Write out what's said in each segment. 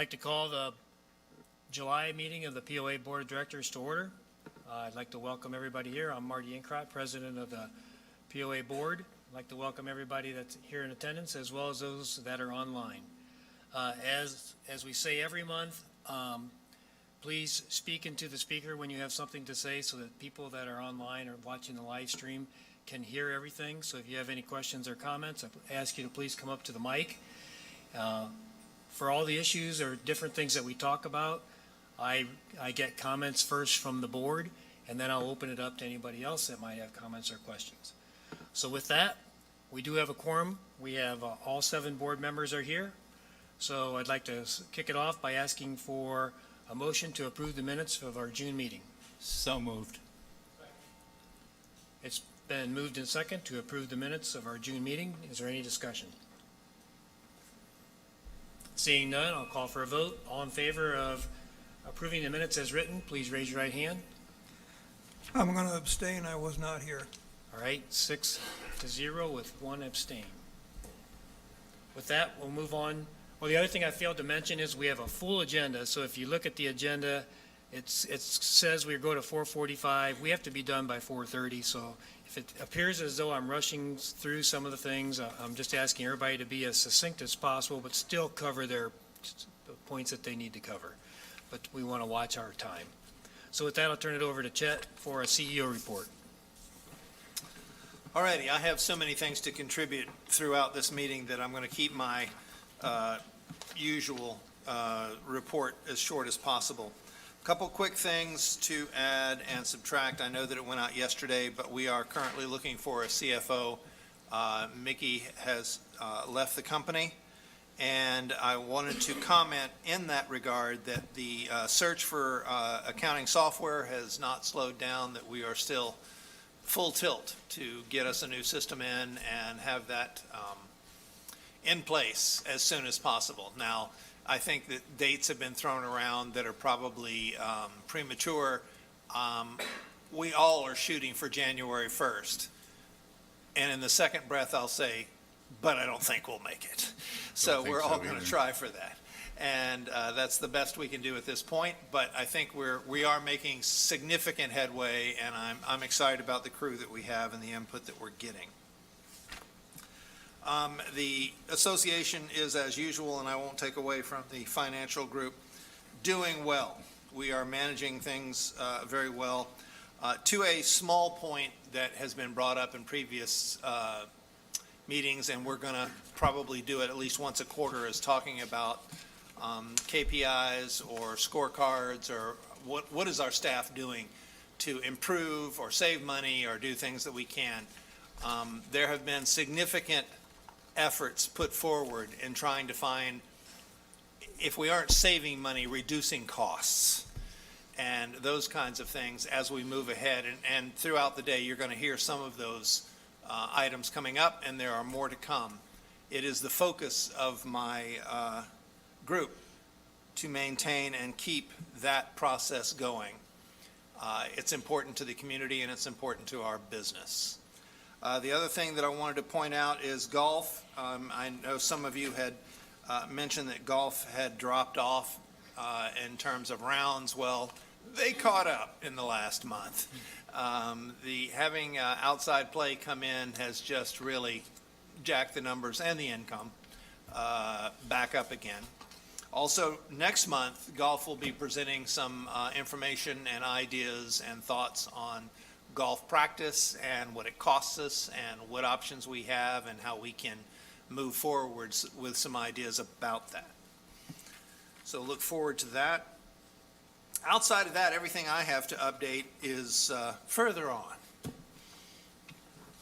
like to call the July meeting of the POA Board of Directors to order. I'd like to welcome everybody here. I'm Marty Inkrot, President of the POA Board. I'd like to welcome everybody that's here in attendance as well as those that are online. As we say every month, please speak into the speaker when you have something to say so that people that are online or watching the live stream can hear everything. So if you have any questions or comments, I ask you to please come up to the mic. For all the issues or different things that we talk about, I get comments first from the board, and then I'll open it up to anybody else that might have comments or questions. So with that, we do have a quorum. We have all 7 board members are here. So I'd like to kick it off by asking for a motion to approve the minutes of our June meeting. So moved. It's been moved in second to approve the minutes of our June meeting. Is there any discussion? Seeing none, I'll call for a vote. All in favor of approving the minutes as written, please raise your right hand. I'm going to abstain. I was not here. All right, 6-0 with 1 abstain. With that, we'll move on. Well, the other thing I failed to mention is we have a full agenda. So if you look at the agenda, it says we go to 4:45. We have to be done by 4:30. So if it appears as though I'm rushing through some of the things, I'm just asking everybody to be as succinct as possible, but still cover the points that they need to cover. But we want to watch our time. So with that, I'll turn it over to Chet for a CEO report. Alrighty, I have so many things to contribute throughout this meeting that I'm going to keep my usual report as short as possible. A couple quick things to add and subtract. I know that it went out yesterday, but we are currently looking for a CFO. Mickey has left the company, and I wanted to comment in that regard that the search for accounting software has not slowed down, that we are still full tilt to get us a new system in and have that in place as soon as possible. Now, I think that dates have been thrown around that are probably premature. We all are shooting for January 1st. And in the second breath, I'll say, but I don't think we'll make it. So we're all going to try for that. And that's the best we can do at this point. But I think we are making significant headway, and I'm excited about the crew that we have and the input that we're getting. The association is, as usual, and I won't take away from the financial group, doing well. We are managing things very well. To a small point that has been brought up in previous meetings, and we're going to probably do it at least once a quarter, is talking about KPIs or scorecards, or what is our staff doing to improve or save money or do things that we can. There have been significant efforts put forward in trying to find, if we aren't saving money, reducing costs and those kinds of things as we move ahead. And throughout the day, you're going to hear some of those items coming up, and there are more to come. It is the focus of my group to maintain and keep that process going. It's important to the community, and it's important to our business. The other thing that I wanted to point out is golf. I know some of you had mentioned that golf had dropped off in terms of rounds. Well, they caught up in the last month. Having outside play come in has just really jacked the numbers and the income back up again. Also, next month, golf will be presenting some information and ideas and thoughts on golf practice and what it costs us and what options we have and how we can move forwards with some ideas about that. So look forward to that. Outside of that, everything I have to update is further on.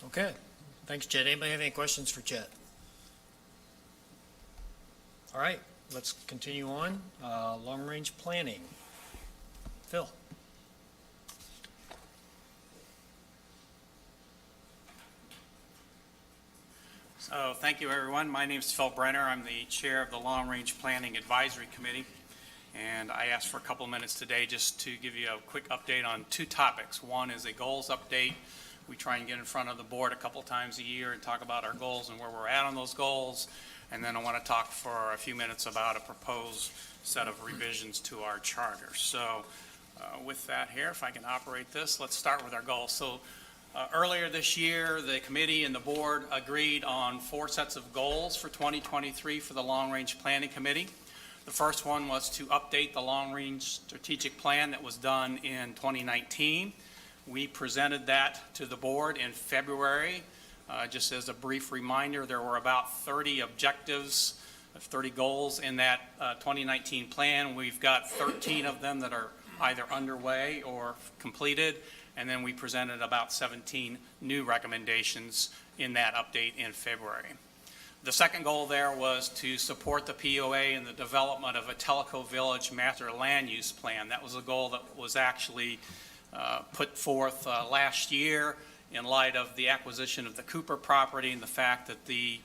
Okay, thanks, Chet. Anybody have any questions for Chet? All right, let's continue on. Long-range planning. Phil. So thank you, everyone. My name is Phil Brenner. I'm the chair of the Long Range Planning Advisory Committee, and I asked for a couple minutes today just to give you a quick update on 2 topics. One is a goals update. We try and get in front of the board a couple times a year and talk about our goals and where we're at on those goals. And then I want to talk for a few minutes about a proposed set of revisions to our charter. So with that here, if I can operate this, let's start with our goals. So earlier this year, the committee and the board agreed on 4 sets of goals for 2023 for the Long Range Planning Committee. The first one was to update the Long Range Strategic Plan that was done in 2019. We presented that to the board in February. Just as a brief reminder, there were about 30 objectives, 30 goals in that 2019 plan. We've got 13 of them that are either underway or completed, and then we presented about 17 new recommendations in that update in February. The second goal there was to support the POA in the development of a Tellico Village Master Land Use Plan. That was a goal that was actually put forth last year in light of the acquisition of the Cooper property and the fact that the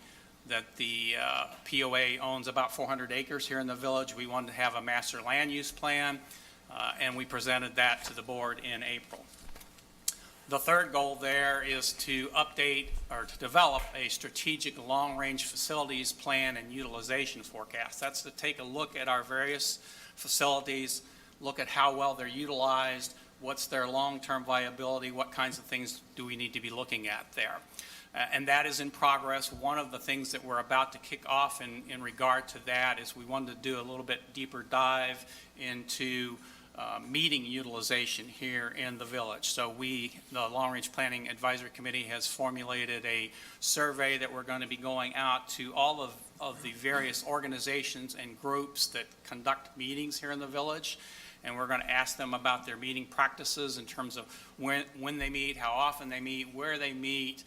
POA owns about 400 acres here in the village. We wanted to have a master land use plan, and we presented that to the board in April. The third goal there is to update or to develop a strategic long-range facilities plan and utilization forecast. That's to take a look at our various facilities, look at how well they're utilized, what's their long-term viability, what kinds of things do we need to be looking at there. And that is in progress. One of the things that we're about to kick off in regard to that is we wanted to do a little bit deeper dive into meeting utilization here in the village. So the Long Range Planning Advisory Committee has formulated a survey that we're going to be going out to all of the various organizations and groups that conduct meetings here in the village. And we're going to ask them about their meeting practices in terms of when they meet, how often they meet, where they meet,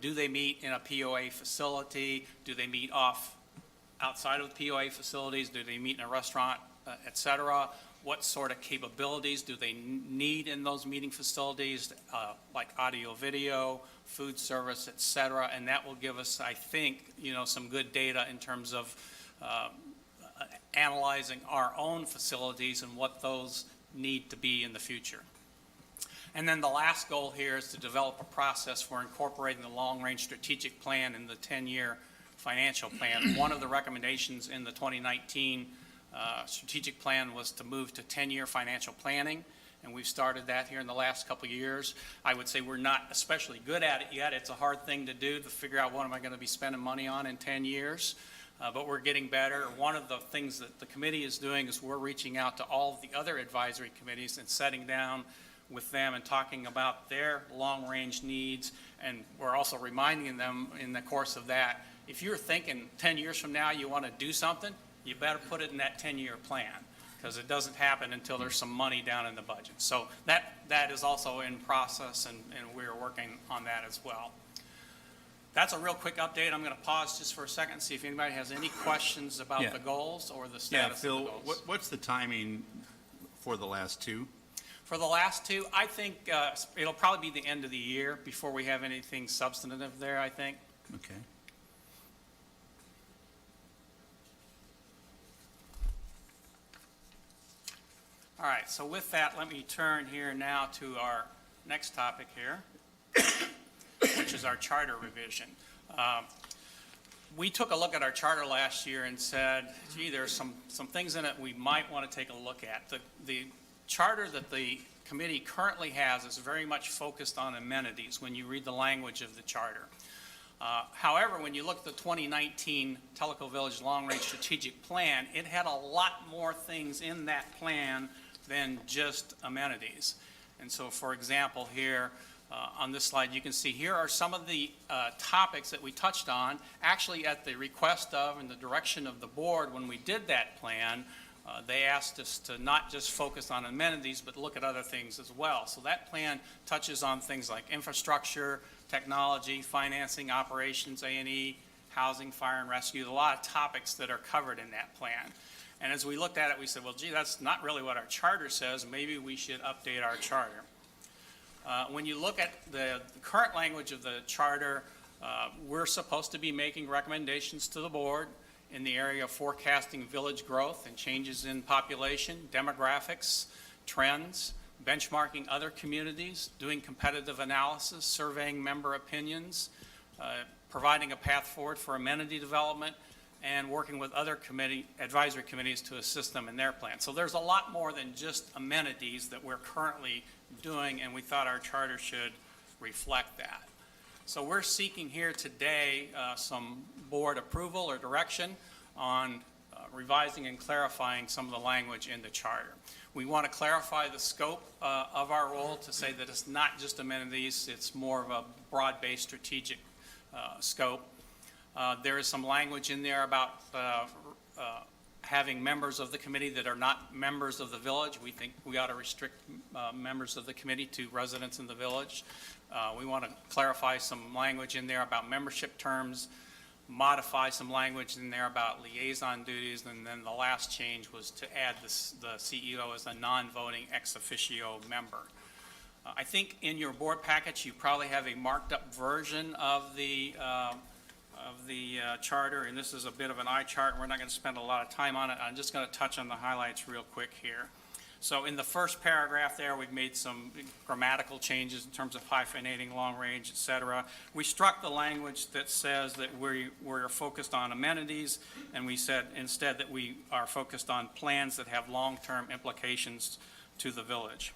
do they meet in a POA facility? Do they meet outside of the POA facilities? Do they meet in a restaurant, et cetera? What sort of capabilities do they need in those meeting facilities, like audio, video, food service, et cetera? And that will give us, I think, some good data in terms of analyzing our own facilities and what those need to be in the future. And then the last goal here is to develop a process for incorporating the long-range strategic plan in the 10-year financial plan. One of the recommendations in the 2019 strategic plan was to move to 10-year financial planning, and we've started that here in the last couple of years. I would say we're not especially good at it yet. It's a hard thing to do, to figure out what am I going to be spending money on in 10 years. But we're getting better. One of the things that the committee is doing is we're reaching out to all of the other advisory committees and sitting down with them and talking about their long-range needs. And we're also reminding them in the course of that, if you're thinking 10 years from now you want to do something, you better put it in that 10-year plan, because it doesn't happen until there's some money down in the budget. So that is also in process, and we're working on that as well. That's a real quick update. I'm going to pause just for a second and see if anybody has any questions about the goals or the status of the goals. Phil, what's the timing for the last two? For the last two, I think it'll probably be the end of the year before we have anything substantive there, I think. Okay. All right, so with that, let me turn here now to our next topic here, which is our charter revision. We took a look at our charter last year and said, gee, there's some things in it we might want to take a look at. The charter that the committee currently has is very much focused on amenities when you read the language of the charter. However, when you look at the 2019 Tellico Village Long Range Strategic Plan, it had a lot more things in that plan than just amenities. And so, for example, here on this slide, you can see here are some of the topics that we touched on, actually at the request of and the direction of the board. When we did that plan, they asked us to not just focus on amenities, but look at other things as well. So that plan touches on things like infrastructure, technology, financing, operations, A&E, housing, fire and rescue, a lot of topics that are covered in that plan. And as we looked at it, we said, well, gee, that's not really what our charter says. Maybe we should update our charter. When you look at the current language of the charter, we're supposed to be making recommendations to the board in the area of forecasting village growth and changes in population, demographics, trends, benchmarking other communities, doing competitive analysis, surveying member opinions, providing a path forward for amenity development, and working with other advisory committees to assist them in their plan. So there's a lot more than just amenities that we're currently doing, and we thought our charter should reflect that. So we're seeking here today some board approval or direction on revising and clarifying some of the language in the charter. We want to clarify the scope of our role to say that it's not just amenities, it's more of a broad-based strategic scope. There is some language in there about having members of the committee that are not members of the village. We think we ought to restrict members of the committee to residents in the village. We want to clarify some language in there about membership terms, modify some language in there about liaison duties, and then the last change was to add the CEO as a non-voting ex officio member. I think in your board package, you probably have a marked up version of the charter, and this is a bit of an eye chart, and we're not going to spend a lot of time on it. I'm just going to touch on the highlights real quick here. So in the first paragraph there, we've made some grammatical changes in terms of hyphenating, long range, et cetera. We struck the language that says that we're focused on amenities, and we said instead that we are focused on plans that have long-term implications to the village.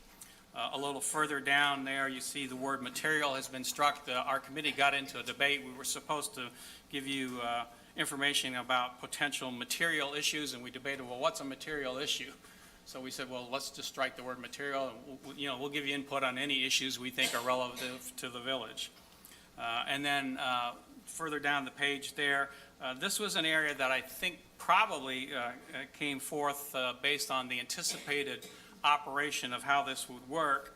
A little further down there, you see the word material has been struck. Our committee got into a debate. We were supposed to give you information about potential material issues, and we debated, well, what's a material issue? So we said, well, let's just strike the word material, and we'll give you input on any issues we think are relative to the village. And then further down the page there, this was an area that I think probably came forth based on the anticipated operation of how this would work.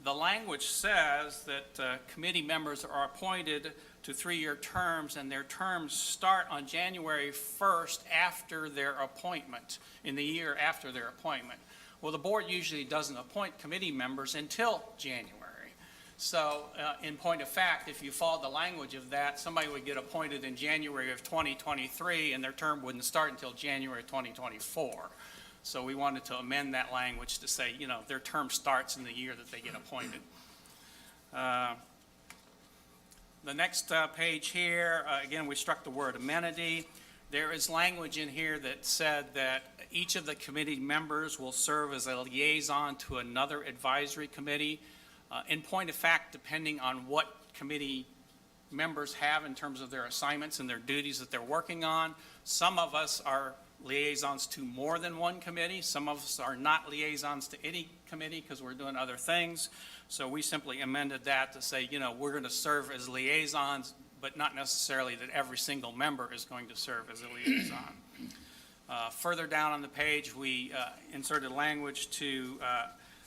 The language says that committee members are appointed to 3-year terms, and their terms start on January 1st after their appointment, in the year after their appointment. Well, the board usually doesn't appoint committee members until January. So in point of fact, if you follow the language of that, somebody would get appointed in January of 2023, and their term wouldn't start until January 2024. So we wanted to amend that language to say, their term starts in the year that they get appointed. The next page here, again, we struck the word amenity. There is language in here that said that each of the committee members will serve as a liaison to another advisory committee. In point of fact, depending on what committee members have in terms of their assignments and their duties that they're working on, some of us are liaisons to more than one committee. Some of us are not liaisons to any committee because we're doing other things. So we simply amended that to say, we're going to serve as liaisons, but not necessarily that every single member is going to serve as a liaison. Further down on the page, we inserted language to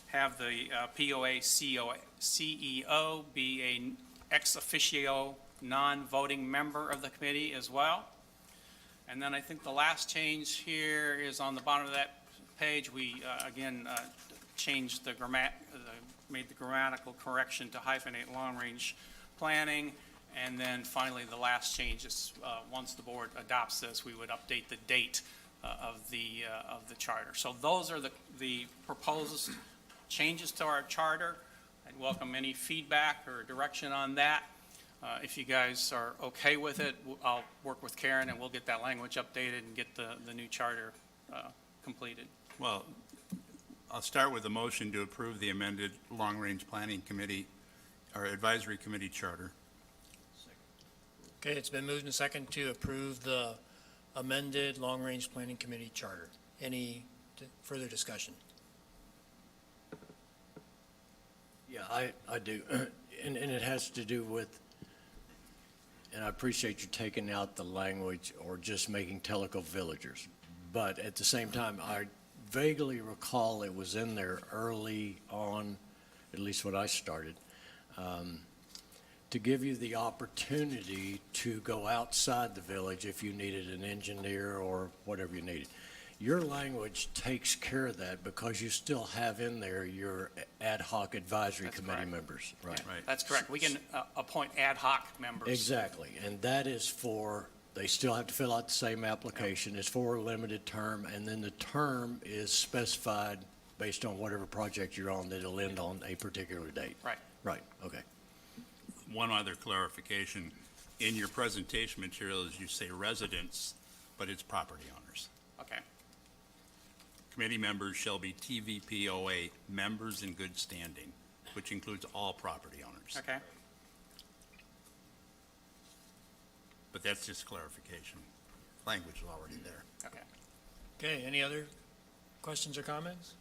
have the POA CEO be an ex officio non-voting member of the committee as well. And then I think the last change here is on the bottom of that page. We, again, changed made the grammatical correction to hyphenate long-range planning. And then finally, the last change is once the board adopts this, we would update the date of the charter. So those are the proposed changes to our charter. I'd welcome any feedback or direction on that. If you guys are okay with it, I'll work with Karen and we'll get that language updated and get the new charter completed. Well, I'll start with a motion to approve the amended Long-Range Planning Committee, or Advisory Committee Charter. Okay, it's been moved and second to approve the amended Long-Range Planning Committee Charter. Any further discussion? Yeah, I do. And it has to do with, and I appreciate you taking out the language or just making Tellico villagers. But at the same time, I vaguely recall it was in there early on, at least when I started, to give you the opportunity to go outside the village if you needed an engineer or whatever you needed. Your language takes care of that because you still have in there your ad hoc advisory committee members. Right. Right. That's correct. We can appoint ad hoc members. Exactly. And that is for, they still have to fill out the same application. It's for a limited term, and then the term is specified based on whatever project you're on, that it'll end on a particular date. Right. Right, okay. One other clarification. in your presentation materials, you say residents, but it's property owners. Okay, Committee members shall be TVPOA members in good standing, which includes all property owners. okay. But that's just clarification. Language is already there. Okay. Okay, any other questions or comments?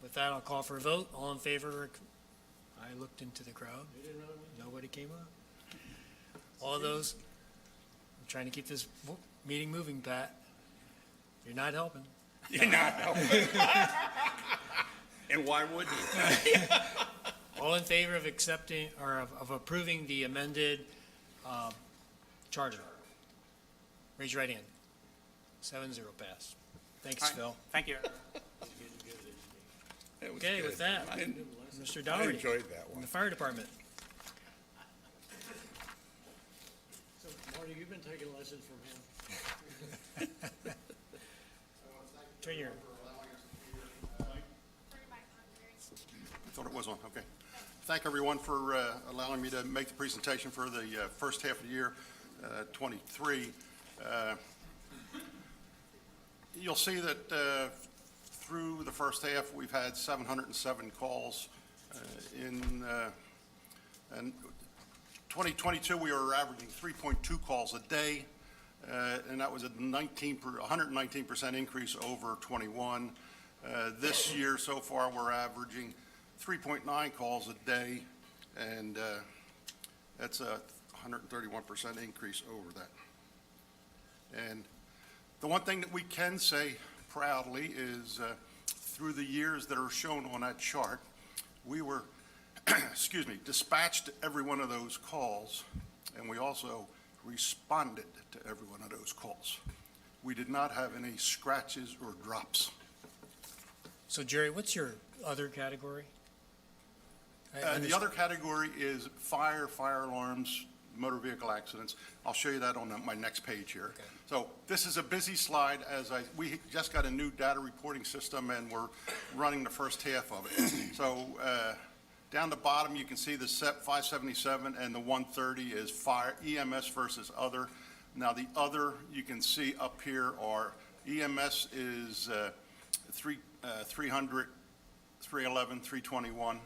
With that, I'll call for a vote. All in favor? I looked into the crowd. Nobody came up. All those, I'm trying to keep this meeting moving, Pat. You're not helping. You're not helping. And why would you? All in favor of accepting, or of approving the amended charter? Raise your right hand. 7-0 pass. Thanks, All right. Phil. Thank you. That was Okay, good. with that, Mr. I Dougherty, enjoyed that from one. the fire department. So, Marty, you've been taking lessons from him? Turn your, I thought it was on, okay. Thank everyone for allowing me to make the presentation for the first half of the year, 23. You'll see that through the first half, we've had 707 calls. In 2022, we were averaging 3.2 calls a day, and that was a 119% increase over 21. This year so far, we're averaging 3.9 calls a day, and that's a 131% increase over that. And the one thing that we can say proudly is through the years that are shown on that chart, we were, dispatched every one of those calls, and we also responded to every one of those calls. We did not have any scratches or drops. so Jerry, what's your other category? The other category is fire alarms, motor vehicle accidents. I'll show you that on my next page here. Okay. So this is a busy slide we just got a new data reporting system and we're running the first half of it. So down the bottom, you can see the 577 and the 130 is fire EMS versus other. Now the other you can see up here are EMS is 300, 311, 321.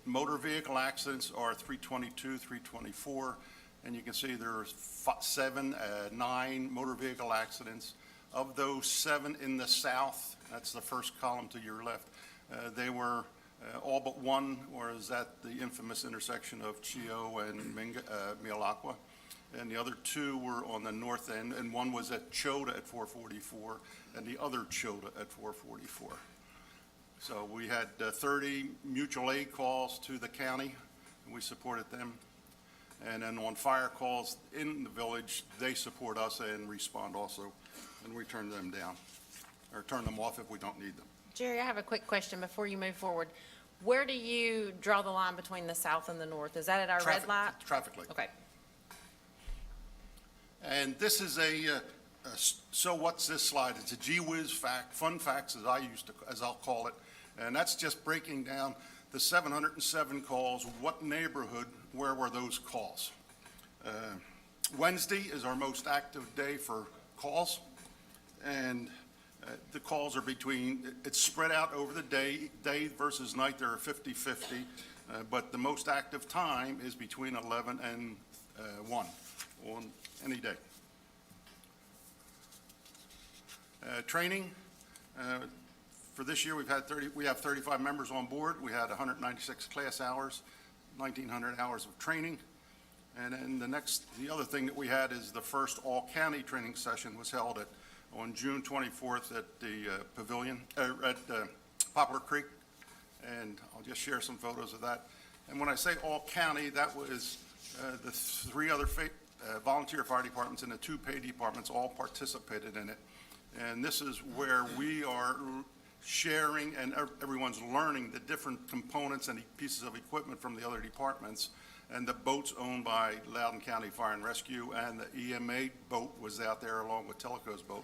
Motor vehicle accidents are 322, 324, and you can see there's 9 motor vehicle accidents. Of those 7 in the south, that's the first column to your left, they were all but one was at the infamous intersection of Chio and Mialacqua, and the other 2 were on the north end, and one was at Chota at 444, and the other Chota at 444. So we had 30 mutual aid calls to the county, and we supported them. And then on fire calls in the village, they support us and respond also, and we turn them down, or turn them off if we don't need them. Jerry, I have a quick question before you move forward. Where do you draw the line between the south and the north? Is that at our red light? Traffic light. Okay. And this is so what's this slide? It's a gee whiz fact, fun facts as I'll call it. And that's just breaking down the 707 calls, what neighborhood, where were those calls? Wednesday is our most active day for calls, and the calls are it's spread out over the day versus night, there are 50-50, but the most active time is between 11 and 1 on any day. Training. For this year, we have 35 members on board. We had 196 class hours, 1,900 hours of training. And then the other thing that we had is the first all-county training session was held on June 24th at the pavilion, at Poplar Creek. And I'll just share some photos of that. And when I say all-county, that was the 3 other volunteer fire departments and the 2 paid departments all participated in it. And this is where we are sharing and everyone's learning the different components and pieces of equipment from the other departments. And the boat's owned by Loudoun County Fire and Rescue, and the EMA boat was out there along with Teleco's boat.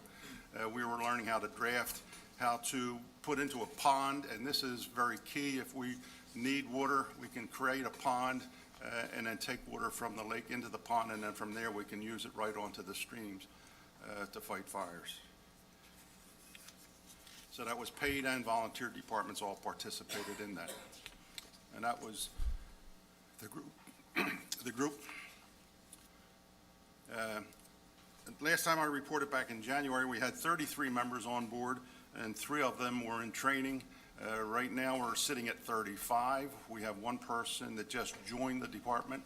We were learning how to draft, how to put into a pond, and this is very key. If we need water, we can create a pond and then take water from the lake into the pond, and then from there, we can use it right onto the streams to fight fires. So that was paid and volunteer departments all participated in that. And that was the group. The group. Last time I reported back in January, we had 33 members on board, and 3 of them were in training. Right now, we're sitting at 35. We have one person that just joined the department,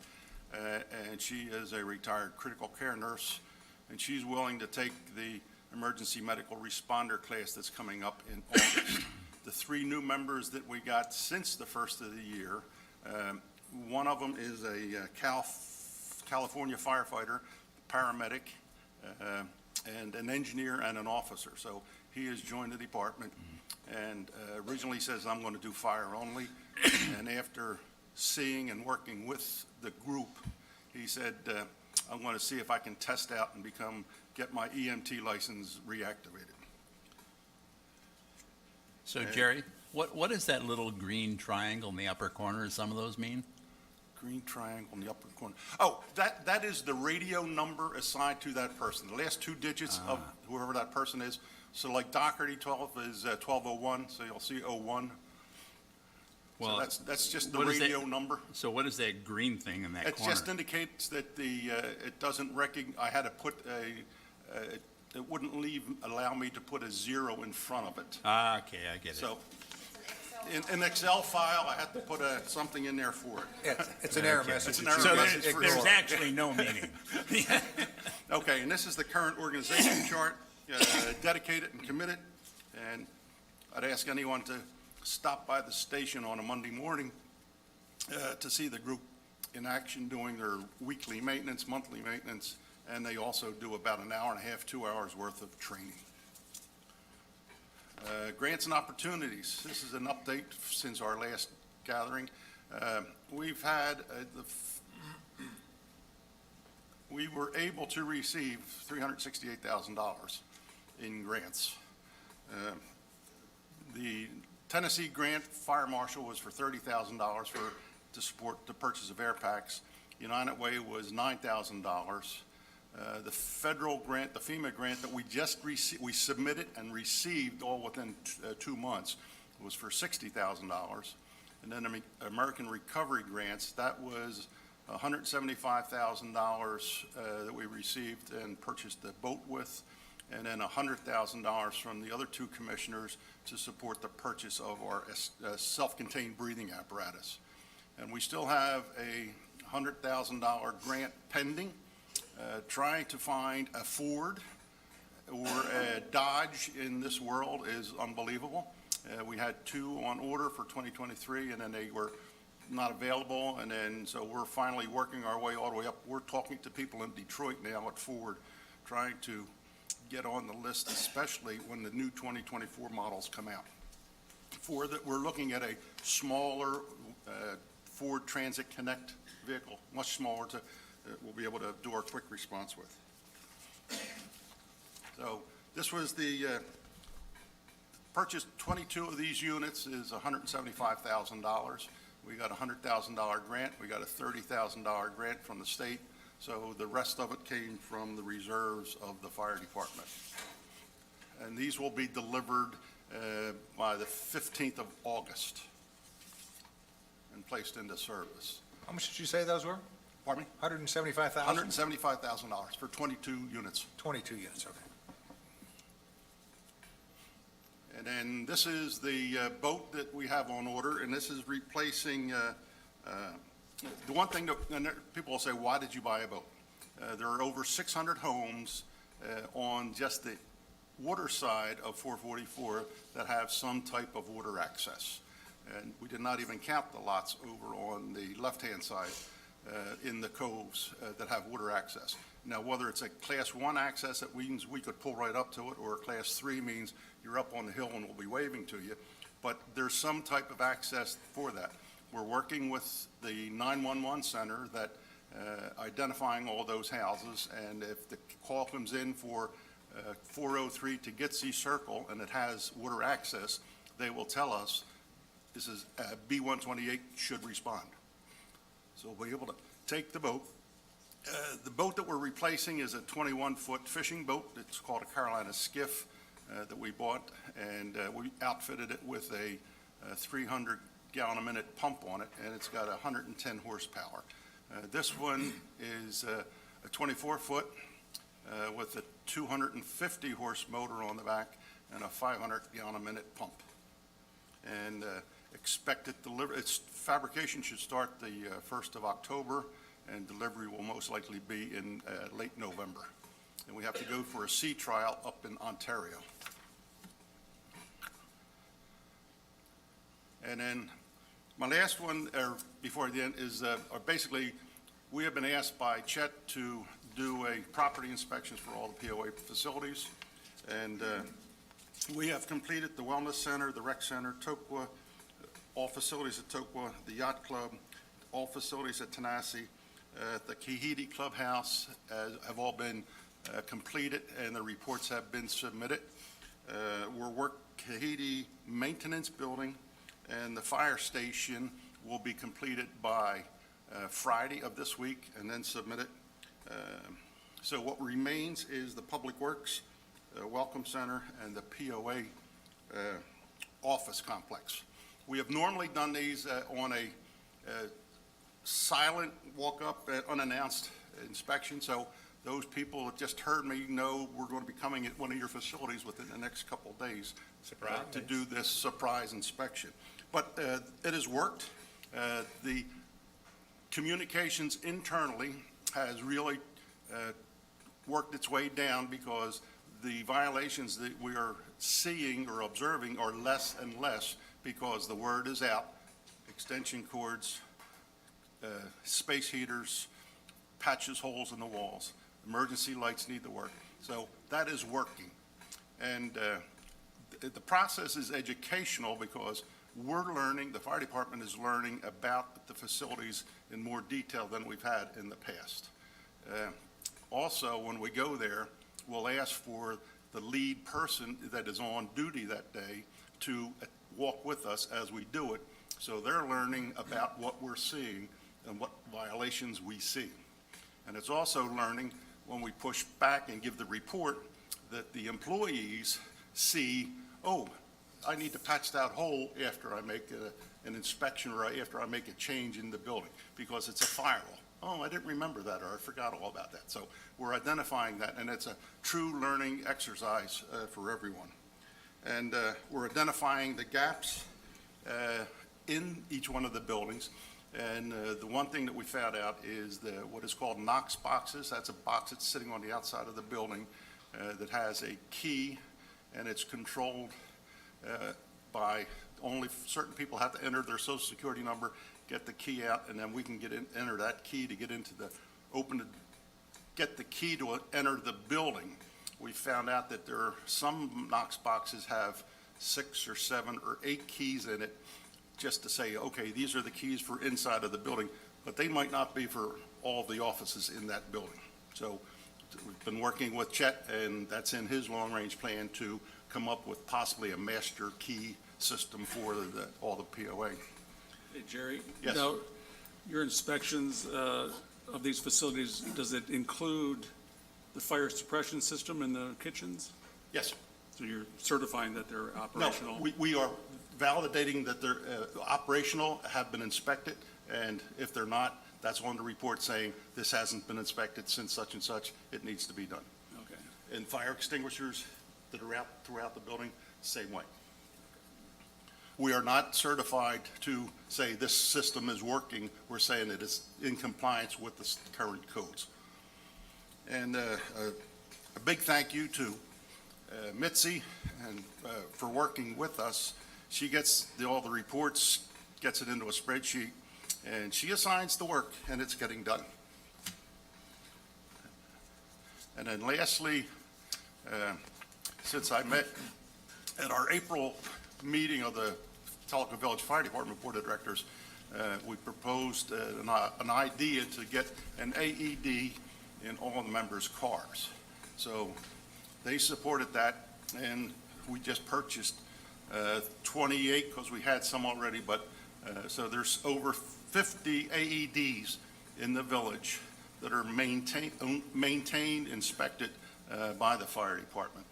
and she is a retired critical care nurse, and she's willing to take the emergency medical responder class that's coming up in August. The 3 new members that we got since the first of the year, one of them is a California firefighter, paramedic, and an engineer and an officer. So he has joined the department and originally says, I'm going to do fire only. And after seeing and working with the group, he said, I'm going to see if I can test out and get my EMT license reactivated. So Jerry, what is that little green triangle in the upper corner? Does some of those mean? Green triangle in the upper corner. Oh, that is the radio number assigned to that person. The last 2 digits of whoever that person is. So like Doherty 12 is 1201, so you'll see 01. Well, So that's just the what is that- radio number. So what is that green thing in that It corner? just indicates that it doesn't I had to put it wouldn't allow me to put a 0 in front of it. Okay, I get it. So in an Excel file, I had to put something in there for it. It's an error Okay. message. It's an that error you message must for ignore. There's actually no meaning. Okay, and this is the current organization chart, dedicated and committed. And I'd ask anyone to stop by the station on a Monday morning to see the group in action doing their weekly maintenance, monthly maintenance, and they also do about an hour and a half, 2 hours worth of training. Grants and opportunities. This is an update since our last gathering. We've had we were able to receive $368,000 in grants. The Tennessee grant, Fire Marshal, was for $30,000 to support the purchase of air packs. United Way was $9,000. The federal grant, the FEMA grant that we just we submitted and received all within 2 months was for $60,000. And then the American Recovery grants, that was $175,000 that we received and purchased the boat with, and then $100,000 from the other 2 commissioners to support the purchase of our self-contained breathing apparatus. And we still have a $100,000 grant pending, trying to find a Ford or a Dodge in this world is unbelievable. We had 2 on order for 2023, and then they were not available, and then so we're finally working our way all the way up. We're talking to people in Detroit now at Ford, trying to get on the list, especially when the new 2024 models come out. For that, we're looking at a smaller Ford Transit Connect vehicle, much smaller we'll be able to do our quick response with. So this was the purchase. 22 of these units is $175,000. We got a $100,000 grant. We got a $30,000 grant from the state. So the rest of it came from the reserves of the fire department. And these will be delivered by the 15th of August and placed into service. How much did you say those were? Pardon me? $175,000? $175,000 for 22 units. 22 units, okay. And then this is the boat that we have on order, and this is replacing, the one thing that, and people will say, why did you buy a boat? There are over 600 homes on just the water side of 444 that have some type of water access. And we did not even count the lots over on the left-hand side in the coves that have water access. Now, whether it's a Class 1 access, that means we could pull right up to it, or a Class 3 means you're up on the hill and we'll be waving to you. But there's some type of access for that. We're working with the 911 center that identifying all those houses, and if the call comes in for 403 to Gitsy Circle and it has water access, they will tell us this is B128 should respond. So we'll be able to take the boat. The boat that we're replacing is a 21-foot fishing boat. It's called a Carolina skiff that we bought, and we outfitted it with a 300-gallon-a-minute pump on it, and it's got 110 horsepower. This one is a 24-foot with a 250-horse motor on the back and a 500-gallon-a-minute pump. And expected delivery, its fabrication should start the 1st of October, and delivery will most likely be in late November. And we have to go for a sea trial up in Ontario. And then my last one, before the end, is basically we have been asked by Chet to do a property inspections for all the POA facilities. And we have completed the Wellness Center, the Rec Center, Toqua, all facilities at Toqua, the Yacht Club, all facilities at Tanasi, the Kahidi Clubhouse have all been completed, and the reports have been submitted. Kahidi Maintenance Building and the fire station will be completed by Friday of this week and then submitted. So what remains is the Public Works, Welcome Center, and the POA office complex. We have normally done these on a silent walk-up, unannounced inspection, so those people that just heard me know we're going to be coming at one of your facilities within the next couple of days to do this surprise inspection. But it has worked. The communications internally has really worked its way down because the violations that we are seeing or observing are less and less because the word is out. Extension cords, space heaters, patches holes in the walls, emergency lights need to work. So that is working. And the process is educational because we're learning, the fire department is learning about the facilities in more detail than we've had in the past. Also, when we go there, we'll ask for the lead person that is on duty that day to walk with us as we do it. So they're learning about what we're seeing and what violations we see. And it's also learning when we push back and give the report that the employees see, oh, I need to patch that hole after I make an inspection or after I make a change in the building because it's a firewall. Oh, I didn't remember that, or I forgot all about that. So we're identifying that, and it's a true learning exercise for everyone. And we're identifying the gaps in each one of the buildings. And the one thing that we found out is what is called Knox boxes. That's a box that's sitting on the outside of the building that has a key, and it's controlled by only certain people have to enter their social security number, get the key out, and then we can enter that key to get into get the key to enter the building. We found out that there are some Knox boxes have 6 or 7 or 8 keys in it, just to say, okay, these are the keys for inside of the building, but they might not be for all the offices in that building. So we've been working with Chet, and that's in his long-range plan to come up with possibly a master key system for all the POA. Hey, Jerry? Yes. Now, your inspections of these facilities, does it include the fire suppression system in the kitchens? Yes. So you're certifying that they're operational? No, we are validating that they're operational, have been inspected, and if they're not, that's on the report saying this hasn't been inspected since such and such, it needs to be done. Okay. And fire extinguishers that are out throughout the building, same way. We are not certified to say this system is working. We're saying it is in compliance with the current codes. And a big thank you to Mitzi and for working with us. She gets all the reports, gets it into a spreadsheet, and she assigns the work, and it's getting done. And then lastly, since I met at our April meeting of the Tellico Village Fire Department Board of Directors, we proposed an idea to get an AED in all the members' cars. So they supported that, and we just purchased 28 because we had some already, but So there's over 50 AEDs in the village that are maintained, inspected by the fire department.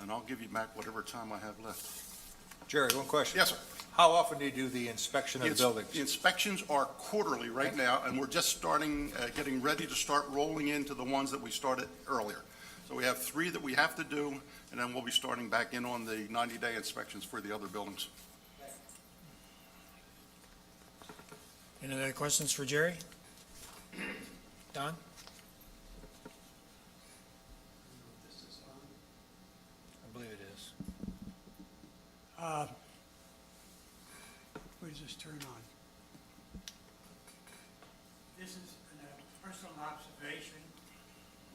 And I'll give you back whatever time I have left. Jerry, one question. Yes, sir. How often do you do the inspection of the buildings? The inspections are quarterly right now, and we're just starting, getting ready to start rolling into the ones that we started earlier. So we have 3 that we have to do, and then we'll be starting back in on the 90-day inspections for the other buildings. Any other questions for Jerry? Don? I believe it is. Where does this turn on? This is a personal observation.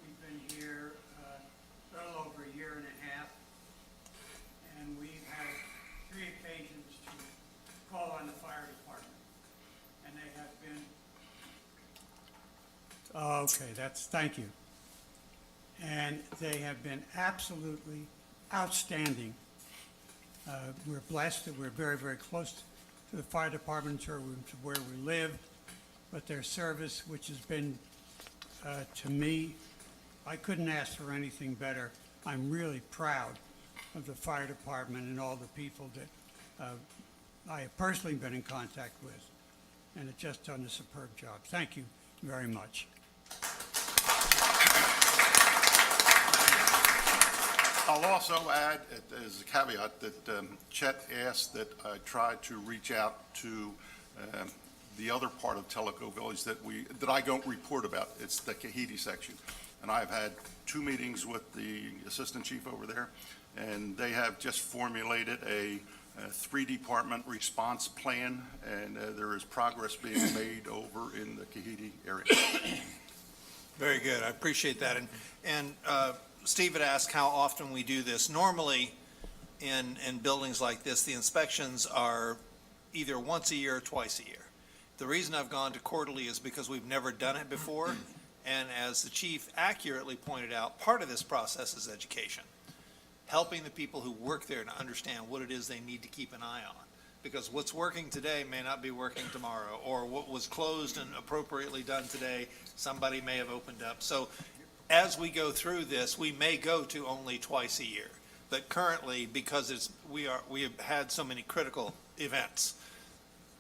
We've been here a little over a year and a half, and we've had 3 occasions to call on the fire department, and they have been... Okay, thank you. And they have been absolutely outstanding. We're blessed that we're very, very close to the fire department, to where we live, but their service, which has been, to me, I couldn't ask for anything better. I'm really proud of the fire department and all the people that I have personally been in contact with, and have just done a superb job. Thank you very much. I'll also add, as a caveat, that Chet asked that I try to reach out to the other part of Tellico Village that I don't report about. It's the Kahidi section. And I've had 2 meetings with the assistant chief over there, and they have just formulated a 3-department response plan, and there is progress being made over in the Kahidi area. Very good. I appreciate that. And Steve had asked how often we do this. Normally, in buildings like this, the inspections are either once a year or twice a year. The reason I've gone to quarterly is because we've never done it before. And as the chief accurately pointed out, part of this process is education. Helping the people who work there to understand what it is they need to keep an eye on. Because what's working today may not be working tomorrow, or what was closed and appropriately done today, somebody may have opened up. So as we go through this, we may go to only twice a year. But currently, because we have had so many critical events,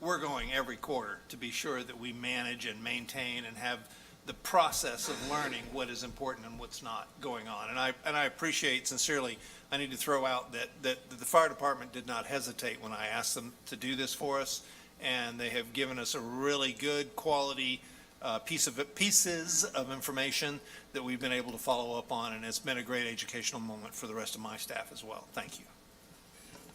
we're going every quarter to be sure that we manage and maintain and have the process of learning what is important and what's not going on. And I appreciate sincerely, I need to throw out that the fire department did not hesitate when I asked them to do this for us, and they have given us a really good quality pieces of information that we've been able to follow up on, and it's been a great educational moment for the rest of my staff as well. Thank you.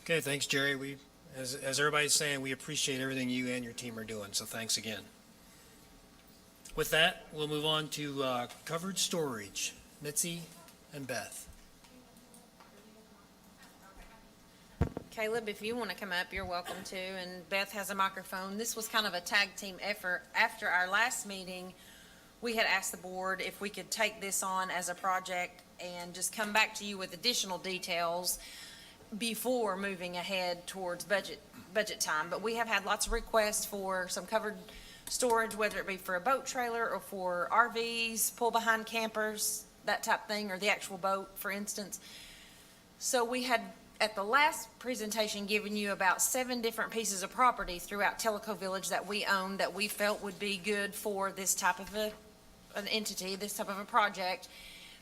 Okay, thanks, Jerry. As everybody's saying, we appreciate everything you and your team are doing, so thanks again. With that, we'll move on to covered storage. Mitzi and Beth. Caleb, if you want to come up, you're welcome to, and Beth has a microphone. This was kind of a tag team effort. After our last meeting, we had asked the board if we could take this on as a project and just come back to you with additional details before moving ahead towards budget time. But we have had lots of requests for some covered storage, whether it be for a boat trailer or for RVs, pull-behind campers, that type of thing, or the actual boat, for instance. So we had, at the last presentation, given you about 7 different pieces of property throughout Tellico Village that we own that we felt would be good for this type of an entity, this type of a project.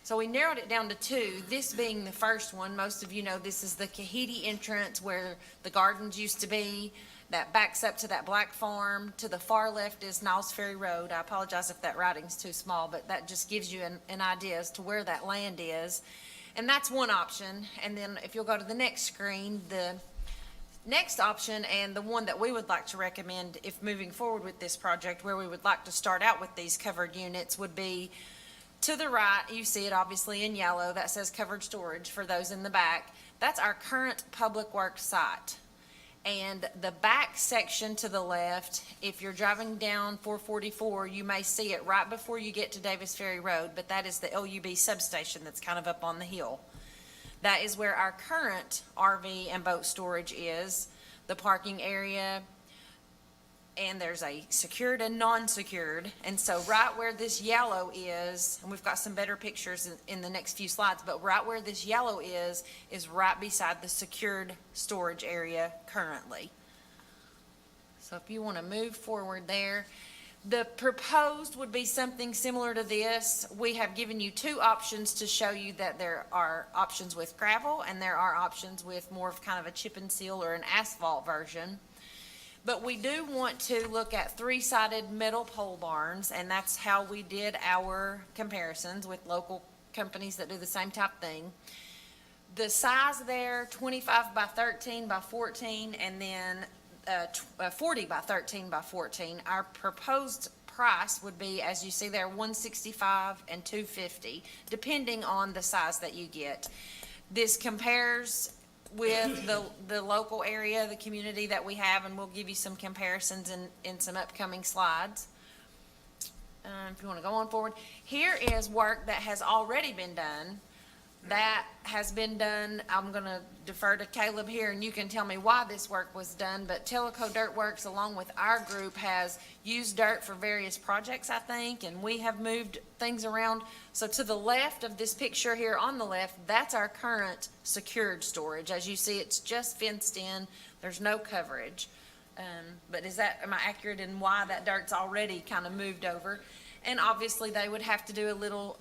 So we narrowed it down to 2, this being the first one. Most of you know this is the Kahidi entrance where the gardens used to be. That backs up to that black farm. To the far left is Niles Ferry Road. I apologize if that writing's too small, but that just gives you an idea as to where that land is. And that's one option. And then if you'll go to the next screen, the next option, and the one that we would like to recommend if moving forward with this project, where we would like to start out with these covered units, would be to the right. You see it obviously in yellow. That says covered storage for those in the back. That's our current public works site. And the back section to the left, if you're driving down 444, you may see it right before you get to Davis Ferry Road, but that is the LUB substation that's kind of up on the hill. That is where our current RV and boat storage is, the parking area, and there's a secured and non-secured. And so right where this yellow is, and we've got some better pictures in the next few slides, but right where this yellow is right beside the secured storage area currently. So if you want to move forward there, the proposed would be something similar to this. We have given you two options to show you that there are options with gravel and there are options with more of kind of a chip and seal or an asphalt version. But we do want to look at three-sided metal pole barns, and that's how we did our comparisons with local companies that do the same type thing. The size there, 25 by 13 by 14, and then 40 by 13 by 14. Our proposed price would be, as you see there, $165 and $250, depending on the size that you get. This compares with the local area, the community that we have, and we'll give you some comparisons in some upcoming slides. If you want to go on forward. Here is work that has already been done. That has been done, I'm going to defer to Caleb here, and you can tell me why this work was done, but Teleco Dirt Works, along with our group, has used dirt for various projects, I think, and we have moved things around. So to the left of this picture here on the left, that's our current secured storage. As you see, it's just fenced in. There's no coverage. But am I accurate in why that dirt's already kind of moved over? And obviously, they would have to do a little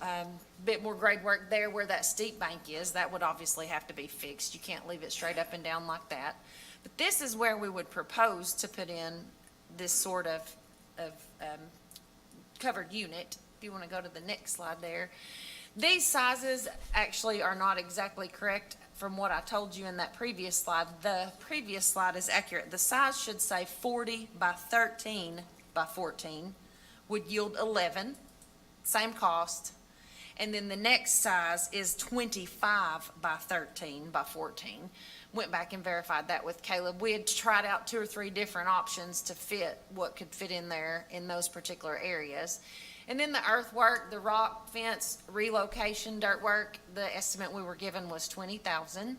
bit more grade work there where that steep bank is. That would obviously have to be fixed. You can't leave it straight up and down like that. But this is where we would propose to put in this sort of covered unit. If you want to go to the next slide there. These sizes actually are not exactly correct from what I told you in that previous slide. The previous slide is accurate. The size should say 40 by 13 by 14. Would yield 11, same cost. And then the next size is 25 by 13 by 14. Went back and verified that with Caleb. We had tried out 2 or 3 different options to fit what could fit in there in those particular areas. And then the earthwork, the rock fence, relocation, dirt work, the estimate we were given was $20,000.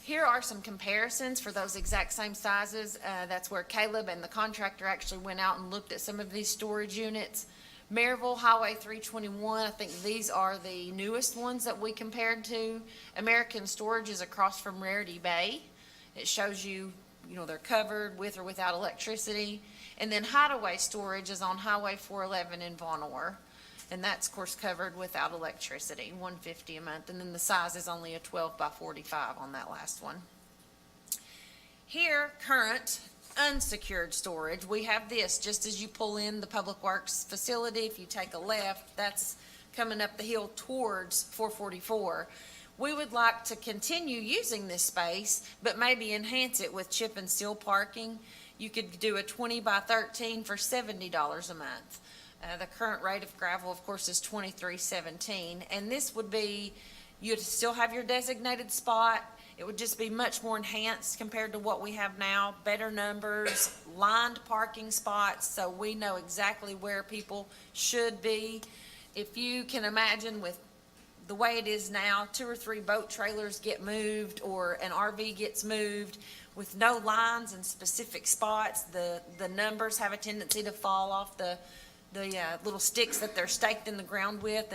Here are some comparisons for those exact same sizes. That's where Caleb and the contractor actually went out and looked at some of these storage units. Maryville Highway 321, I think these are the newest ones that we compared to. American Storage is across from Rarity Bay. It shows you, they're covered with or without electricity. And then Hideaway Storage is on Highway 411 in Von Orr. And that's, of course, covered without electricity, $150 a month. And then the size is only a 12 by 45 on that last one. Here, current unsecured storage, we have this just as you pull in the Public Works facility. If you take a left, that's coming up the hill towards 444. We would like to continue using this space, but maybe enhance it with chip and seal parking. You could do a 20 by 13 for $70 a month. The current rate of gravel, of course, is $23.17, and this would be, you'd still have your designated spot. It would just be much more enhanced compared to what we have now, better numbers, lined parking spots, so we know exactly where people should be. If you can imagine with the way it is now, 2 or 3 boat trailers get moved or an RV gets moved with no lines and specific spots, the numbers have a tendency to fall off the little sticks that they're staked in the ground with,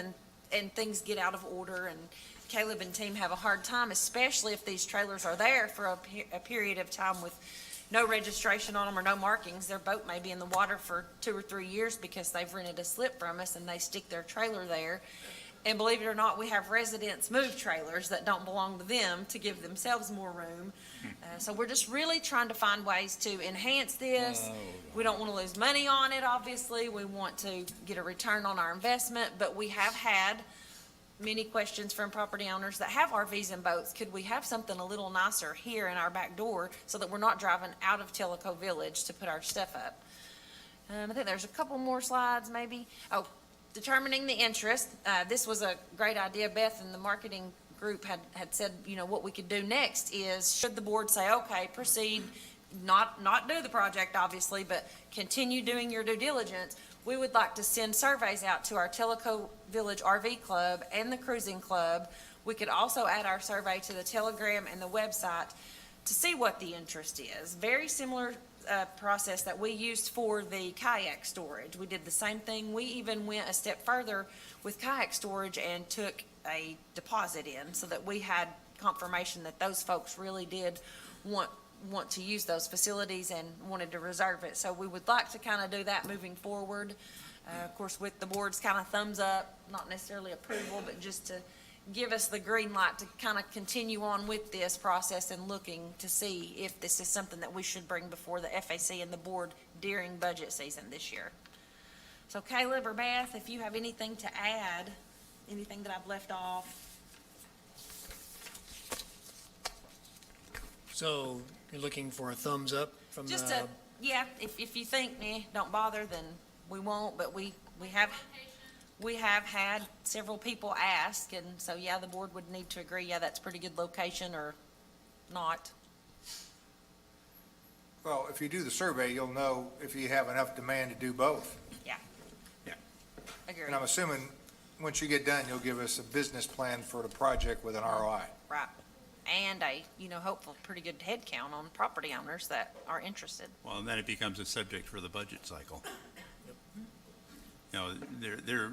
and things get out of order, and Caleb and team have a hard time, especially if these trailers are there for a period of time with no registration on them or no markings. Their boat may be in the water for 2 or 3 years because they've rented a slip from us and they stick their trailer there. And believe it or not, we have residents move trailers that don't belong to them to give themselves more room. So we're just really trying to find ways to enhance this. We don't want to lose money on it, obviously. We want to get a return on our investment, but we have had many questions from property owners that have RVs and boats. Could we have something a little nicer here in our back door so that we're not driving out of Tellico Village to put our stuff up? I think there's a couple more slides maybe. Oh, determining the interest. This was a great idea. Beth and the marketing group had said, what we could do next is, should the board say, okay, proceed, not do the project obviously, but continue doing your due diligence, we would like to send surveys out to our Tellico Village RV Club and the Cruising Club We could also add our survey to the Telegram and the website to see what the interest is. Very similar process that we used for the kayak storage. We did the same thing. We even went a step further with kayak storage and took a deposit in so that we had confirmation that those folks really did want to use those facilities and wanted to reserve it. So we would like to kind of do that moving forward. Of course, with the board's kind of thumbs up, not necessarily approval, but just to give us the green light to kind of continue on with this process and looking to see if this is something that we should bring before the FAC and the board during budget season this year. So Caleb or Beth, if you have anything to add, anything that I've left off. So you're looking for a thumbs up from Just the, yeah, if you think, don't bother, then we won't, but we have had several people ask, and so, yeah, the board would need to agree, yeah, that's a pretty good location or not. Well, if you do the survey, you'll know if you have enough demand to do both. Yeah. Yeah. Agree, And I'm assuming, once you get done, you'll give us a business plan for the project with an ROI. right. And a, hopeful, pretty good head count on property owners that are interested. Well, and then it becomes a subject for the budget cycle. You know,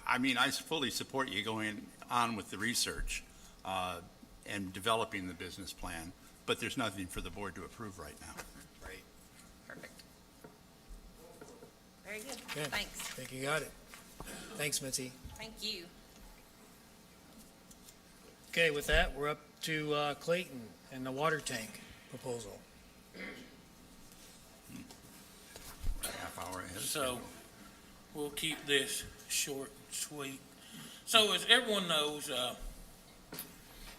I mean, I fully support you going on with the research and developing the business plan, but there's nothing for the board to approve right now. Right. Perfect. Very good. Okay. Thanks. I think you got it. Thanks, Mitzi. Thank you. Okay, with that, we're up to Clayton and the water tank proposal. Half hour ahead. So, we'll keep this short and sweet. So, as everyone knows,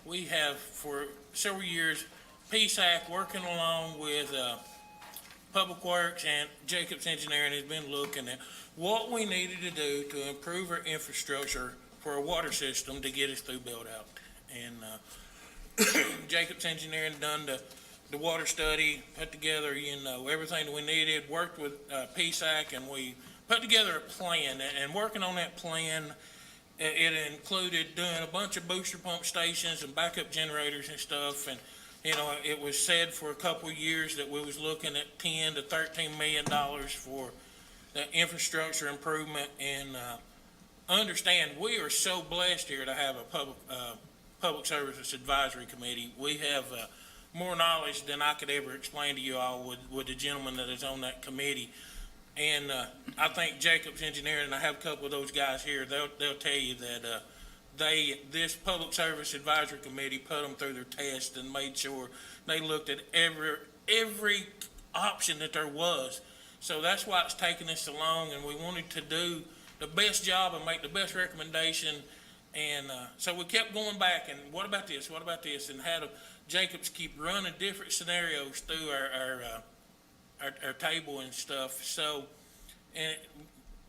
we have for several years, PSAC working along with Public Works and Jacobs Engineering has been looking at what we needed to do to improve our infrastructure for our water system to get us through build out. And Jacobs Engineering done the water study, put together, everything that we needed, worked with PSAC, and we put together a plan. And working on that plan, it included doing a bunch of booster pump stations and backup generators and stuff. And, it was said for a couple of years that we was looking at $10 to $13 million for the infrastructure improvement. And understand, we are so blessed here to have a Public Services Advisory Committee. We have more knowledge than I could ever explain to you all with the gentleman that is on that committee. And I think Jacobs Engineering, and I have a couple of those guys here, they'll tell you that this Public Service Advisory Committee put them through their test and made sure they looked at every option that there was. So that's why it's taken us so long, and we wanted to do the best job and make the best recommendation. And so we kept going back, and what about this, and had Jacobs keep running different scenarios through our table and stuff. So, and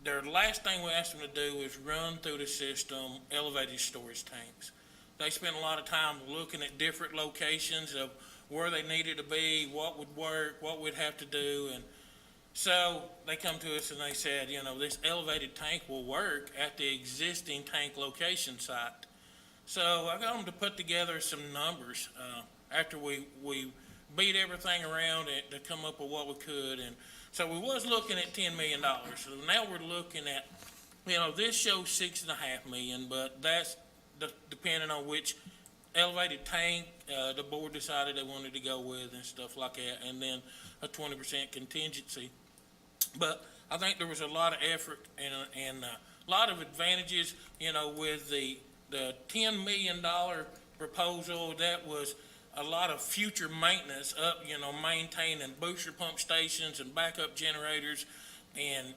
the last thing we asked them to do was run through the system elevated storage tanks. They spent a lot of time looking at different locations of where they needed to be, what would work, what we'd have to do. And so they come to us and they said, this elevated tank will work at the existing tank location site. So I got them to put together some numbers after we beat everything around it to come up with what we could. And so we was looking at $10 million. So now we're looking at, this shows $6.5 million, but that's depending on which elevated tank the board decided they wanted to go with and stuff like that, and then a 20% contingency. But I think there was a lot of effort and a lot of advantages, with the $10 million proposal. That was a lot of future maintenance up, maintaining booster pump stations and backup generators and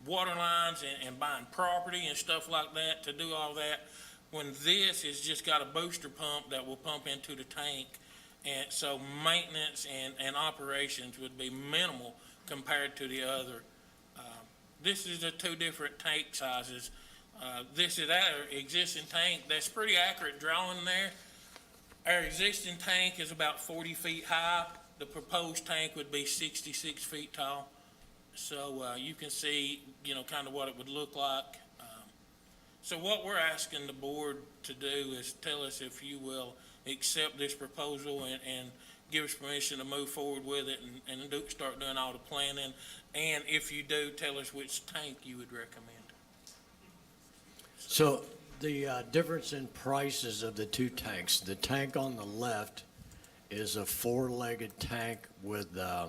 water lines and buying property and stuff like that to do all that. When this has just got a booster pump that will pump into the tank. And so maintenance and operations would be minimal compared to the other. This is the two different tank sizes. This is our existing tank. That's pretty accurate drawing there. Our existing tank is about 40 feet high. The proposed tank would be 66 feet tall. So you can see, kind of what it would look like. So what we're asking the board to do is tell us if you will accept this proposal and give us permission to move forward with it and start doing all the planning. And if you do, tell us which tank you would recommend. So the difference in prices of the two tanks, the tank on the left is a four-legged tank with a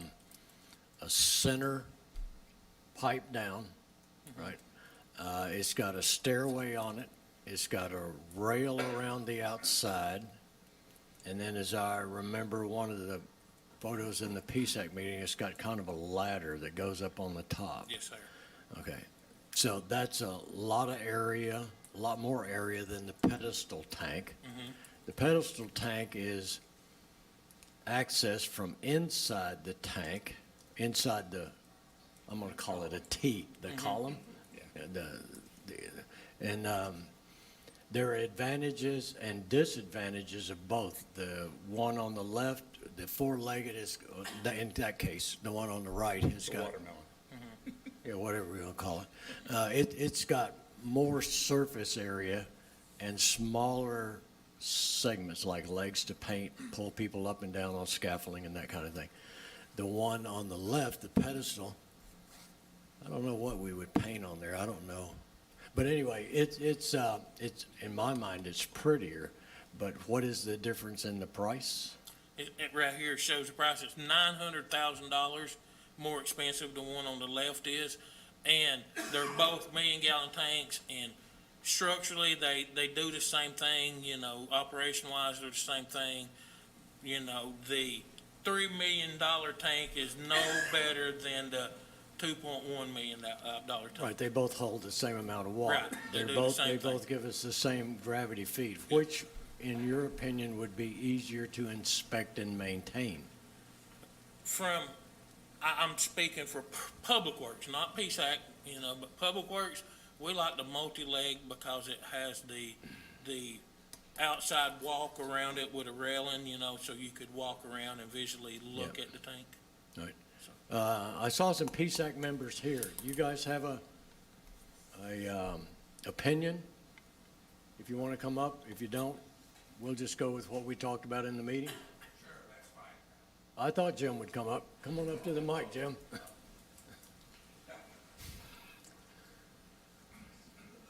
center pipe down, right? It's got a stairway on it. It's got a rail around the outside. And then as I remember one of the photos in the PSAC meeting, it's got kind of a ladder that goes up on the top. Yes, sir. Okay, so that's a lot of area, a lot more area than the pedestal tank. The pedestal tank is accessed from inside the tank, inside the, I'm gonna call it a T, the column. And there are advantages and disadvantages of both. The one on the left, the four-legged is, in that case, the one on the right has got. Watermelon. Yeah, whatever we want to call it. It's got more surface area and smaller segments like legs to paint, pull people up and down on scaffolding and that kind of thing. The one on the left, the pedestal, I don't know what we would paint on there. I don't know. But anyway, it's in my mind, it's prettier. But what is the difference in the price? It right here shows the price. It's $900,000 more expensive than the one on the left is. And they're both million-gallon tanks, and structurally, they do the same thing, you know, operation-wise, they're the same thing. You know, the $3 million tank is no better than the $2.1 million tank. Right, they both hold the same amount of water. Right, they do the same They thing. both give us the same gravity feed. Which, in your opinion, would be easier to inspect and maintain? I'm speaking for Public Works, not PSAC, you know, but Public Works, we like the multi-leg because it has the outside walk around it with a railing, you know, so you could walk around and visually look Yep. at the tank. Right. I saw some PSAC members here. You guys have a opinion? If you want to come up, if you don't, we'll just go with what we talked about in the meeting. Sure, that's fine. I thought Jim would come up. Come on up to the mic, Jim.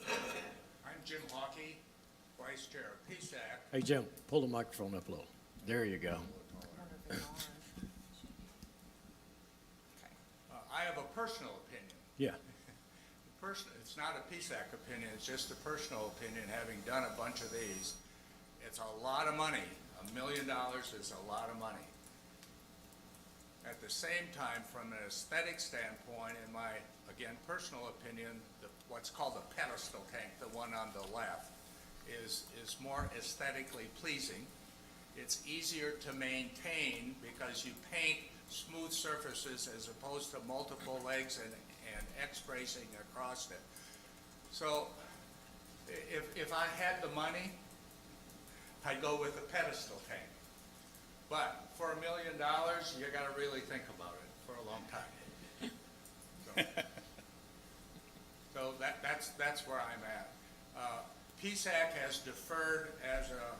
I'm Jim Hockey, Vice Chair of PSAC. Hey, Jim, pull the microphone up a little. There you go. I have a personal opinion. Yeah. It's not a PSAC opinion, it's just a personal opinion, having done a bunch of these. It's a lot of money. $1 million is a lot of money. At the same time, from an aesthetic standpoint, in my, again, personal opinion, what's called the pedestal tank, the one on the left, is more aesthetically pleasing. It's easier to maintain because you paint smooth surfaces as opposed to multiple legs and X-bracing across it. So if I had the money, I'd go with the pedestal tank. But for $1 million, you gotta really think about it for a long time. So that's where I'm at. PSAC has deferred as a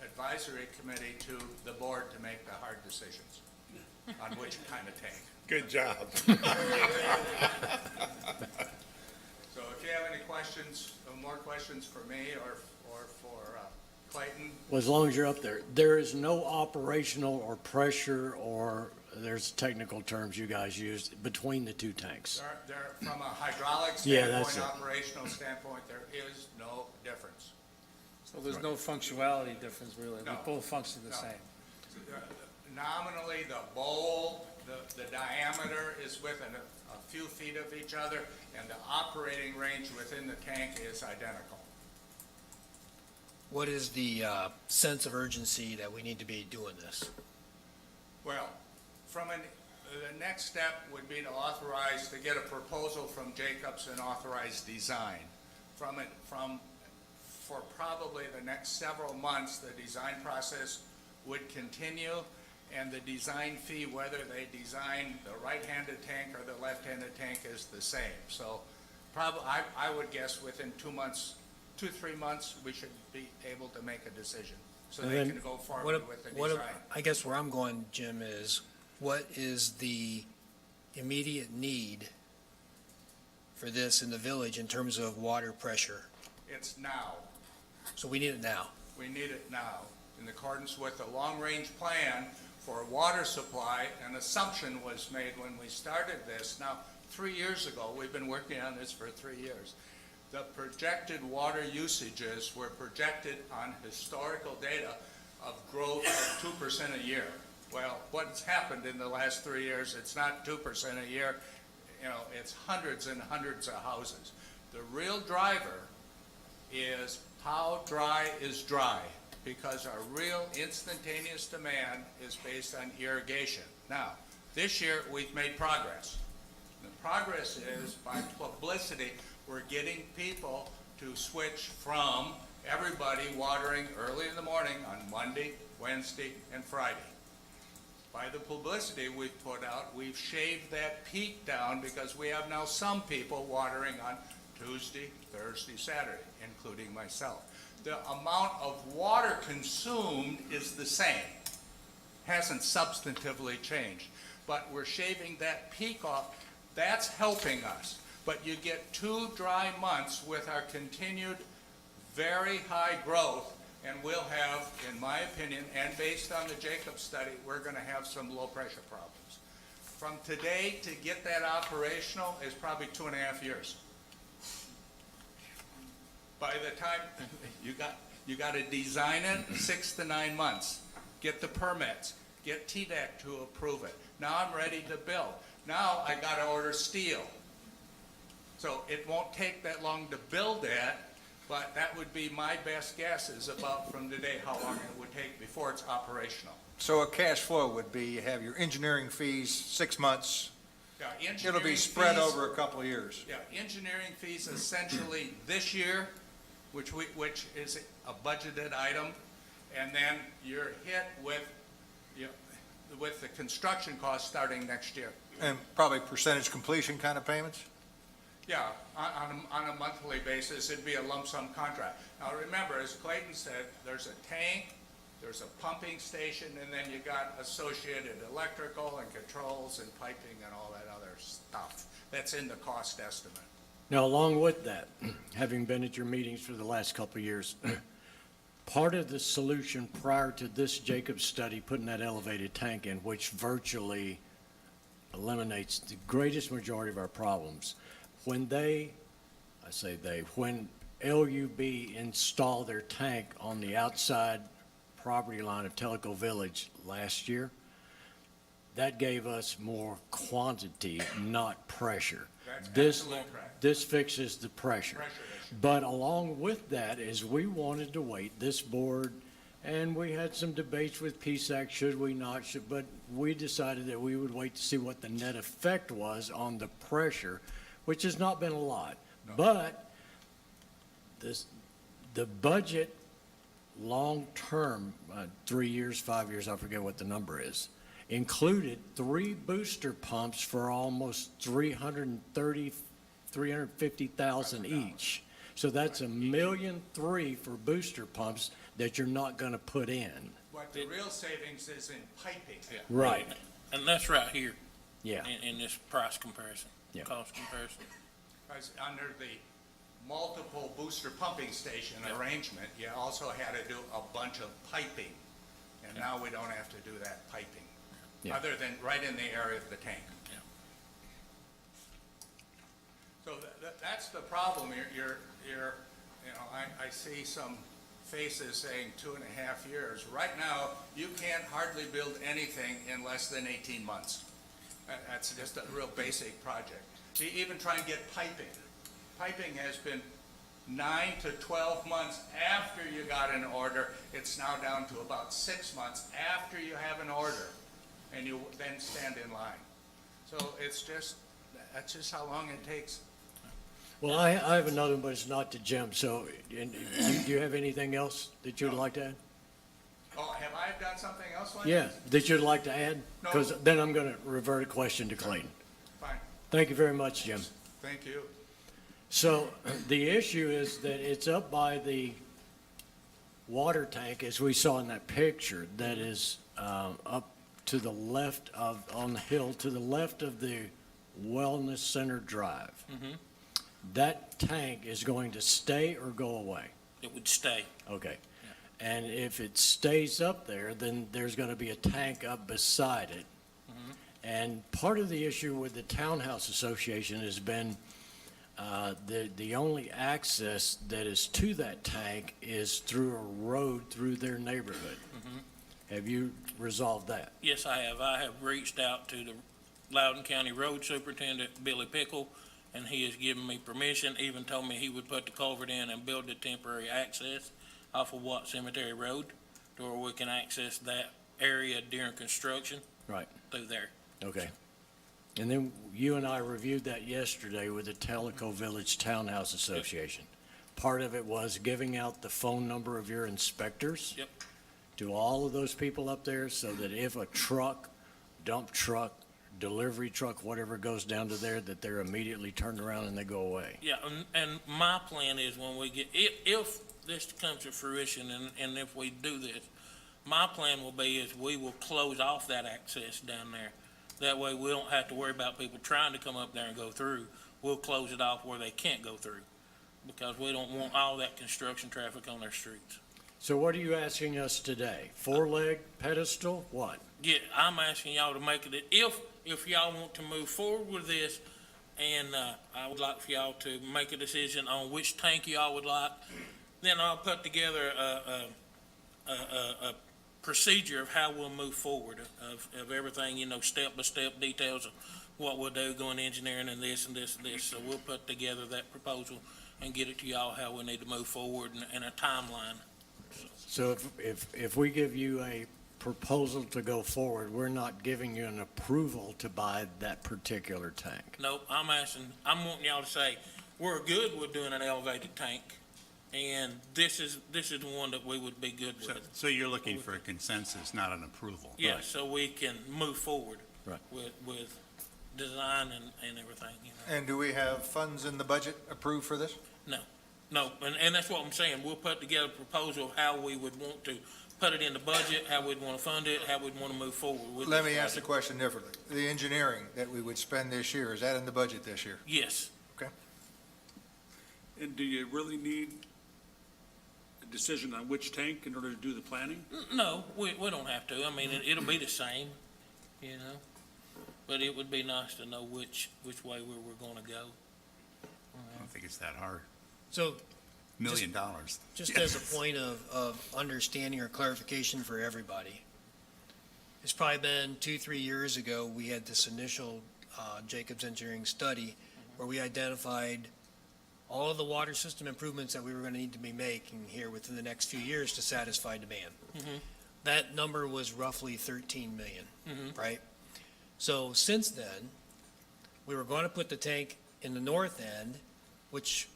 advisory committee to the board to make the hard decisions on which kind of tank. Good job. So if you have any questions, more questions for me or for Clayton? Well, as long as you're up there, there is no operational or pressure or there's technical terms you guys use between the two tanks. There, from a hydraulic Yeah, standpoint, that's it. operational standpoint, there is no difference. So there's no functionality difference, really. They No. both function the No. same. Nominally, the bowl, the diameter is within a few feet of each other, and the operating range within the tank is identical. What is the sense of urgency that we need to be doing this? Well, the next step would be to authorize, to get a proposal from Jacobs and authorize design. For probably the next several months, the design process would continue, and the design fee, whether they design the right-handed tank or the left-handed tank, is the same. So Probably, I would guess within 2 months, 3 months, we should be able to make a decision. So And they then- can go What, forward with the what, design. I guess where I'm going, Jim, is what is the immediate need for this in the village in terms of water pressure? It's now. So we need it now. We need it now. In accordance with the long-range plan for water supply, an assumption was made when we started this. Now, 3 years ago, we've been working on this for 3 years. The projected water usages were projected on historical data of growth of 2% a year. Well, what's happened in the last 3 years, it's not 2% a year, it's hundreds and hundreds of houses. The real driver is how dry is dry, because our real instantaneous demand is based on irrigation. Now, this year, we've made progress. The progress is, by publicity, we're getting people to switch from everybody watering early in the morning on Monday, Wednesday, and Friday. By the publicity we've put out, we've shaved that peak down because we have now some people watering on Tuesday, Thursday, Saturday, including myself. The amount of water consumed is the same, hasn't substantively changed, but we're shaving that peak off. That's helping us. But you get 2 dry months with our continued very high growth, and we'll have, in my opinion, and based on the Jacobs study, we're going to have some low pressure problems. From today to get that operational is probably 2.5 years. By the time you got to design it, 6 to 9 months. Get the permits, get TDEC to approve it. Now I'm ready to build. Now I got to order steel. So it won't take that long to build that, but that would be my best guess is about from today how long it would take before it's operational. So a cash flow would be, you have your engineering fees, 6 months. Yeah, It'll be engineering spread fees- over a couple of years. Yeah, engineering fees essentially this year, which is a budgeted item, and then you're hit with, with the construction costs starting next year. And probably percentage completion kind of payments? Yeah, on a monthly basis, it'd be a lump sum contract. Now, remember, as Clayton said, there's a tank, there's a pumping station, and then you got associated electrical and controls and piping and all that other stuff. That's in the cost estimate. Now, along with that, having been at your meetings for the last couple of years, part of the solution prior to this Jacobs study, putting that elevated tank in, which virtually eliminates the greatest majority of our problems, when when LUB installed their tank on the outside property line of Tellico Village last year, that gave us more quantity, not pressure. That's absolutely correct. This fixes the pressure. Pressure issue. But along with that is we wanted to wait, this board, and we had some debates with PSAC, should we not, but we decided that we would wait to see what the net effect was on the pressure, which has not been a lot. No. But the budget, long-term, 3 years, 5 years, I forget what the number is, included 3 booster pumps for almost $350,000 each. So that's $1.3 million for booster pumps that you're not going to put in. But the real savings is in piping. Right. And that's right here Yeah. in this price comparison, Yeah. cost comparison. Because under the multiple booster pumping station arrangement, you also had to do a bunch of piping. And now we don't have to do that piping, Yeah. other than right in the area of the tank. Yeah. So that's the problem. I see some faces saying 2.5 years. Right now, you can't hardly build anything in less than 18 months. That's just a real basic project. Even try and get piping. Piping has been 9 to 12 months after you got an order. It's now down to about 6 months after you have an order, and you then stand in line. So that's just how long it takes. Well, I have another one, but it's not to Jim. So do you have anything else that you'd like to add? Oh, have I done something else like Yeah, this? that you'd like to add? No. Because then I'm going to revert a question to Clayton. Fine, Thank you very much, Jim. thank you. So the issue is that it's up by the water tank, as we saw in that picture, that is up to the left of, on the hill, to the left of the Wellness Center Drive. That tank is going to stay or go away? It would stay. Okay. And if it stays up there, then there's going to be a tank up beside it. And part of the issue with the Townhouse Association has been the only access that is to that tank is through a road through their neighborhood. Have you resolved that? Yes, I have. I have reached out to the Loudoun County Road Superintendent, Billy Pickle, and he has given me permission, even told me he would put the culvert in and build a temporary access off of Watt Cemetery Road to where we can access that area during construction. Right. Through there. Okay. And then you and I reviewed that yesterday with the Tellico Village Townhouse Association. Part of it was giving out the phone number of your inspectors. Yep. To all of those people up there, so that if a truck, dump truck, delivery truck, whatever goes down to there, that they're immediately turned around and they go away. Yeah, and my plan is when we get, if this comes to fruition and if we do this, my plan will be is we will close off that access down there. That way we don't have to worry about people trying to come up there and go through. We'll close it off where they can't go through because we don't want all that construction traffic on their streets. So what are you asking us today? 4-leg pedestal, what? Yeah, I'm asking y'all to make it, if y'all want to move forward with this, and I would like for y'all to make a decision on which tank y'all would like, then I'll put together a procedure of how we'll move forward, of everything, you know, step-by-step details of what we'll do, going engineering and this and this and this. So we'll put together that proposal and get it to y'all how we need to move forward and a timeline. So if we give you a proposal to go forward, we're not giving you an approval to buy that particular tank? Nope, I'm wanting y'all to say, we're good with doing an elevated tank, and this is the one that we would be good with. So you're looking for a consensus, not an approval? Yeah, Right. so we can move forward. Right. With design and everything, you know. And do we have funds in the budget approved for this? No, and that's what I'm saying. We'll put together a proposal of how we would want to put it in the budget, how we'd want to fund it, how we'd want to move forward with Let this me ask the project. question differently. The engineering that we would spend this year, is that in the budget this year? Yes. And do you really need a decision on which tank in order to do the planning? No, we don't have to. I mean, it'll be the same, you know, but it would be nice to know which way we're going to go. I don't think it's that hard. So $1 million. just as a point of understanding or clarification for everybody, it's probably been 2-3 years ago, we had this initial Jacobs Engineering study where we identified all of the water system improvements that we were going to need to be making here within the next few years to satisfy demand. That number was roughly 13 million, right? So since then, we were going to put the tank in the north end, which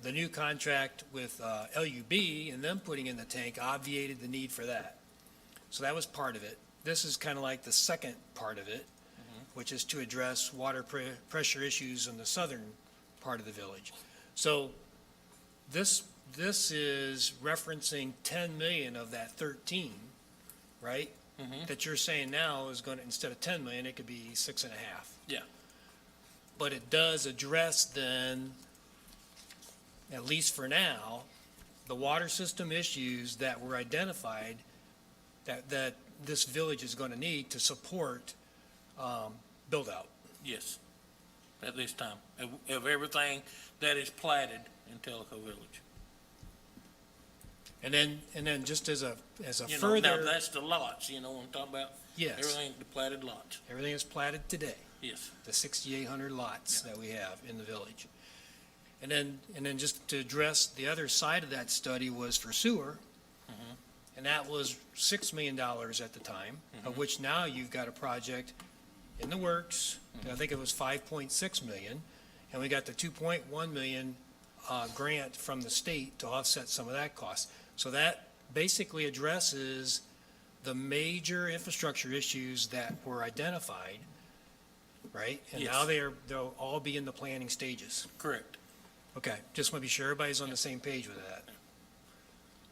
the new contract with LUB and them putting in the tank obviated the need for that. So that was part of it. This is kind of like the second part of it, which is to address water pressure issues in the southern part of the village. So this is referencing 10 million of that 13, right? That you're saying now is going to, instead of 10 million, it could be 6.5. Yeah. But it does address then, at least for now, the water system issues that were identified that this village is going to need to support build out. Yes, at this time, of everything that is platted in Tellico Village. And then just as a You know, now further, that's the lots, you know what I'm talking about? yes, Everything, the platted lots, everything is platted today, yes. the 6,800 lots that we have in the village. And then just to address the other side of that study was for sewer, and that was $6 million at the time, of which now you've got a project in the works, I think it was 5.6 million, and we got the 2.1 million grant from the state to offset some of that cost. So that basically addresses the major infrastructure issues that were identified, right? And now Yes. they'll all be in the planning stages. Correct. Okay, just want to be sure everybody's on the same page with that.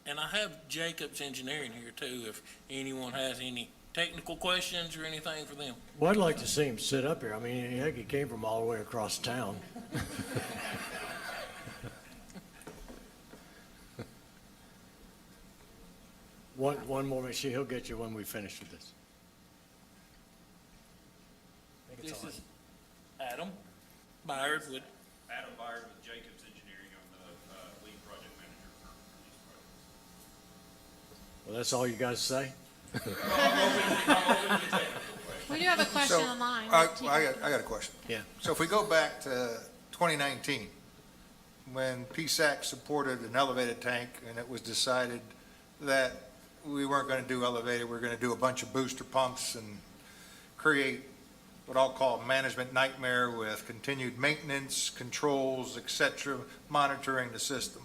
And I have Jacobs Engineering here too, if anyone has any technical questions or anything for them. Well, I'd like to see him sit up here. I mean, heck, he came from all the way across town. One more, he'll get you when we finish with this. I think it's This on. is Adam Byard with Adam Byard with Jacobs Engineering. I'm the lead project manager for these projects. Well, that's all you guys say? We do have a question So, online. I got a question. Yeah. So if we go back to 2019, when PSAC supported an elevated tank, and it was decided that we weren't going to do elevated, we were going to do a bunch of booster pumps and create what I'll call management nightmare with continued maintenance, controls, et cetera, monitoring the system.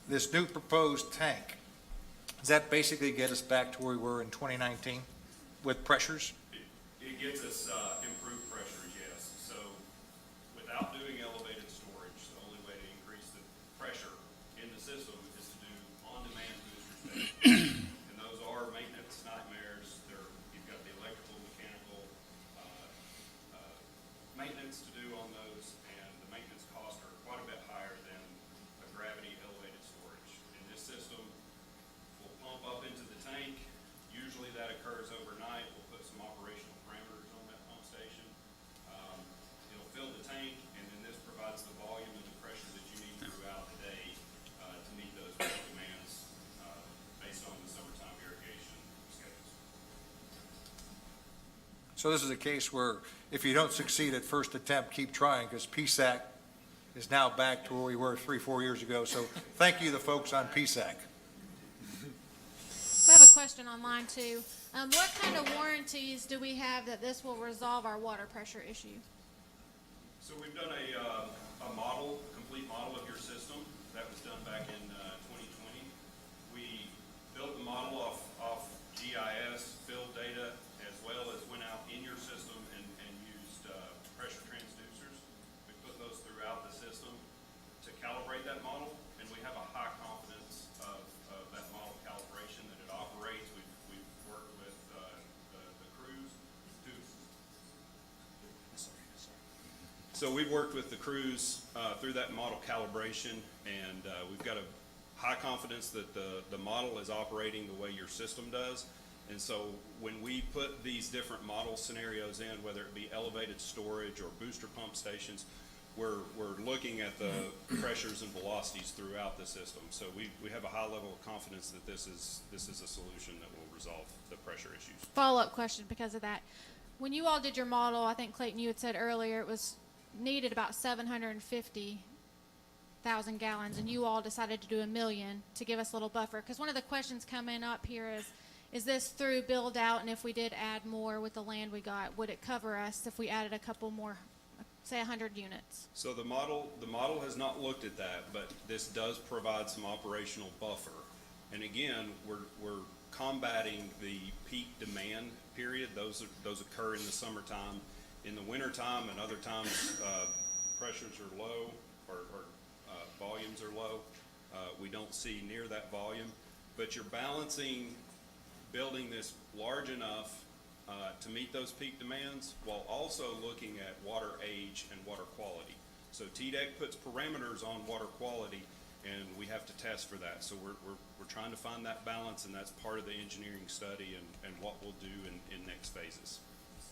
This new proposed tank, does that basically get us back to where we were in 2019 with pressures? It gets us improved pressures, yes. So without doing elevated storage, the only way to increase the pressure in the system is to do on-demand booster stations. And those are maintenance nightmares. You've got the electrical, mechanical, maintenance to do on those, and the maintenance costs are quite a bit higher than a gravity elevated storage. In this system, we'll pump up into the tank. Usually that occurs overnight. We'll put some operational parameters on that pump station. It'll fill the tank, and then this provides the volume and the pressure that you need throughout the day to meet those peak demands based on the summertime irrigation schedules. So this is a case where if you don't succeed at first attempt, keep trying, because PSAC is now back to where we were 3-4 years ago. So thank you, the folks on PSAC. We have a question online too. What kind of warranties do we have that this will resolve our water pressure issue? So we've done a model, complete model of your system. That was done back in 2020. We built the model off GIS, field data, as well as went out in your system and used pressure transducers. We put those throughout the system to calibrate that model, and we have a high confidence of that model calibration, that it operates. We've worked with the crews to So we've worked with the crews through that model calibration, and we've got a high confidence that the model is operating the way your system does. And so when we put these different model scenarios in, whether it be elevated storage or booster pump stations, we're looking at the pressures and velocities throughout the system. So we have a high level of confidence that this is a solution that will resolve the pressure issues. Follow-up question because of that. When you all did your model, I think Clayton, you had said earlier, it was needed about 750,000 gallons, and you all decided to do 1 million to give us a little buffer. Because one of the questions coming up here is this through build out, and if we did add more with the land we got, would it cover us if we added a couple more, say 100 units? So the model has not looked at that, but this does provide some operational buffer. And again, we're combating the peak demand period. Those occur in the summertime. In the wintertime and other times, pressures are low or volumes are low. We don't see near that volume, but you're balancing building this large enough to meet those peak demands while also looking at water age and water quality. So TDEC puts parameters on water quality, and we have to test for that. So we're trying to find that balance, and that's part of the engineering study and what we'll do in next phases.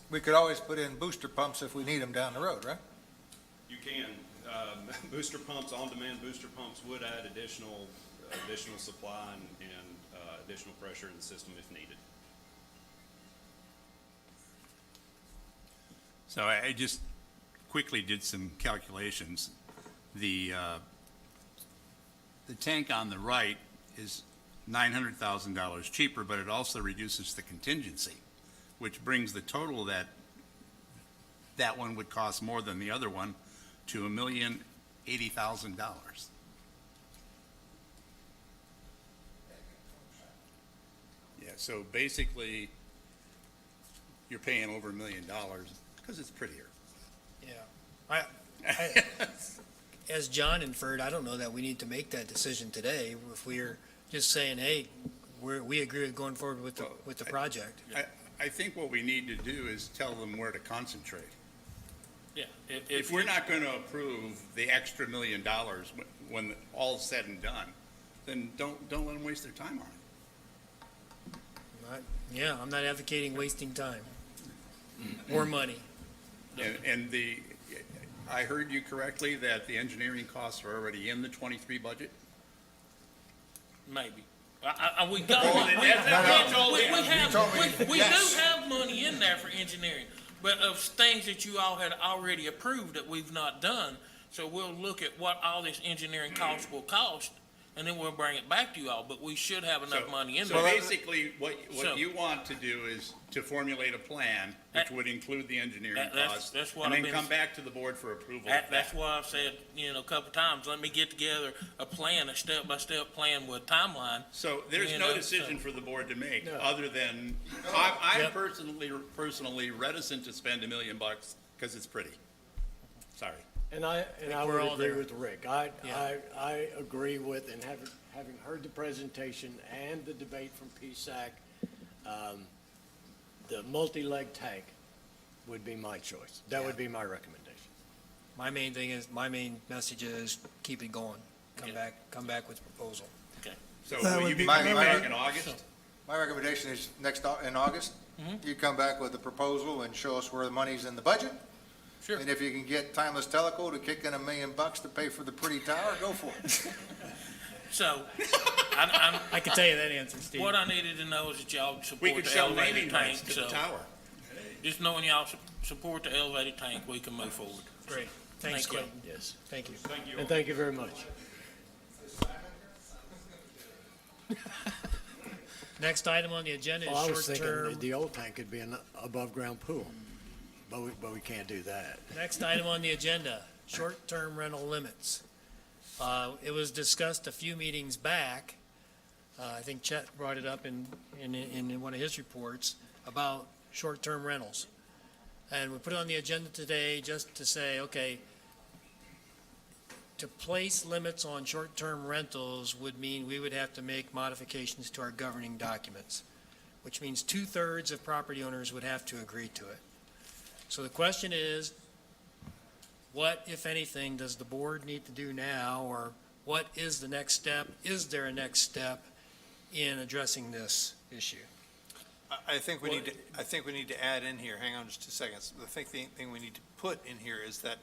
We could always put in booster pumps if we need them down the road, right? You can. Booster pumps, on-demand booster pumps would add additional supply and additional pressure in the system if needed. So I just quickly did some calculations. The tank on the right is $900,000 cheaper, but it also reduces the contingency, which brings the total that one would cost more than the other one to $1,080,000. Yeah, so basically, you're paying over $1 million because it's prettier. Yeah. as John inferred, I don't know that we need to make that decision today. If we're just saying, hey, we agree with going forward with the project. I think what we need to do is tell them where to concentrate. Yeah. If we're not going to approve the extra $1 million when all's said and done, then don't let them waste their time on it. Yeah, I'm not advocating wasting time or money. And I heard you correctly that the engineering costs are already in the 23 budget? Maybe. We got, we do have money in there for engineering, but of things that you all had already approved that we've not done. So we'll look at what all this engineering cost will cost, and then we'll bring it back to you all, but we should have enough money in there. So basically, what you want to do is to formulate a plan which would include the engineering costs, that's what and I've then been- come back to the board for approval of that. That's why I've said, a couple times, let me get together a plan, a step-by-step plan with a timeline. So there's You no know, decision so- for the board to make, No. other than, I'm Yep. personally reticent to spend $1 million because it's pretty. Sorry. And I we're would all agree there. with Rick. I agree with, and having heard the presentation and the debate from PSAC, the multi-leg tank would be my choice. That would be my recommendation. My main message is keep it going. Come back with a proposal. So That will would you be be my- coming my- back in August? My recommendation is in August, you come back with a proposal and show us where the money's in the budget. Sure. And if you can get Timeless Teleco to kick in $1 million to pay for the pretty tower, go for it. So, I can tell you that answer, Steve. what I needed to know is that y'all We support could the sell elevated naming tank, rights to the so tower. just knowing y'all support the elevated tank, we can move forward. Great. Thanks, Thank you. Clayton. Yes. Thank you. And thank you very much. Next item on the agenda Well, I was is thinking short-term. the old tank could be an above-ground pool, but we can't do that. Next item on the agenda, short-term rental limits. It was discussed a few meetings back, I think Chet brought it up in one of his reports, about short-term rentals. And we put it on the agenda today just to say, okay, to place limits on short-term rentals would mean we would have to make modifications to our governing documents, which means 2/3 of property owners would have to agree to it. So the question is, what, if anything, does the board need to do now, or what is the next step? Is there a next step in addressing this issue? I think we need to add in here, hang on just 2 seconds. The thing we need to put in here is that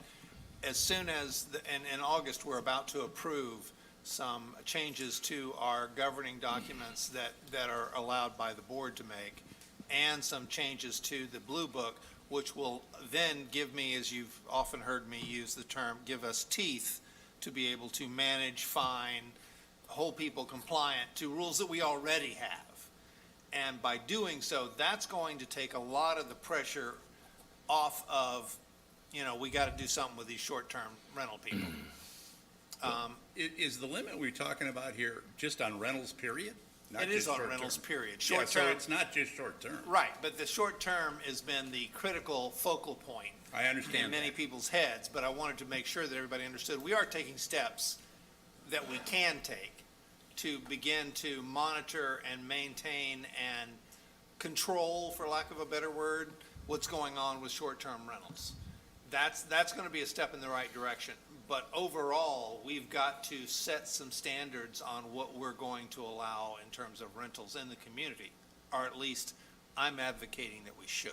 as soon as, in August, we're about to approve some changes to our governing documents that are allowed by the board to make, and some changes to the Blue Book, which will then give me, as you've often heard me use the term, give us teeth to be able to manage, fine, hold people compliant to rules that we already have. And by doing so, that's going to take a lot of the pressure off of, we got to do something with these short-term rental people. Is the limit we're talking about here just on rentals, period? Not It is just on short-term? rentals, period. Yeah, so Short-term, it's not just short-term. right, but the short-term has been the critical focal point I understand in that. many people's heads, but I wanted to make sure that everybody understood, we are taking steps that we can take to begin to monitor and maintain and control, for lack of a better word, what's going on with short-term rentals. That's going to be a step in the right direction. But overall, we've got to set some standards on what we're going to allow in terms of rentals in the community, or at least I'm advocating that we should.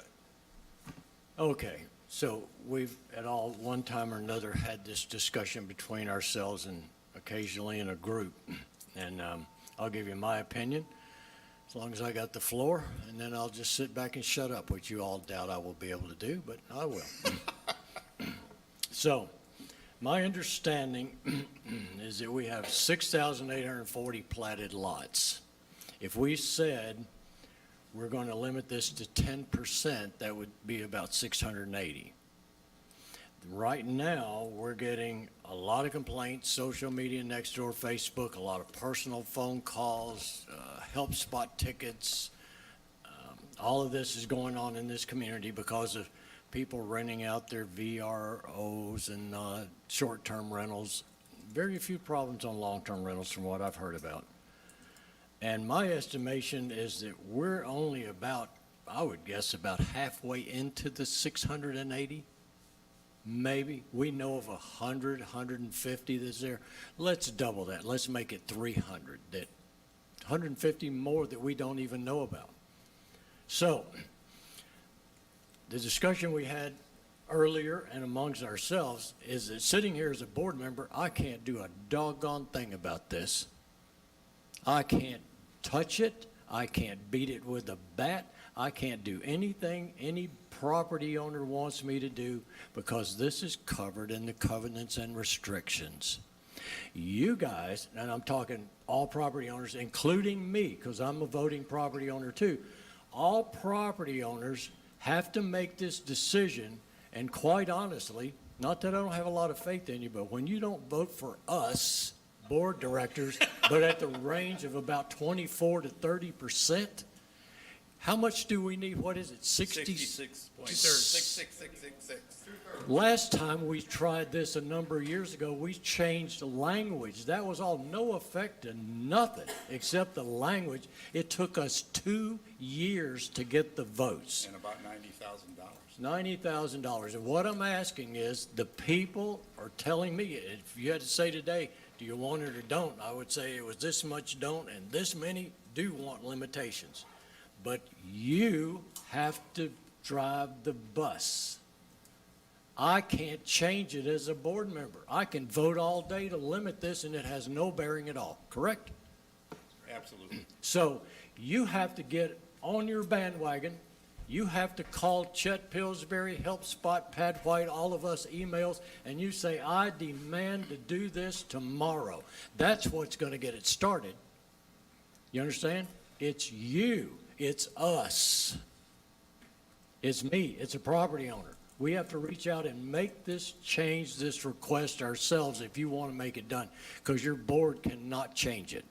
Okay, so we've at all one time or another had this discussion between ourselves and occasionally in a group. And I'll give you my opinion, as long as I got the floor, and then I'll just sit back and shut up, which you all doubt I will be able to do, but I will. So, my understanding is that we have 6,840 platted lots. If we said we're going to limit this to 10%, that would be about 680. Right now, we're getting a lot of complaints, social media, Nextdoor, Facebook, a lot of personal phone calls, help spot tickets. All of this is going on in this community because of people renting out their VROs and short-term rentals. Very few problems on long-term rentals from what I've heard about. And my estimation is that we're only about, I would guess, about halfway into the 680. Maybe. We know of 100, 150 that's there. Let's double that. Let's make it 300. That 150 more that we don't even know about. So, the discussion we had earlier and amongst ourselves is that sitting here as a board member, I can't do a doggone thing about this. I can't touch it. I can't beat it with a bat. I can't do anything any property owner wants me to do because this is covered in the covenants and restrictions. You guys, and I'm talking all property owners, including me, because I'm a voting property owner too, all property owners have to make this decision, and quite honestly, not that I don't have a lot of faith in you, but when you don't vote for us, board directors, but at the range of about 24 to 30%, how much do we need? What is it? 66.66666. Last time we tried this a number of years ago, we changed the language. That was all no effect to nothing except the language. It took us 2 years to get the votes. And about $90,000. $90,000. And what I'm asking is, the people are telling me, if you had to say today, do you want it or don't, I would say it was this much don't and this many do want limitations. But you have to drive the bus. I can't change it as a board member. I can vote all day to limit this and it has no bearing at all, correct? Absolutely. So you have to get on your bandwagon. You have to call Chet Pillsbury, Help Spot, Pat White, all of us emails, and you say, I demand to do this tomorrow. That's what's going to get it started. You understand? It's you. It's us. It's me. It's a property owner. We have to reach out and make this change, this request ourselves if you want to make it done, because your board cannot change it.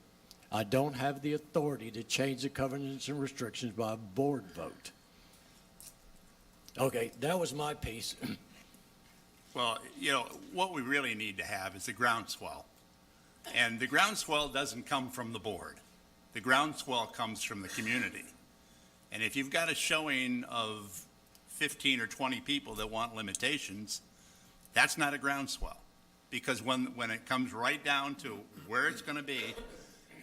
I don't have the authority to change the covenants and restrictions by a board vote. Okay, that was my piece. Well, you know, what we really need to have is a groundswell. And the groundswell doesn't come from the board. The groundswell comes from the community. And if you've got a showing of 15 or 20 people that want limitations, that's not a groundswell. Because when it comes right down to where it's going to be,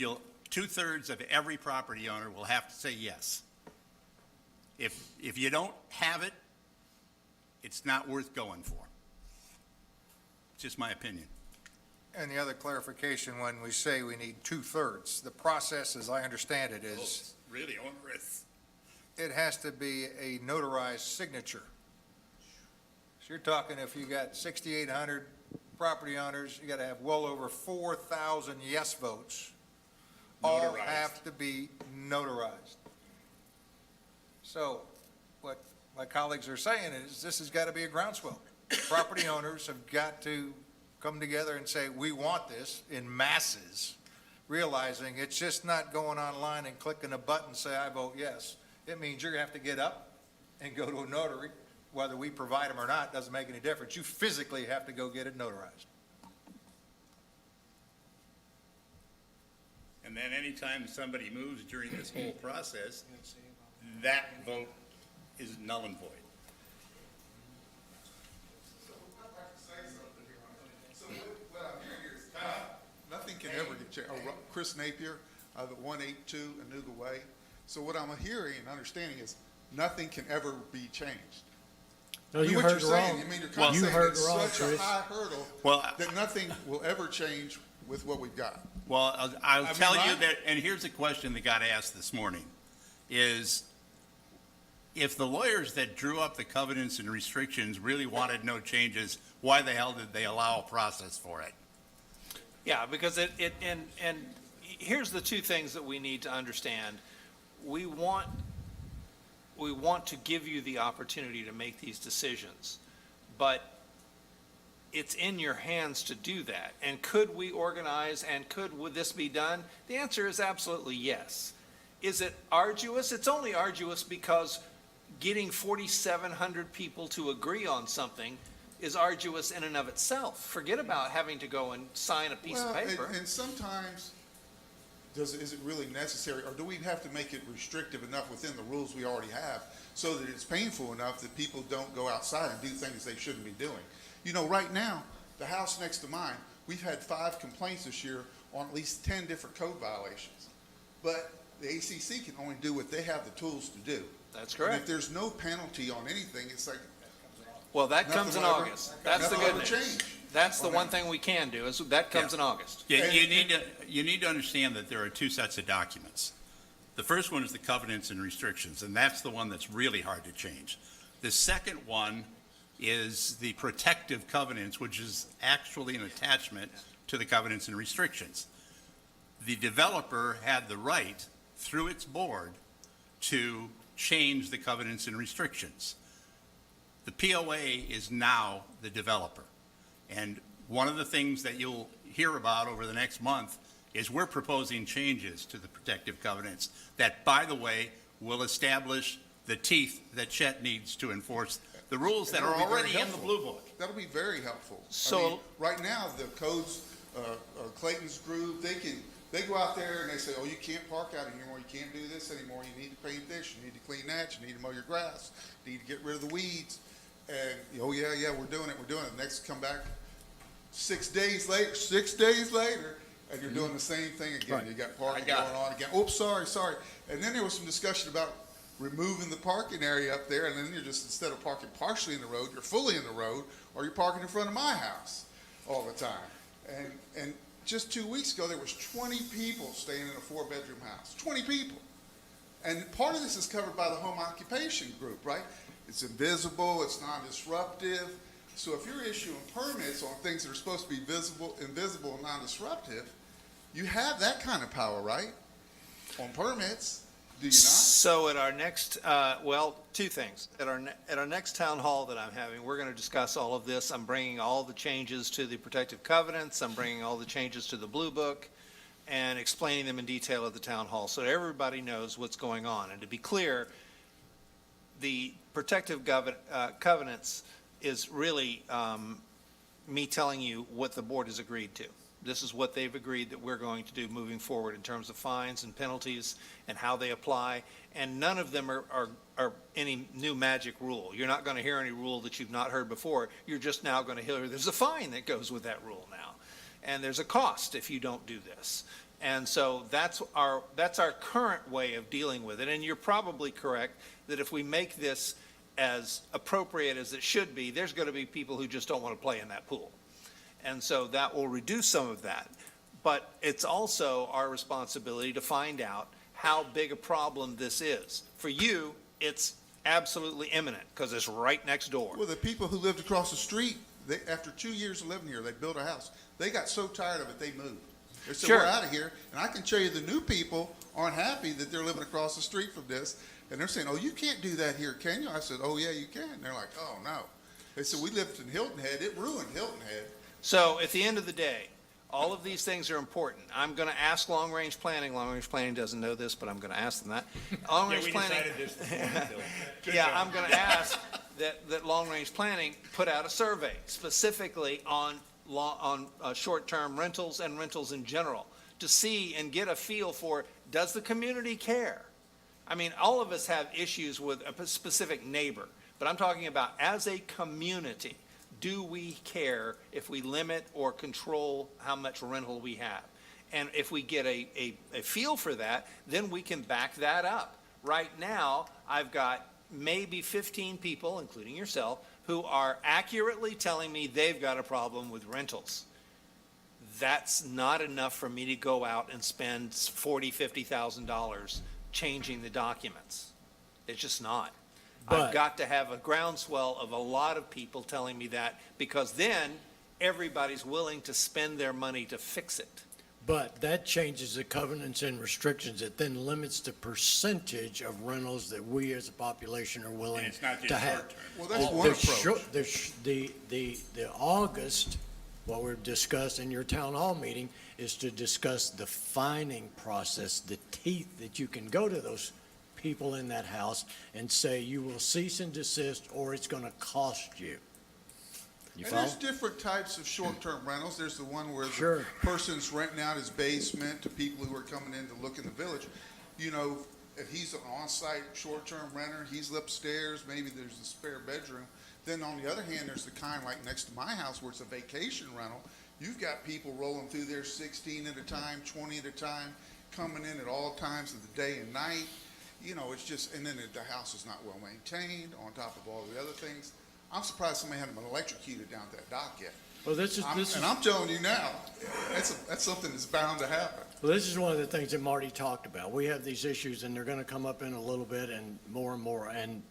2/3 of every property owner will have to say yes. If you don't have it, it's not worth going for. It's just my opinion. And the other clarification, when we say we need 2/3, the process, as I understand it, is It's really onerous. it has to be a notarized signature. So you're talking, if you got 6,800 property owners, you got to have well over 4,000 yes votes. All Notarized. have to be notarized. So what my colleagues are saying is this has got to be a groundswell. Property owners have got to come together and say, we want this in masses, realizing it's just not going online and clicking a button and say, I vote yes. It means you're going to have to get up and go to a notary. Whether we provide them or not doesn't make any difference. You physically have to go get it notarized. And then anytime somebody moves during this whole process, that vote is null and void. So what I'm hearing here is nothing can ever get changed. Chris Napier, the 182 Anuga Way. So what I'm hearing and understanding is nothing can ever be changed. No, I mean, you what heard you're saying, wrong. I mean, you're kind of You saying heard it's wrong, such a Chris. high hurdle that nothing will ever change with what we've got. Well, I'll I tell mean, you that, and here's a question that got asked this morning, is if the lawyers that drew up the covenants and restrictions really wanted no changes, why the hell did they allow a process for it? Yeah, because and here's the two things that we need to understand. We want to give you the opportunity to make these decisions, but it's in your hands to do that. And could we organize and would this be done? The answer is absolutely yes. Is it arduous? It's only arduous because getting 4,700 people to agree on something is arduous in and of itself. Forget about having to go and sign a piece of Well, paper. and sometimes, is it really necessary, or do we have to make it restrictive enough within the rules we already have so that it's painful enough that people don't go outside and do things they shouldn't be doing? You know, right now, the house next to mine, we've had 5 complaints this year on at least 10 different code violations. But the ACC can only do what they have the tools to do. That's And if correct. there's no penalty on anything, it's like, Well, that comes in nothing will ever- August. That's the nothing good will ever news. change. That's the on one that. thing we can do, is that comes in August. You, And- you need to understand that there are 2 sets of documents. The first one is the covenants and restrictions, and that's the one that's really hard to change. The second one is the protective covenants, which is actually an attachment to the covenants and restrictions. The developer had the right, through its board, to change the covenants and restrictions. The POA is now the developer. And one of the things that you'll hear about over the next month is we're proposing changes to the protective covenants that, by the way, will establish the teeth that Chet needs to enforce the rules that are That'll be very already in the helpful. Blue Book. That'll be very helpful. I So- mean, right now, the codes, Clayton's group, they go out there and they say, oh, you can't park out anymore, you can't do this anymore, you need to paint this, you need to clean that, you need to mow your grass, you need to get rid of the weeds. And, oh, yeah, we're doing it. Next, come back 6 days later, and you're doing the same thing again. Right. You got parking going on again. Oops, sorry. And then there was some discussion about removing the parking area up there, and then you're just, instead of parking partially in the road, you're fully in the road, or you're parking in front of my house all the time. And just 2 weeks ago, there was 20 people staying in a 4-bedroom house. 20 people. And part of this is covered by the home occupation group, right? It's invisible, it's non-disruptive. So if you're issuing permits on things that are supposed to be invisible and non-disruptive, you have that kind of power, right? On permits, do you not? So at our next, 2 things. At our next town hall that I'm having, we're going to discuss all of this. I'm bringing all the changes to the protective covenants. I'm bringing all the changes to the Blue Book and explaining them in detail at the town hall so everybody knows what's going on. And to be clear, the protective covenants is really me telling you what the board has agreed to. This is what they've agreed that we're going to do moving forward in terms of fines and penalties and how they apply. And none of them are any new magic rule. You're not going to hear any rule that you've not heard before. You're just now going to hear there's a fine that goes with that rule now. And there's a cost if you don't do this. And so that's our current way of dealing with it. And you're probably correct that if we make this as appropriate as it should be, there's going to be people who just don't want to play in that pool. And so that will reduce some of that. But it's also our responsibility to find out how big a problem this is. For you, it's absolutely imminent because it's right next door. Well, the people who lived across the street, after 2 years of living here, they built a house. They got so tired of it, they moved. They said, Sure. we're out of here. And I can tell you the new people aren't happy that they're living across the street from this. And they're saying, oh, you can't do that here, can you? I said, oh, yeah, you can. And they're like, oh, no. They said, we lived in Hilton Head. It ruined Hilton Head. So at the end of the day, all of these things are important. I'm going to ask Long Range Planning. Long Range Planning doesn't know this, but I'm going to ask them that. Long Range Planning. Yeah, I'm going to ask that Long Range Planning put out a survey specifically on short-term rentals and rentals in general to see and get a feel for, does the community care? I mean, all of us have issues with a specific neighbor, but I'm talking about as a community. Do we care if we limit or control how much rental we have? And if we get a feel for that, then we can back that up. Right now, I've got maybe 15 people, including yourself, who are accurately telling me they've got a problem with rentals. That's not enough for me to go out and spend $40,000, $50,000 changing the documents. It's just not. I've got to have a groundswell of a lot of people telling me that, because then everybody's willing to spend their money to fix it. But that changes the covenants and restrictions. It then limits the percentage of rentals that we as a population are willing And it's not just to have. short-term. Well, that's one approach. The August, what we've discussed in your town hall meeting, is to discuss the fining process, the teeth that you can go to those people in that house and say, you will cease and desist, or it's gonna cost you. You And follow? there's different types of short-term rentals. There's the one where Sure. the person's renting out his basement to people who are coming in to look in the village. You know, if he's an on-site short-term renter, he's upstairs, maybe there's a spare bedroom. Then on the other hand, there's the kind like next to my house where it's a vacation rental. You've got people rolling through there 16 at a time, 20 at a time, coming in at all times of the day and night. You know, it's just, and then the house is not well maintained on top of all the other things. I'm surprised somebody hadn't been electrocuted down at that dock yet. Well, this is, And I'm telling you now, that's something that's bound to happen. well, this is one of the things that Marty talked about. We have these issues, and they're gonna come up in a little bit and more, and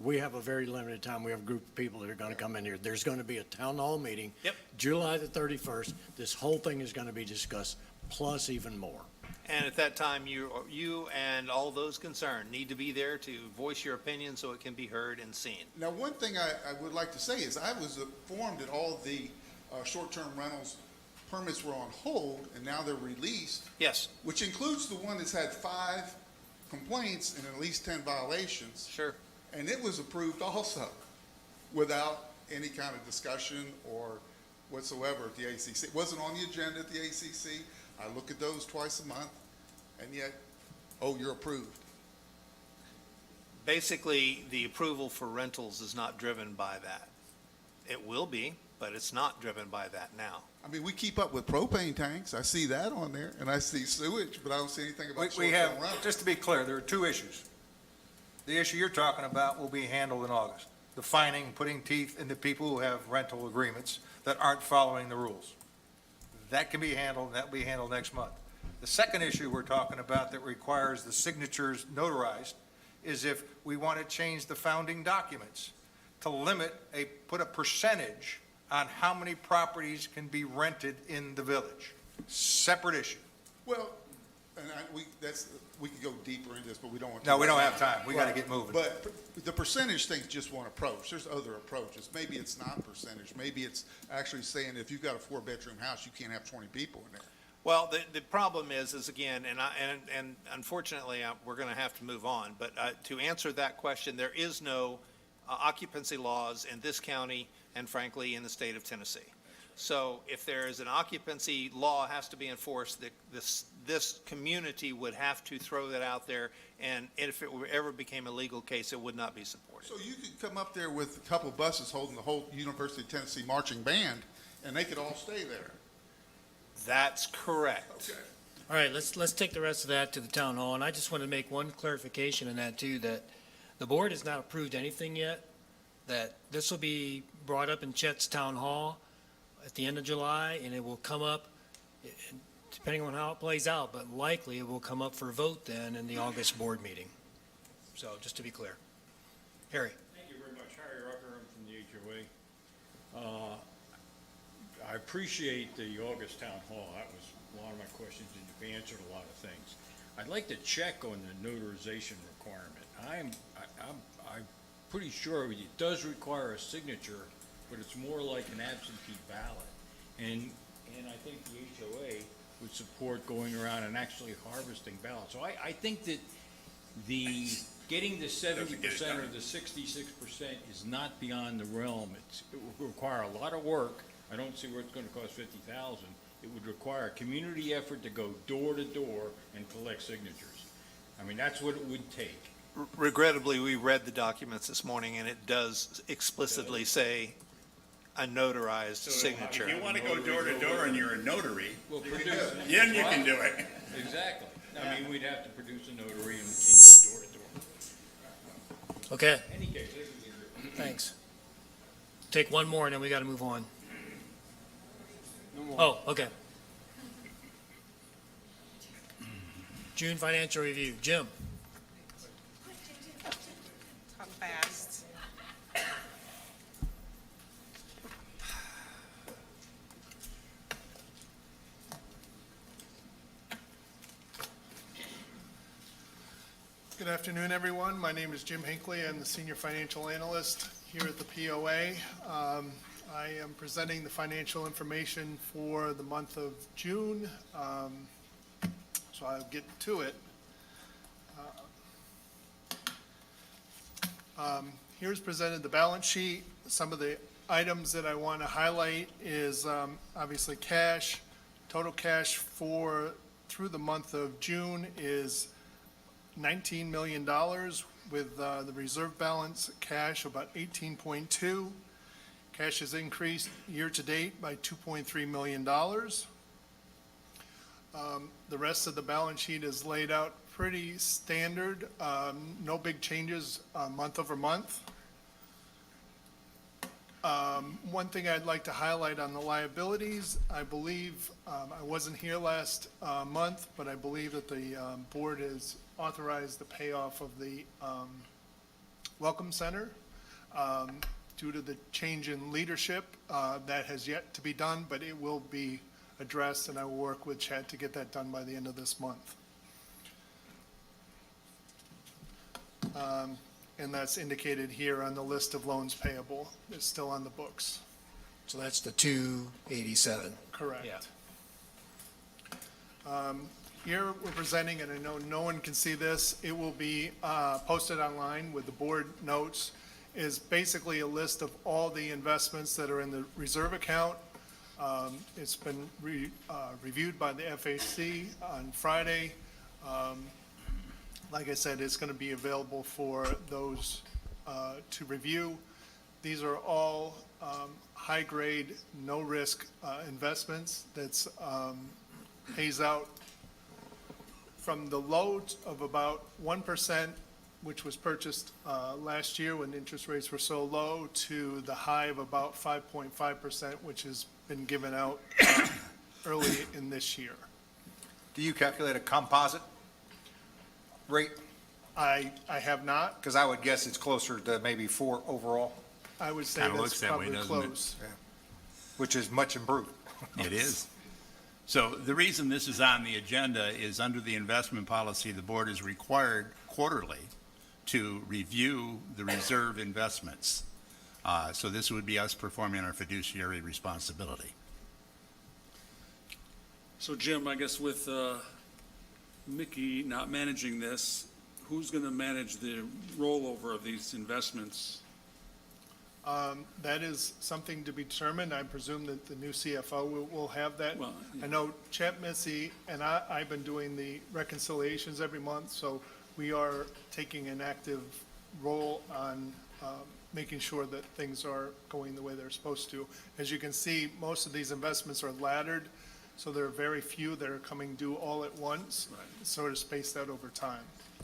we have a very limited time. We have a group of people that are gonna come in here. There's gonna be a town hall meeting. Yep. July the 31st. This whole thing is gonna be discussed, plus even more. And at that time, you and all those concerned need to be there to voice your opinion so it can be heard and seen. Now, one thing I would like to say is I was informed that all the short-term rentals permits were on hold, and now they're released, Yes, which includes the one that's had 5 complaints and at least 10 violations. sure. And it was approved also without any kind of discussion or whatsoever at the ACC. It wasn't on the agenda at the ACC. I look at those twice a month, and yet, oh, you're approved. Basically, the approval for rentals is not driven by that. It will be, but it's not driven by that now. I mean, we keep up with propane tanks. I see that on there, and I see sewage, but I don't see anything about We have, short-term rentals. just to be clear, there are 2 issues. The issue you're talking about will be handled in August. The fining, putting teeth into people who have rental agreements that aren't following the rules. That can be handled, and that'll be handled next month. The second issue we're talking about that requires the signatures notarized is if we want to change the founding documents to limit put a percentage on how many properties can be rented in the village. Separate issue. Well, and we could go deeper into this, but we don't want to. No, we don't have time. We got to get moving. But the percentage thing's just one approach. There's other approaches. Maybe it's not percentage. Maybe it's actually saying if you've got a 4-bedroom house, you can't have 20 people in there. Well, the problem is again, and unfortunately, we're going to have to move on, but to answer that question, there is no occupancy laws in this county and frankly, in the state of Tennessee. So if there is an occupancy law has to be enforced, this community would have to throw that out there, and if it ever became a legal case, it would not be supported. So you could come up there with a couple of buses holding the whole University of Tennessee marching band, and they could all stay there. That's correct. Okay. All right, let's take the rest of that to the town hall, and I just want to make one clarification in that too, that the board has not approved anything yet, that this will be brought up in Chet's town hall at the end of July, and it will come up, depending on how it plays out, but likely it will come up for vote then in the August board meeting. So, just to be clear. Harry? Thank you very much. Harry Rucker, I'm from the HOA. I appreciate the August town hall. That was a lot of my questions, and you've answered a lot of things. I'd like to check on the notarization requirement. I'm pretty sure it does require a signature, but it's more like an absentee ballot. And I think the HOA would support going around and actually harvesting ballots. So I think that getting the 70% or the 66% is not beyond the realm. It would require a lot of work. I don't see where it's gonna cost $50,000. It would require a community effort to go door to door and collect signatures. I mean, that's what it would take. Regrettably, we read the documents this morning, and it does explicitly say a notarized signature. If you want to go door to door and you're a notary, Well, produce it. then you can do it. Exactly. I mean, we'd have to produce a notary and go door to door. Okay, In any case, this is thanks. Take one more, and then we got to move on. Oh, okay. June financial review. Jim? Talk fast. Good afternoon, everyone. My name is Jim Hinckley. I'm the Senior Financial Analyst here at the POA. I am presenting the financial information for the month of June, so I'll get to it. Here's presented the balance sheet. Some of the items that I want to highlight is obviously cash. Total cash through the month of June is $19 million with the reserve balance cash about 18.2. Cash has increased year-to-date by $2.3 million. The rest of the balance sheet is laid out pretty standard, no big changes month over month. One thing I'd like to highlight on the liabilities, I believe, I wasn't here last month, but I believe that the board has authorized the payoff of the Welcome Center. Due to the change in leadership, that has yet to be done, but it will be addressed, and I will work with Chad to get that done by the end of this month. And that's indicated here on the list of loans payable. It's still on the books. So that's the 287. Correct. Yeah. Here we're presenting, and I know no one can see this, it will be posted online with the board notes, is basically a list of all the investments that are in the reserve account. It's been reviewed by the FAC on Friday. Like I said, it's going to be available for those to review. These are all high-grade, no-risk investments that's pays out from the low of about 1%, which was purchased last year when interest rates were so low, to the high of about 5.5%, which has been given out early in this year. Do you calculate a composite rate? I have not. Because I would guess it's closer to maybe 4 overall. I would say Kinda that's looks that way, probably doesn't it? close. Which is much improved. It is. So the reason this is on the agenda is under the investment policy, the board is required quarterly to review the reserve investments. So this would be us performing our fiduciary responsibility. So Jim, I guess with Mickey not managing this, who's going to manage the rollover of these investments? That is something to be determined. I presume that the new CFO will have that. Well, yeah. I know Chet Missy and I've been doing the reconciliations every month, so we are taking an active role on making sure that things are going the way they're supposed to. As you can see, most of these investments are laddered, so there are very few that are coming due all at once, sort of spaced out over time.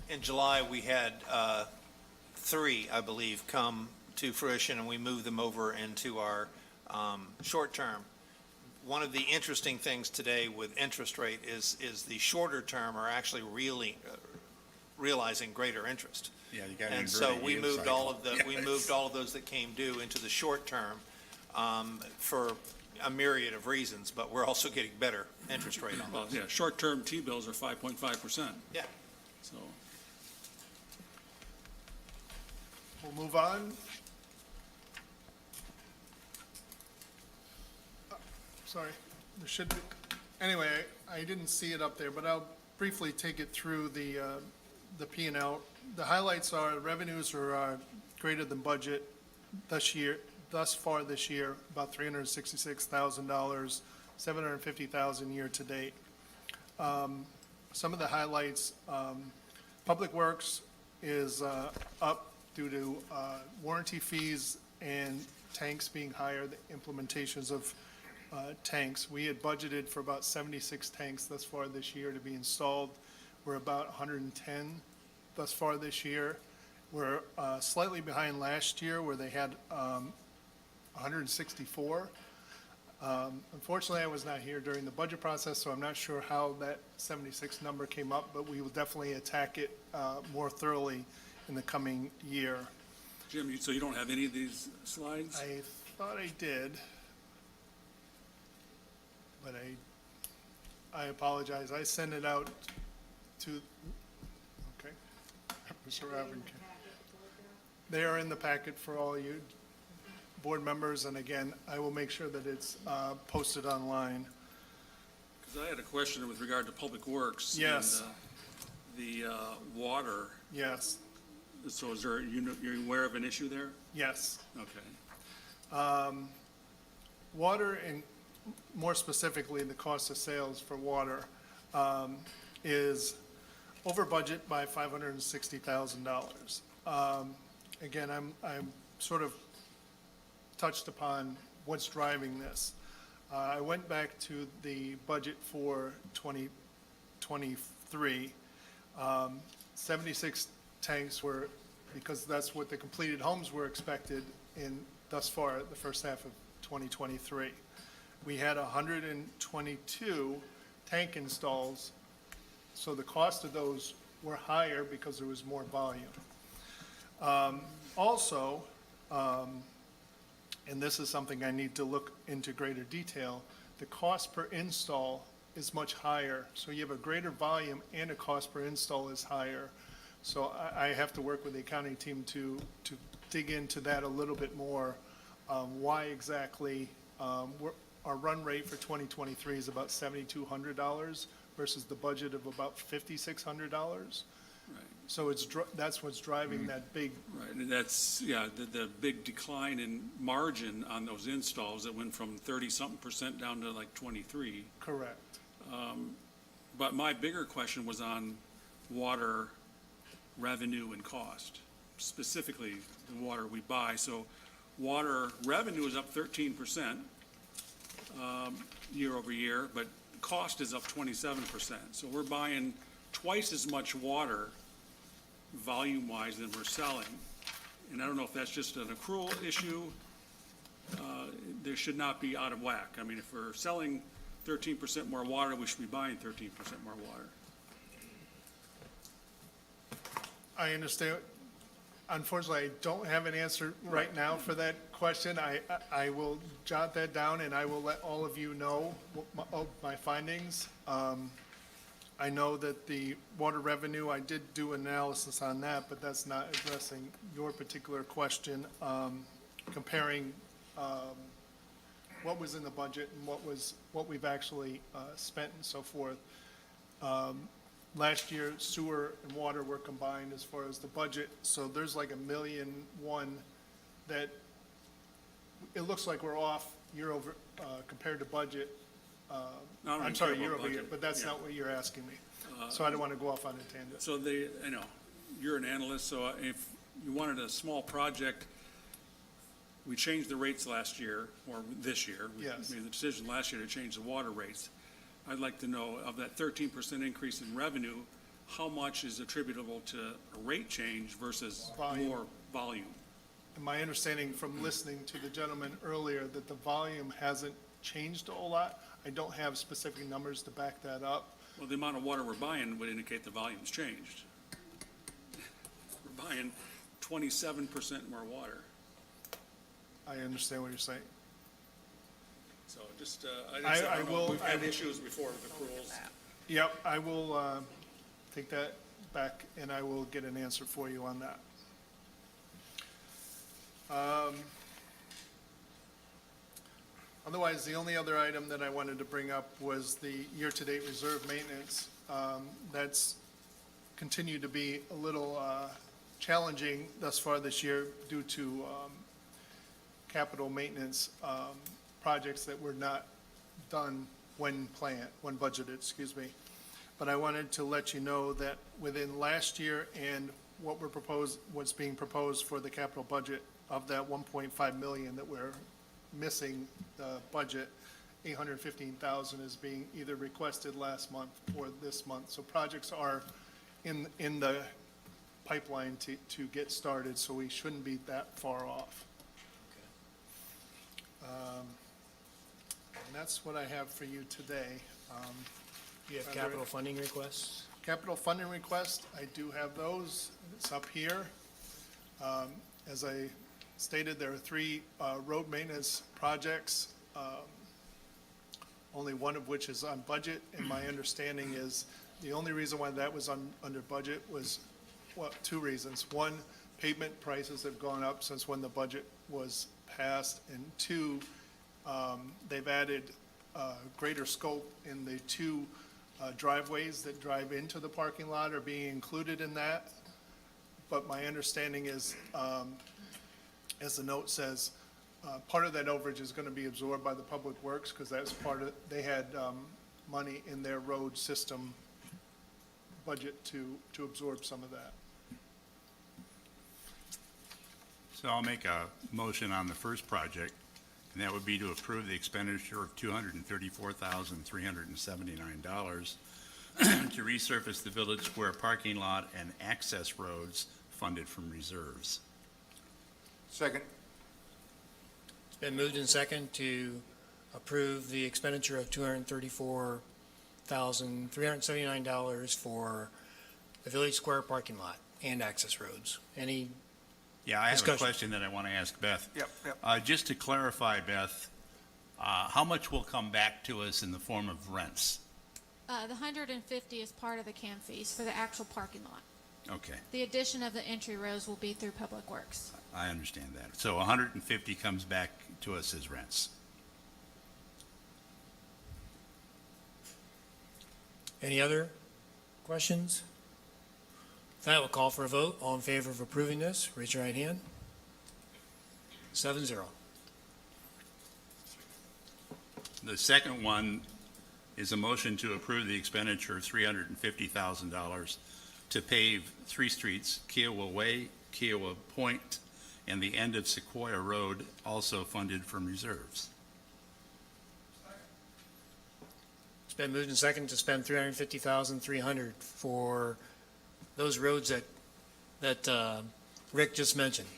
In July, we had 3, I believe, come to fruition, and we moved them over into our short term. One of the interesting things today with interest rate is the shorter term are actually really realizing greater interest. Yeah, you got And so we moved all of those that came due into the short term for a myriad of reasons, but we're also getting better interest rate on Well, those. yeah, short-term T-bills are 5.5%. Yeah. So, We'll move on. Sorry, there should be, anyway, I didn't see it up there, but I'll briefly take it through the P&L. The highlights are revenues are greater than budget thus far this year, about $366,000, $750,000 year-to-date. Some of the highlights, Public Works is up due to warranty fees and tanks being higher, the implementations of tanks. We had budgeted for about 76 tanks thus far this year to be installed. We're about 110 thus far this year. We're slightly behind last year where they had 164. Unfortunately, I was not here during the budget process, so I'm not sure how that 76 number came up, but we will definitely attack it more thoroughly in the coming year. Jim, so you don't have any of these slides? I thought I did, but I apologize. I sent it out to, okay. Mr. Robin. They are in the packet for all you board members, and again, I will make sure that it's posted online. Because I had a question with regard to Public Works. Yes. And the water. Yes. So is there, you're aware of an issue there? Yes. Okay. Water, and more specifically, the cost of sales for water is over budget by $560,000. Again, I'm sort of touched upon what's driving this. I went back to the budget for 2023. 76 tanks were, because that's what the completed homes were expected in thus far, the first half of 2023. We had 122 tank installs, so the cost of those were higher because there was more volume. Also, and this is something I need to look into greater detail, the cost per install is much higher. So you have a greater volume and a cost per install is higher. So I have to work with the accounting team to dig into that a little bit more. Why exactly, our run rate for 2023 is about $7,200 versus the budget of about $5,600. Right. So that's what's driving that big. Right, and that's, yeah, the big decline in margin on those installs that went from 30-something% down to like 23. Correct. But my bigger question was on water revenue and cost, specifically the water we buy. So water revenue is up 13% year over year, but cost is up 27%. So we're buying twice as much water volume-wise than we're selling. And I don't know if that's just an accrual issue. There should not be out of whack. I mean, if we're selling 13% more water, we should be buying 13% more water. I understand. Unfortunately, I don't have an answer right now for that question. I will jot that down, and I will let all of you know my findings. I know that the water revenue, I did do analysis on that, but that's not addressing your particular question, comparing what was in the budget and what we've actually spent and so forth. Last year, sewer and water were combined as far as the budget, so there's like $1.1 million that it looks like we're off year over, compared to budget. I'm sorry, year over year, but that's not what you're asking me. So I don't want to go off on a tangent. So I know, you're an analyst, so if you wanted a small project, we changed the rates last year, or this year. Yes. We made the decision last year to change the water rates. I'd like to know, of that 13% increase in revenue, how much is attributable to a rate change versus more volume? And my understanding from listening to the gentleman earlier that the volume hasn't changed a whole lot. I don't have specific numbers to back that up. Well, the amount of water we're buying would indicate the volume's changed. We're buying 27% more water. I understand what you're saying. So just, I don't know, we've had issues before with accruals. Yep, I will take that back, and I will get an answer for you on that. Otherwise, the only other item that I wanted to bring up was the year-to-date reserve maintenance. That's continued to be a little challenging thus far this year due to capital maintenance projects that were not done when budgeted, excuse me. But I wanted to let you know that within last year and what's being proposed for the capital budget, of that 1.5 million that we're missing the budget, 815,000 is being either requested last month or this month. So projects are in the pipeline to get started, so we shouldn't be that far off. And that's what I have for you today. You have capital funding requests? Capital funding request, I do have those. It's up here. As I stated, there are 3 road maintenance projects, only one of which is on budget, and my understanding is the only reason why that was under budget was, well, 2 reasons. One, pavement prices have gone up since when the budget was passed, and 2, they've added greater scope in the 2 driveways that drive into the parking lot are being included in that. but my understanding is, as the note says, part of that overage is going to be absorbed by the Public Works, because that's part of, they had money in their road system budget to absorb some of that. So I'll make a motion on the first project, and that would be to approve the expenditure of $234,379 to resurface the Village Square parking lot and access roads funded from reserves. Second. It's been moved in second to approve the expenditure of $234,379 for the Village Square parking lot and access roads. Any Yeah, I have a discussion? question that I want to ask Beth. Yep. Just to clarify, Beth, how much will come back to us in the form of rents? The 150 is part of the CAM fees for the actual parking lot. Okay, The addition of the entry rows will be through Public Works. I understand that. So 150 comes back to us as rents. Any other questions? If not, we'll call for a vote. All in favor of approving this, raise your right hand. 7-0. The second one is a motion to approve the expenditure of $350,000 to pave three streets, Kiowa Way, Kiowa Point, and the end of Sequoia Road, also funded from reserves. It's been moved and second to spend $350,300 for those roads that Rick just mentioned.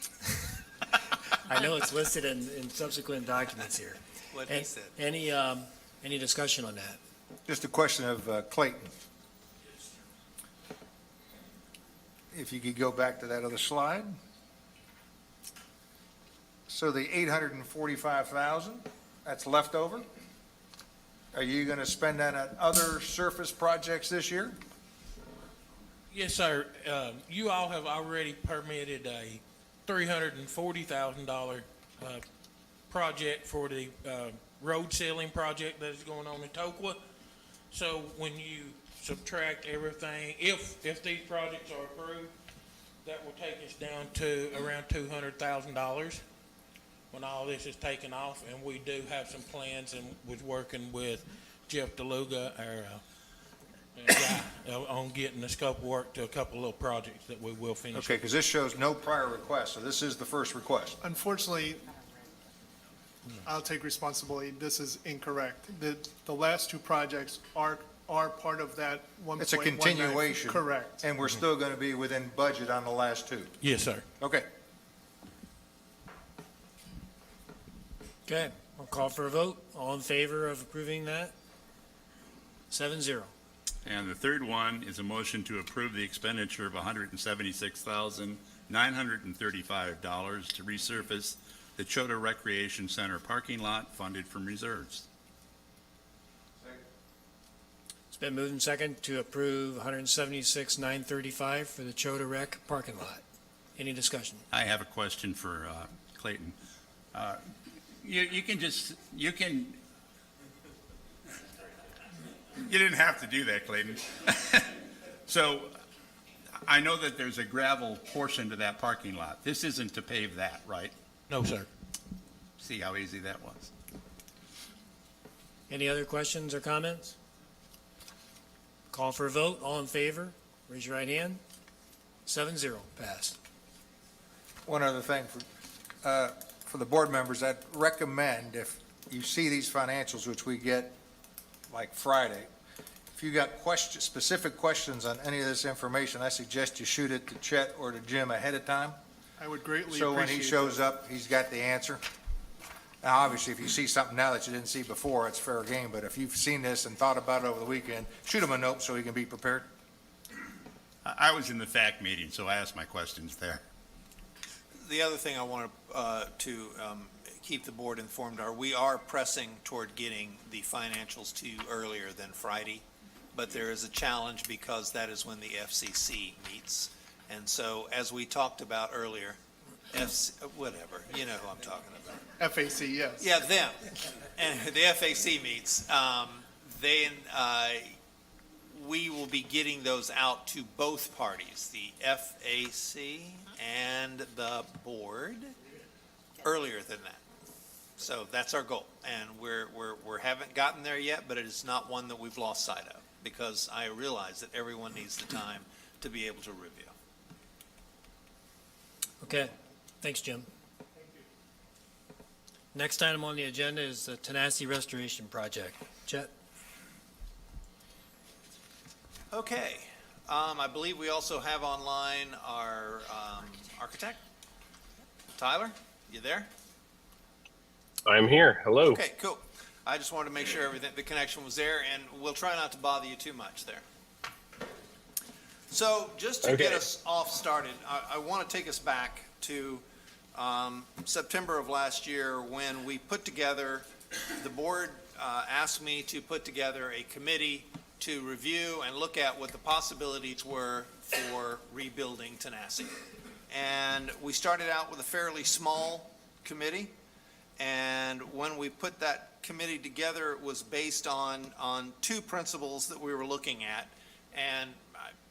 I know it's listed in subsequent documents here. What he said. Any discussion on that? Just a question of Clayton. If you could go back to that other slide. So the 845,000, that's left over? Are you going to spend that on other surface projects this year? Yes, sir. You all have already permitted a $340,000 project for the road sealing project that is going on in Toqua. So when you subtract everything, if these projects are approved, that will take us down to around $200,000 when all this is taken off. And we do have some plans, and was working with Jeff DeLuga, our guy, on getting the scope of work to a couple of little projects that we will finish. Okay, because this shows no prior request, so this is the first request. Unfortunately, I'll take responsibility. This is incorrect. The last two projects are part of that 1.19. It's a continuation. Correct. And we're still going to be within budget on the last two. Yes, sir. Okay. Okay, I'll call for a vote. All in favor of approving that? 7-0. And the third one is a motion to approve the expenditure of $176,935 to resurface the Chota Recreation Center parking lot funded from reserves. It's been moved and second to approve $176,935 for the Chota Rec parking lot. Any discussion? I have a question for Clayton. You didn't have to do that, Clayton. So I know that there's a gravel portion to that parking lot. This isn't to pave that, right? No, sir. See how easy that was? Any other questions or comments? Call for a vote. All in favor, raise your right hand. 7-0, passed. One other thing for the board members, I'd recommend if you see these financials, which we get like Friday, if you got specific questions on any of this information, I suggest you shoot it to Chet or to Jim ahead of time. I would greatly So when appreciate he shows that. up, he's got the answer. Now, obviously, if you see something now that you didn't see before, it's fair game, but if you've seen this and thought about it over the weekend, shoot him a note so he can be prepared. I was in the FAC meeting, so I asked my questions there. The other thing I want to keep the board informed are, we are pressing toward getting the financials to you earlier than Friday, but there is a challenge because that is when the FCC meets. And so, as we talked about earlier, whatever, you know who I'm talking about. FAC, yes. Yeah, them. And the FAC meets. Then we will be getting those out to both parties, the FAC and the board, earlier than that. So that's our goal, and we haven't gotten there yet, but it is not one that we've lost sight of, because I realize that everyone needs the time to be able to review. Okay, thanks, Jim. Next item on the agenda is the Tanasi Restoration Project. Chet? Okay, I believe we also have online our architect. Tyler, you there? I'm here. Hello. Okay, cool. I just wanted to make sure everything, the connection was there, and we'll try not to bother you too much there. So just to get us off started, I want to take us back to September of last year when we put together, the board asked me to put together a committee to review and look at what the possibilities were for rebuilding Tanasi. And we started out with a fairly small committee, and when we put that committee together, it was based on two principles that we were looking at. And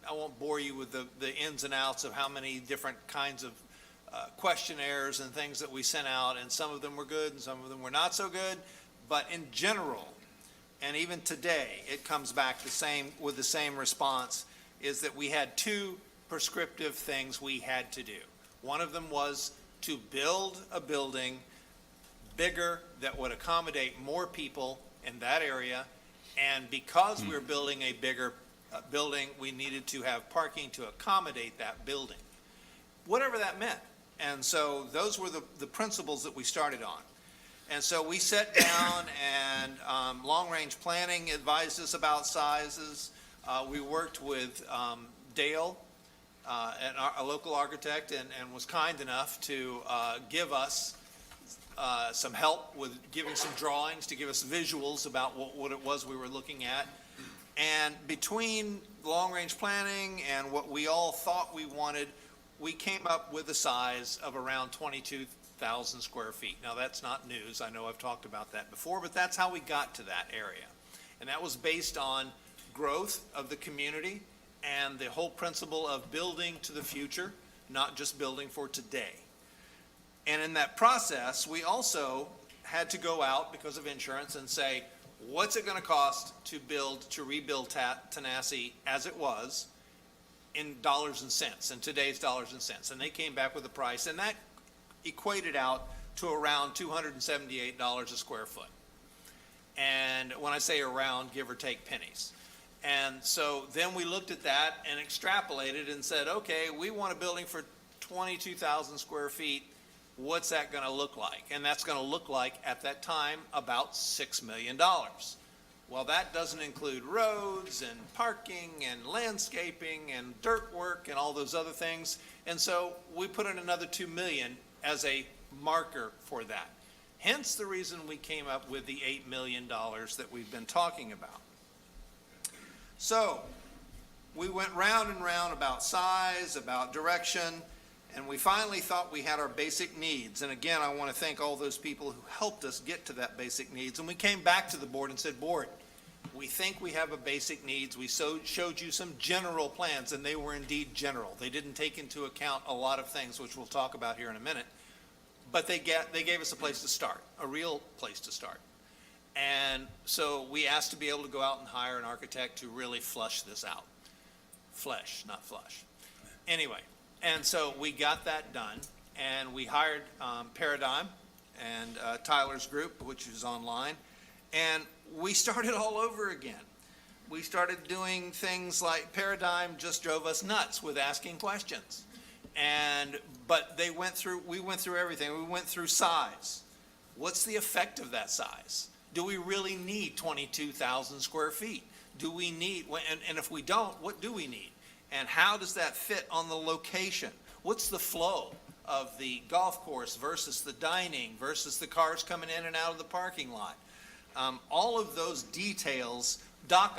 I won't bore you with the ins and outs of how many different kinds of questionnaires and things that we sent out, and some of them were good and some of them were not so good. But in general, and even today, it comes back with the same response, is that we had two prescriptive things we had to do. One of them was to build a building bigger that would accommodate more people in that area, and because we were building a bigger building, we needed to have parking to accommodate that building, whatever that meant. And so those were the principles that we started on. And so we sat down, and long-range planning advised us about sizes. We worked with Dale, a local architect, and was kind enough to give us some help with giving some drawings to give us visuals about what it was we were looking at. And between long-range planning and what we all thought we wanted, we came up with a size of around 22,000 square feet. Now, that's not news. I know I've talked about that before, but that's how we got to that area. And that was based on growth of the community and the whole principle of building to the future, not just building for today. And in that process, we also had to go out because of insurance and say, what's it going to cost to rebuild Tanasi as it was in dollars and cents, in today's dollars and cents? And they came back with a price, and that equated out to around $278 a square foot. And when I say around, give or take pennies. And so then we looked at that and extrapolated and said, okay, we want a building for 22,000 square feet. What's that going to look like? And that's going to look like, at that time, about $6 million. Well, that doesn't include roads and parking and landscaping and dirt work and all those other things. And so we put in another $2 million as a marker for that. Hence the reason we came up with the $8 million that we've been talking about. So we went round and round about size, about direction, and we finally thought we had our basic needs. And again, I want to thank all those people who helped us get to that basic needs. And we came back to the board and said, board, we think we have a basic needs. We showed you some general plans, and they were indeed general. They didn't take into account a lot of things, which we'll talk about here in a minute. But they gave us a place to start, a real place to start. And so we asked to be able to go out and hire an architect to really flush this out. Flesh, not flush. Anyway. And so we got that done, and we hired Paradigm and Tyler's group, which is online, and we started all over again. We started doing things like Paradigm just drove us nuts with asking questions. But we went through everything. We went through size. What's the effect of that size? Do we really need 22,000 square feet? Do we need, and if we don't, what do we need? And how does that fit on the location? What's the flow of the golf course versus the dining versus the cars coming in and out of the parking lot? All of those details, dock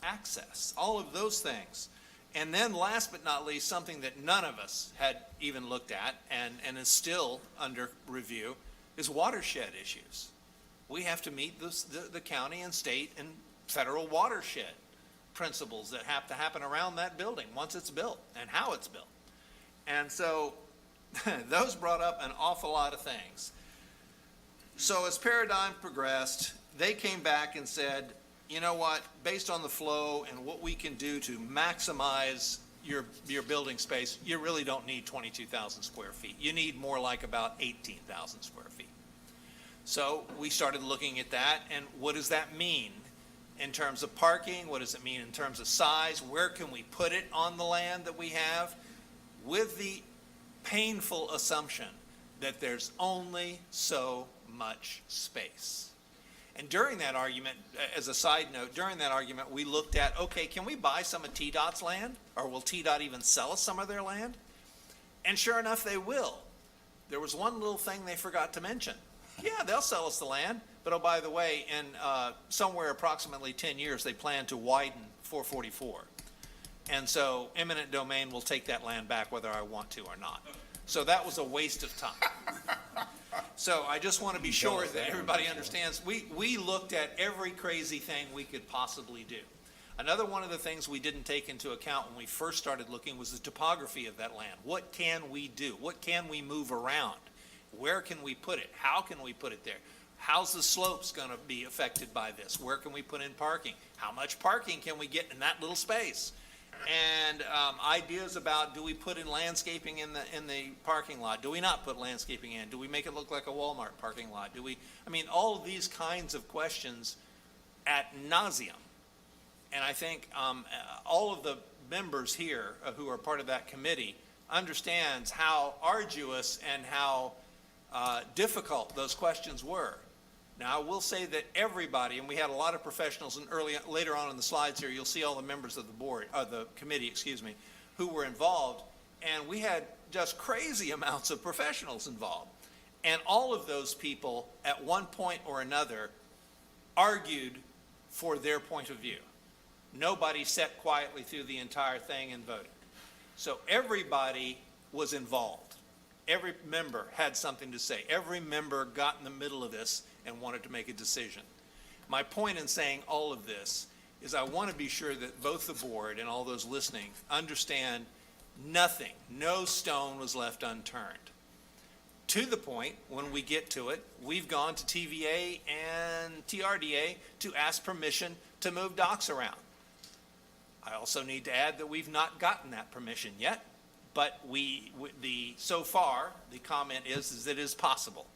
access, all of those things. And then last but not least, something that none of us had even looked at and is still under review, is watershed issues. We have to meet the county and state and federal watershed principles that have to happen around that building once it's built and how it's built. And so those brought up an awful lot of things. So as Paradigm progressed, they came back and said, you know what, based on the flow and what we can do to maximize your building space, you really don't need 22,000 square feet. You need more like about 18,000 square feet. So we started looking at that, and what does that mean in terms of parking? What does it mean in terms of size? Where can we put it on the land that we have? With the painful assumption that there's only so much space. And during that argument, as a side note, during that argument, we looked at, okay, can we buy some of TDOT's land? Or will TDOT even sell us some of their land? And sure enough, they will. There was one little thing they forgot to mention. Yeah, they'll sell us the land, but oh, by the way, in somewhere approximately 10 years, they plan to widen 444. And so eminent domain will take that land back whether I want to or not. So that was a waste of time. So I just want to be sure that everybody understands, we looked at every crazy thing we could possibly do. Another one of the things we didn't take into account when we first started looking was the topography of that land. What can we do? What can we move around? Where can we put it? How can we put it there? How's the slopes going to be affected by this? Where can we put in parking? How much parking can we get in that little space? And ideas about, do we put in landscaping in the parking lot? Do we not put landscaping in? Do we make it look like a Walmart parking lot? I mean, all of these kinds of questions ad nauseum. And I think all of the members here who are part of that committee understands how arduous and how difficult those questions were. Now, I will say that everybody, and we had a lot of professionals, and later on in the slides here, you'll see all the members of the board, the committee, excuse me, who were involved, and we had just crazy amounts of professionals involved. And all of those people, at one point or another, argued for their point of view. Nobody sat quietly through the entire thing and voted. So everybody was involved. Every member had something to say. Every member got in the middle of this and wanted to make a decision. My point in saying all of this is I want to be sure that both the board and all those listening understand nothing, no stone was left unturned. To the point, when we get to it, we've gone to TVA and TRDA to ask permission to move docks around. I also need to add that we've not gotten that permission yet, but so far, the comment is that it is possible.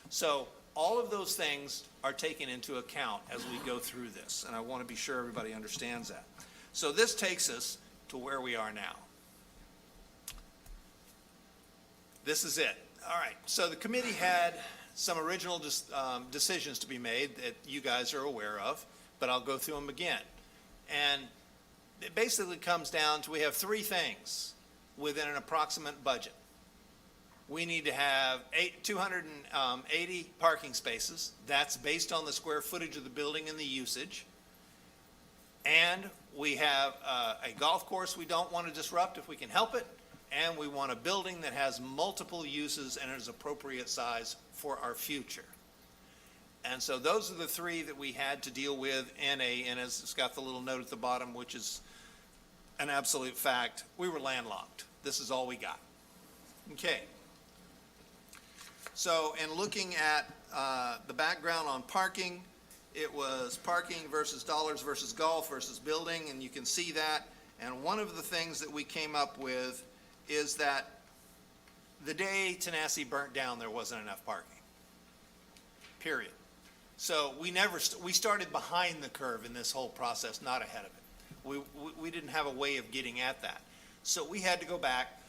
So all of those things are taken into account as we go through this, and I want to be sure everybody understands that. So this takes us to where we are now. This is it. All right, so the committee had some original decisions to be made that you guys are aware of, but I'll go through them again. And it basically comes down to we have three things within an approximate budget. We need to have 280 parking spaces. That's based on the square footage of the building and the usage. And we have a golf course we don't want to disrupt if we can help it. And we want a building that has multiple uses and is appropriate size for our future. And so those are the three that we had to deal with and as it's got the little note at the bottom, which is an absolute fact, we were landlocked. This is all we got. Okay. So in looking at the background on parking, it was parking versus dollars versus golf versus building, and you can see that. And one of the things that we came up with is that the day Tanasi burnt down, there wasn't enough parking, period. So we started behind the curve in this whole process, not ahead of it. We didn't have a way of getting at that. So we had to go back,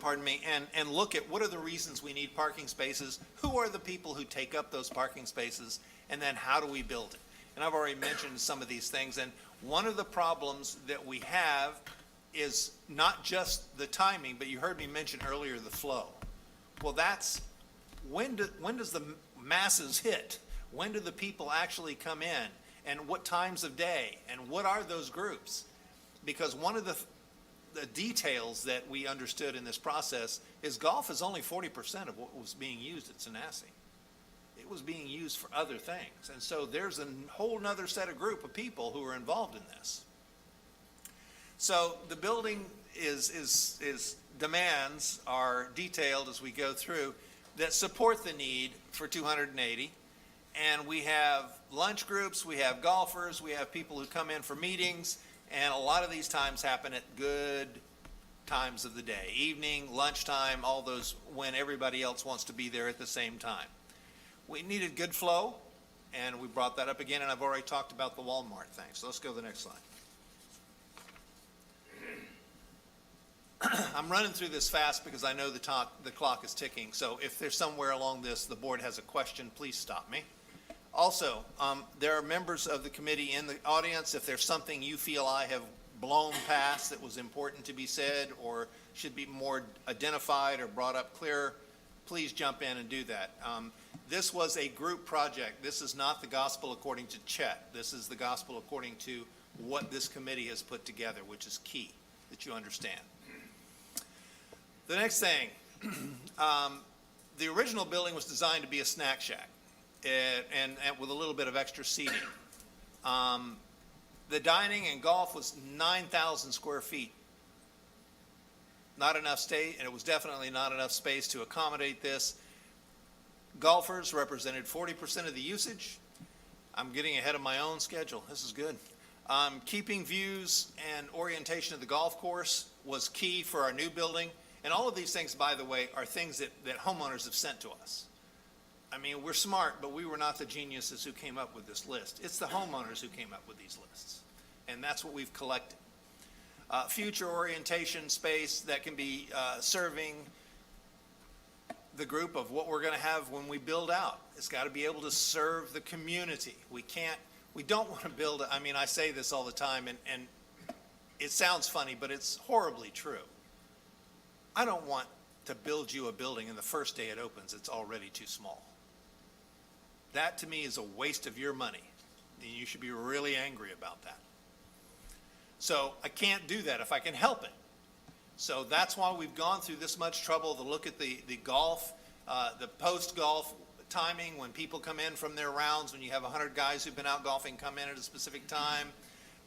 pardon me, and look at what are the reasons we need parking spaces, who are the people who take up those parking spaces, and then how do we build it? And I've already mentioned some of these things, and one of the problems that we have is not just the timing, but you heard me mention earlier the flow. Well, that's, when does the masses hit? When do the people actually come in? And what times of day? And what are those groups? Because one of the details that we understood in this process is golf is only 40% of what was being used at Tanasi. It was being used for other things. And so there's a whole nother set of group of people who are involved in this. So the building demands are detailed as we go through that support the need for 280. And we have lunch groups, we have golfers, we have people who come in for meetings, and a lot of these times happen at good times of the day, evening, lunchtime, all those when everybody else wants to be there at the same time. We needed good flow, and we brought that up again, and I've already talked about the Walmart thing. So let's go to the next slide. I'm running through this fast because I know the clock is ticking. So if there's somewhere along this, the board has a question, please stop me. Also, there are members of the committee in the audience. If there's something you feel I have blown past that was important to be said or should be more identified or brought up clearer, please jump in and do that. This was a group project. This is not the gospel according to Chet. This is the gospel according to what this committee has put together, which is key that you understand. The next thing, the original building was designed to be a snack shack and with a little bit of extra seating. The dining and golf was 9,000 square feet. Not enough space, and it was definitely not enough space to accommodate this. Golfers represented 40% of the usage. I'm getting ahead of my own schedule. This is good. Keeping views and orientation of the golf course was key for our new building. And all of these things, by the way, are things that homeowners have sent to us. I mean, we're smart, but we were not the geniuses who came up with this list. It's the homeowners who came up with these lists. And that's what we've collected. Future orientation space that can be serving the group of what we're going to have when we build out. It's got to be able to serve the community. We don't want to build, I mean, I say this all the time, and it sounds funny, but it's horribly true. I don't want to build you a building and the first day it opens, it's already too small. That to me is a waste of your money. And you should be really angry about that. So I can't do that if I can help it. So that's why we've gone through this much trouble to look at the golf, the post-golf timing when people come in from their rounds, when you have 100 guys who've been out golfing come in at a specific time.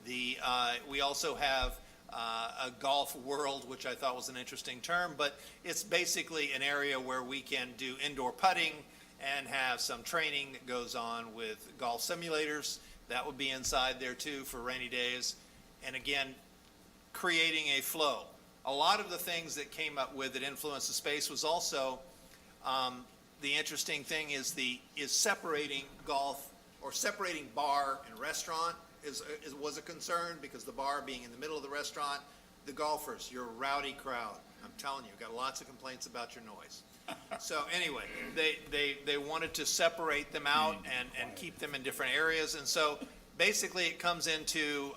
We also have a golf world, which I thought was an interesting term, but it's basically an area where we can do indoor putting and have some training that goes on with golf simulators. That would be inside there too for rainy days. And again, creating a flow. A lot of the things that came up with that influenced the space was also, the interesting thing is separating golf or separating bar and restaurant was a concern, because the bar being in the middle of the restaurant, the golfers, you're a rowdy crowd. I'm telling you, got lots of complaints about your noise. So anyway, they wanted to separate them out and keep them in different areas. And so basically it comes into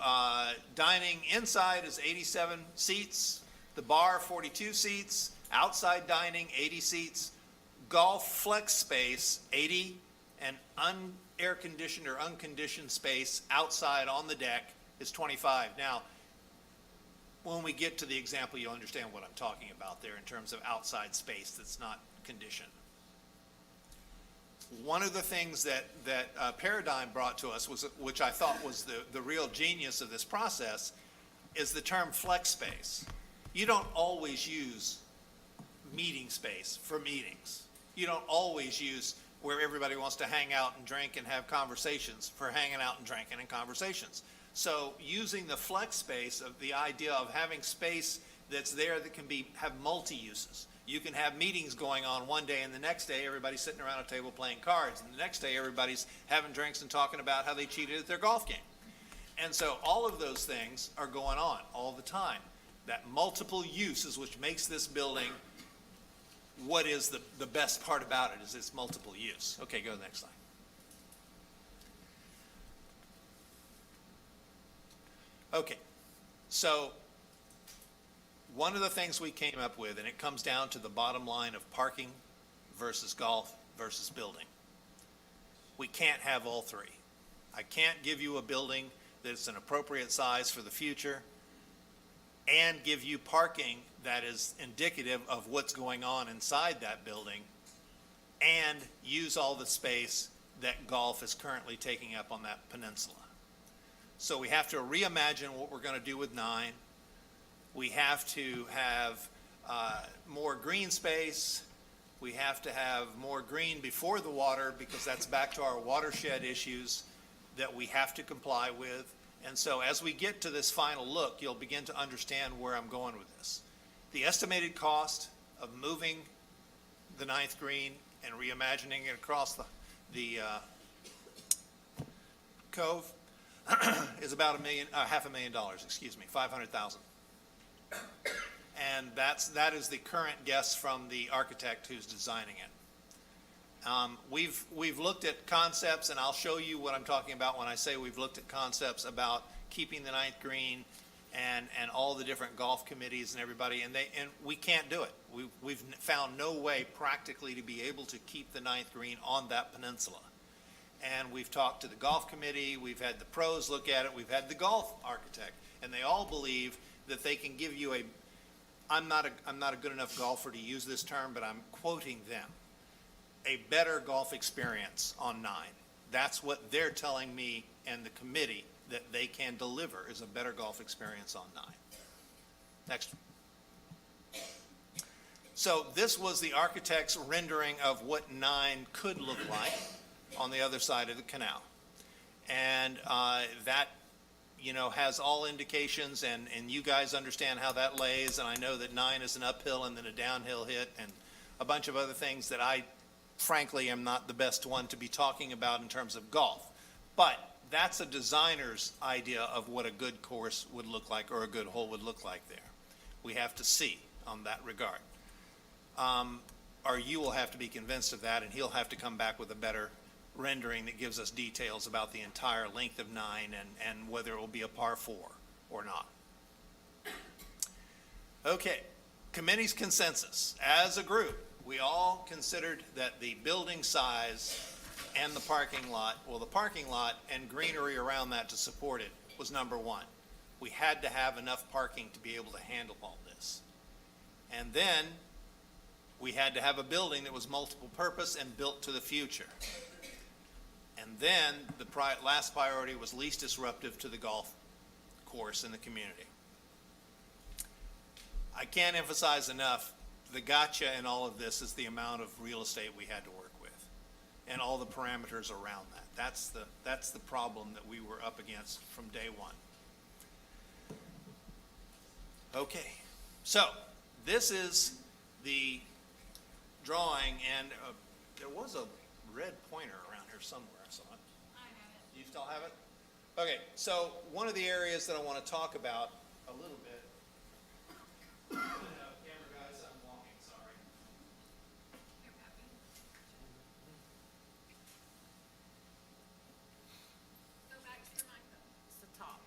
dining inside is 87 seats, the bar 42 seats, outside dining 80 seats, golf flex space 80, and air-conditioned or unconditioned space outside on the deck is 25. Now, when we get to the example, you'll understand what I'm talking about there in terms of outside space that's not conditioned. One of the things that Paradigm brought to us, which I thought was the real genius of this process, is the term flex space. You don't always use meeting space for meetings. You don't always use where everybody wants to hang out and drink and have conversations for hanging out and drinking and conversations. So using the flex space of the idea of having space that's there that can have multi-uses. You can have meetings going on one day, and the next day everybody's sitting around a table playing cards, and the next day everybody's having drinks and talking about how they cheated at their golf game. And so all of those things are going on all the time. That multiple uses, which makes this building what is the best part about it, is its multiple use. Okay, go to the next slide. Okay, so one of the things we came up with, and it comes down to the bottom line of parking versus golf versus building. We can't have all three. I can't give you a building that's an appropriate size for the future and give you parking that is indicative of what's going on inside that building and use all the space that golf is currently taking up on that peninsula. So we have to reimagine what we're going to do with 9, We have to have more green space. We have to have more green before the water, because that's back to our watershed issues that we have to comply with. And so as we get to this final look, you'll begin to understand where I'm going with this. The estimated cost of moving the ninth green and reimagining it across the cove is about $500,000, excuse me, $500,000. And that is the current guess from the architect who's designing it. We've looked at concepts, and I'll show you what I'm talking about when I say we've looked at concepts about keeping the ninth green and all the different golf committees and everybody, and we can't do it. We've found no way practically to be able to keep the ninth green on that peninsula. And we've talked to the golf committee, we've had the pros look at it, we've had the golf architect, and they all believe that they can give you I'm not a good enough golfer to use this term, but I'm quoting them, a better golf experience on 9. That's what they're telling me and the committee that they can deliver, is a better golf experience on 9. Next. So this was the architect's rendering of what 9 could look like on the other side of the canal. And that, has all indications, and you guys understand how that lays, and I know that 9 is an uphill and then a downhill hit, and a bunch of other things that I frankly am not the best one to be talking about in terms of golf. But that's a designer's idea of what a good course would look like, or a good hole would look like there. We have to see on that regard. Or you will have to be convinced of that, and he'll have to come back with a better rendering that gives us details about the entire length of 9 and whether it will be a par 4 or not. Okay, committee's consensus. As a group, we all considered that the building size and the parking lot and greenery around that to support it was number one. We had to have enough parking to be able to handle all this. And then we had to have a building that was multiple purpose and built to the future. And then the last priority was least disruptive to the golf course in the community. I can't emphasize enough, the gotcha in all of this is the amount of real estate we had to work with and all the parameters around that. That's the problem that we were up against from day one. Okay, so this is the drawing, and there was a red pointer around here somewhere. I saw it. I have it. You still have it? Okay, so one of the areas that I want to talk about a little bit. Camera guys, I'm walking, sorry. Go back to your mic, though. It's the top.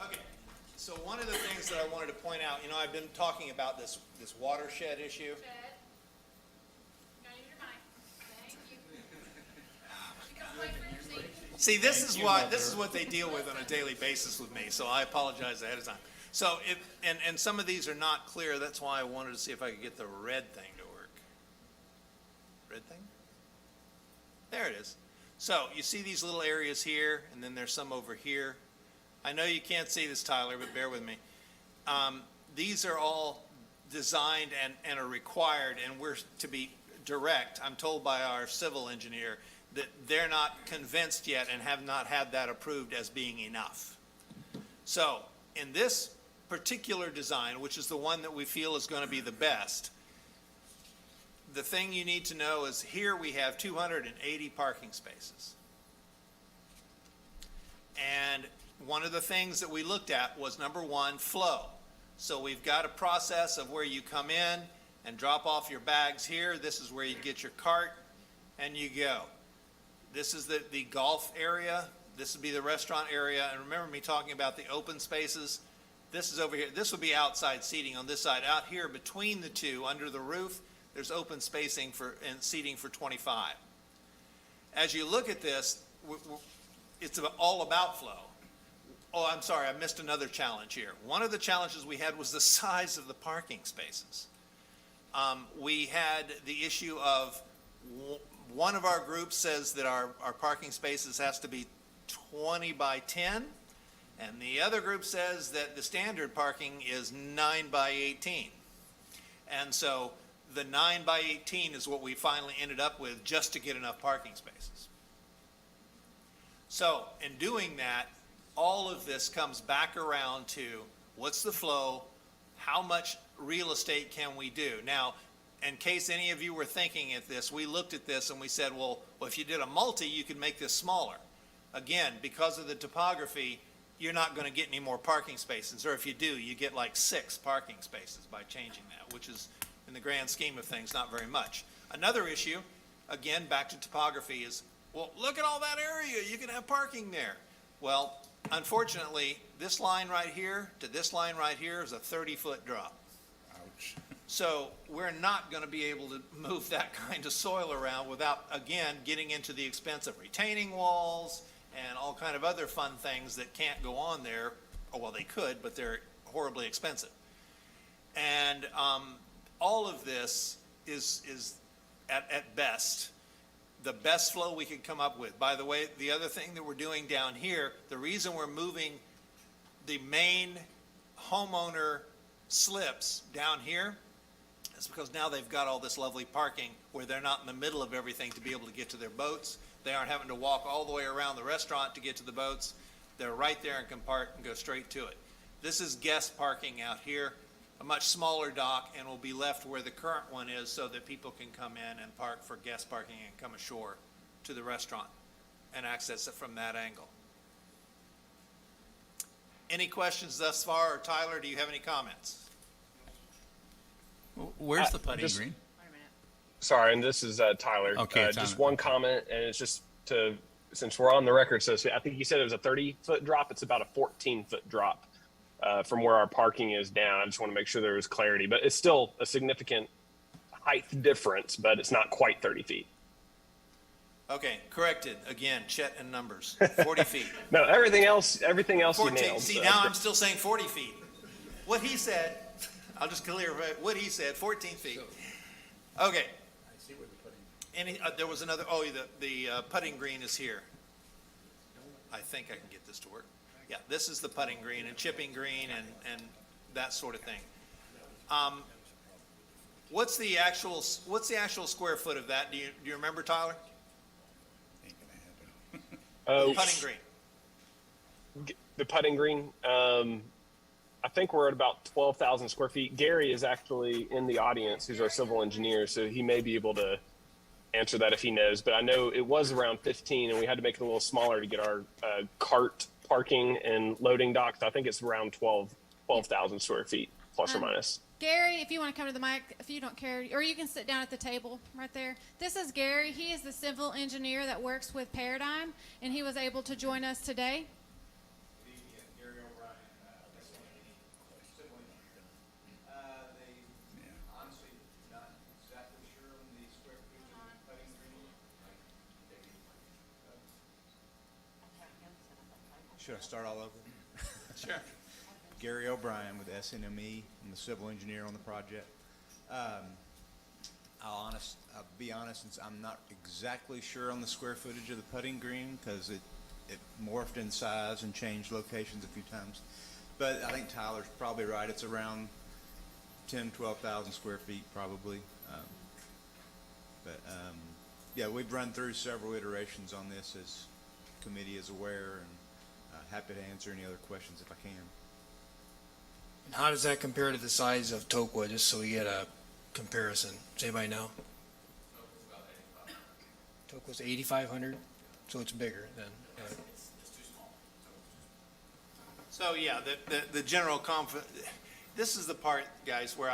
Okay, so one of the things that I wanted to point out, I've been talking about this watershed issue. See, this is what they deal with on a daily basis with me, so I apologize ahead of time. So, and some of these are not clear, that's why I wanted to see if I could get the red thing to work. Red thing? There it is. So, you see these little areas here, and then there's some over here. I know you can't see this, Tyler, but bear with me. These are all designed and are required, and we're to be direct. I'm told by our civil engineer that they're not convinced yet and have not had that approved as being enough. So in this particular design, which is the one that we feel is going to be the best, the thing you need to know is here we have 280 parking spaces. And one of the things that we looked at was, number one, flow. So we've got a process of where you come in and drop off your bags here. This is where you get your cart and you go. This is the golf area. This would be the restaurant area. And remember me talking about the open spaces? This is over here. This would be outside seating on this side. Out here between the two, under the roof, there's open spacing and seating for 25. As you look at this, it's all about flow. Oh, I'm sorry, I missed another challenge here. One of the challenges we had was the size of the parking spaces. We had the issue of one of our groups says that our parking spaces has to be 20 by 10, and the other group says that the standard parking is 9 by 18. And so the 9 by 18 is what we finally ended up with just to get enough parking spaces. So in doing that, all of this comes back around to what's the flow, how much real estate can we do? Now, in case any of you were thinking at this, we looked at this and we said, well, if you did a multi, you could make this smaller. Again, because of the topography, you're not going to get any more parking spaces, or if you do, you get like 6 parking spaces by changing that, which is, in the grand scheme of things, not very much. Another issue, again, back to topography, is, well, look at all that area, you can have parking there. Well, unfortunately, this line right here to this line right here is a 30-foot drop. Ouch. So we're not going to be able to move that kind of soil around without, again, getting into the expense of retaining walls and all kind of other fun things that can't go on there. Oh, well, they could, but they're horribly expensive. And all of this is at best, the best flow we could come up with. By the way, the other thing that we're doing down here, the reason we're moving the main homeowner slips down here is because now they've got all this lovely parking where they're not in the middle of everything to be able to get to their boats. They aren't having to walk all the way around the restaurant to get to the boats. They're right there and can park and go straight to it. This is guest parking out here, a much smaller dock, and will be left where the current one is so that people can come in and park for guest parking and come ashore to the restaurant and access it from that angle. Any questions thus far? Or Tyler, do you have any comments? Where's the putting green? Sorry, and this is Tyler. Okay, just one comment, and it's just to, since we're on the record, so I think you said it was a 30-foot drop. It's about a 14-foot drop from where our parking is down. I just want to make sure there was clarity, but it's still a significant height difference, but it's not quite 30 feet. Okay, corrected. Again, Chet and numbers. 40 feet. No, everything else 14. you nailed. See, so now that's I'm still saying 40 feet. What he said, I'll just clarify what he said, 14 feet. Okay. There was another, the putting green is here. I think I can get this to work. Yeah, this is the putting green and chipping green and that sort of thing. What's the actual square foot of that? Do you remember, Tyler? The putting green. The putting green, I think we're at about 12,000 square feet. Gary is actually in the audience, who's our civil engineer, so he may be able to answer that if he knows. But I know it was around 15, and we had to make it a little smaller to get our cart parking and loading docks. I think it's around 12,000 square feet, plus or minus. Gary, if you want to come to the mic, if you don't care, or you can sit down at the table right there. This is Gary. He is the civil engineer that works with Paradigm, and he was able to join us today. Should I start all over? Sure. Gary O'Brien with SNME. I'm the civil engineer on the project. I'll be honest, since I'm not exactly sure on the square footage of the putting green because it morphed in size and changed locations a few times. But I think Tyler's probably right. It's around 10, 12,000 square feet probably. Yeah, we've run through several iterations on this as the committee is aware, and happy to answer any other questions if I can. And how does that compare to the size of Toqua, just so we get a comparison? Does anybody know? Toqua's 8,500, so it's bigger than. So yeah, the general this is the part, guys, where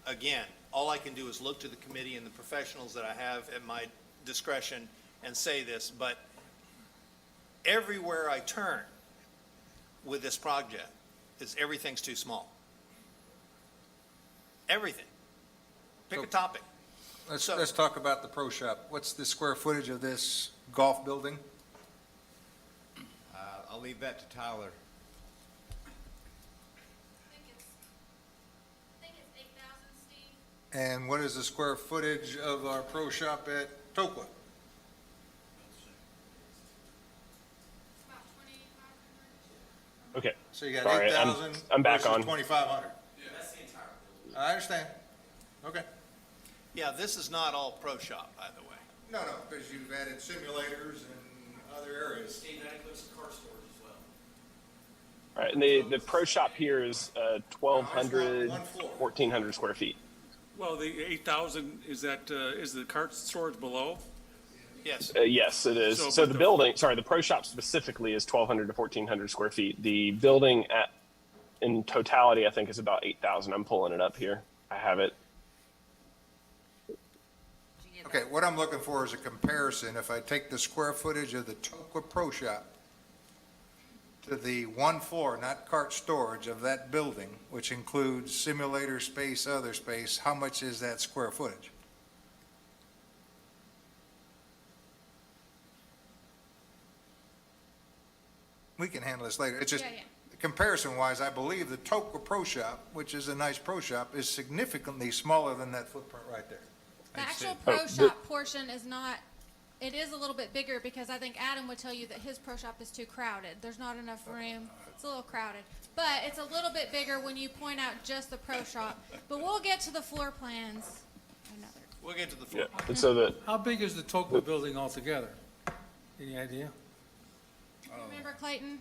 again, all I can do is look to the committee and the professionals that I have at my discretion and say this, but everywhere I turn with this project is everything's too small. Everything. Pick a topic. Let's talk about the pro shop. What's the square footage of this golf building? I'll leave that to Tyler. I think it's 8,000, Steve. And what is the square footage of our pro shop at Toqua? So you got Sorry, 8,000 I'm back versus on. 2,500. That's the entire building. I understand. Okay. Yeah, this is not all pro shop, by the way. No, because you've added simulators and other areas. Steve, that includes car storage as well. All right, and the pro shop here is 1,200, 1,400 square feet. Well, the 8,000, is that, is the cart storage below? Yes. Yes, it is. So, So but the the- building, sorry, the pro shop specifically is 1,200 to 1,400 square feet. The building in totality, I think, is about 8,000. I'm pulling it up here. I have it. Okay, what I'm looking for is a comparison. If I take the square footage of the Tokwa Pro Shop to the one floor, not cart storage, of that building, which includes simulator space, other space, how much is that square footage? We can handle this later. It's just, Yeah. comparison-wise, I believe the Tokwa Pro Shop, which is a nice pro shop, is significantly smaller than that footprint right there. The actual pro shop portion is not, it is a little bit bigger because I think Adam would tell you that his pro shop is too crowded. There's not enough room. It's a little crowded. But it's a little bit bigger when you point out just the pro shop. But we'll get to the floor plans another. We'll get to the floor. Yeah. And so the How big is the Tokwa building altogether? Any idea? Remember Clayton?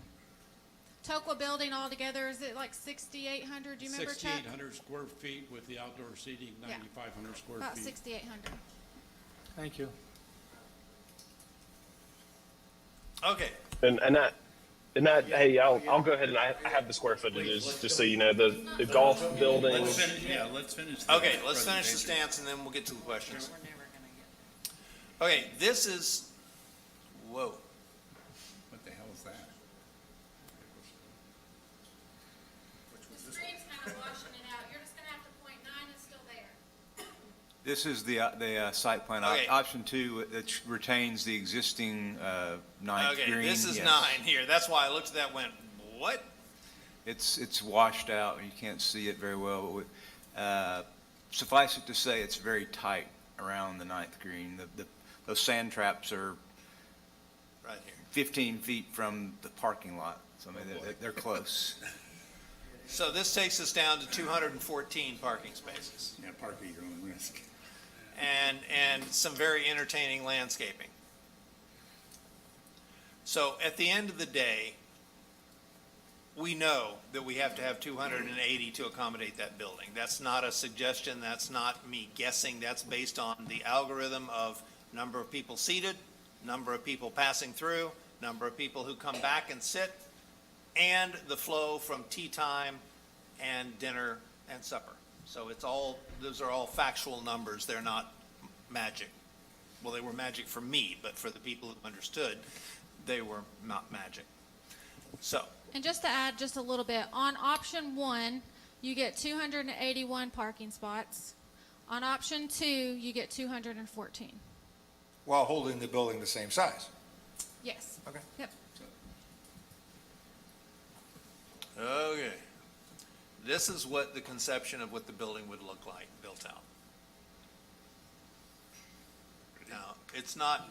Tokwa building altogether, is it like 6,800? Do you remember, Chuck? 6,800 square feet with the outdoor seating, Yeah. 9,500 square About feet. 6,800. Thank you. Okay. and that hey, I'll go ahead and I have the square footages just so you know the golf building. Let's finish. Okay, let's finish the stance and then we'll get to the questions. Okay, this is, whoa. What the hell is that? The screen's kind of washing it out. You're just gonna have to point 9 is still there. This is the site plan. Okay. Option 2, it retains the existing ninth Okay, green. this is Yes. 9 here. That's why I looked at that and went, what? It's washed out, you can't see it very well, but suffice it to say, it's very tight around the ninth green. Those sand traps are Right here. 15 feet from the parking lot, so I mean, they're close. So this takes us down to 214 parking spaces Yeah, park at your own risk. and some very entertaining landscaping. So at the end of the day, we know that we have to have 280 to accommodate that building. That's not a suggestion, that's not me guessing, that's based on the algorithm of number of people seated, number of people passing through, number of people who come back and sit, and the flow from tea time and dinner and supper. So it's all, those are all factual numbers, they're not magic. Well, they were magic for me, but for the people who understood, they were not magic. So, And just to add just a little bit, on option 1, you get 281 parking spots. On option 2, you get 214. While holding the building the same size. Yes. Okay. Yep. okay. This is what the conception of what the building would look like built out. Now, it's not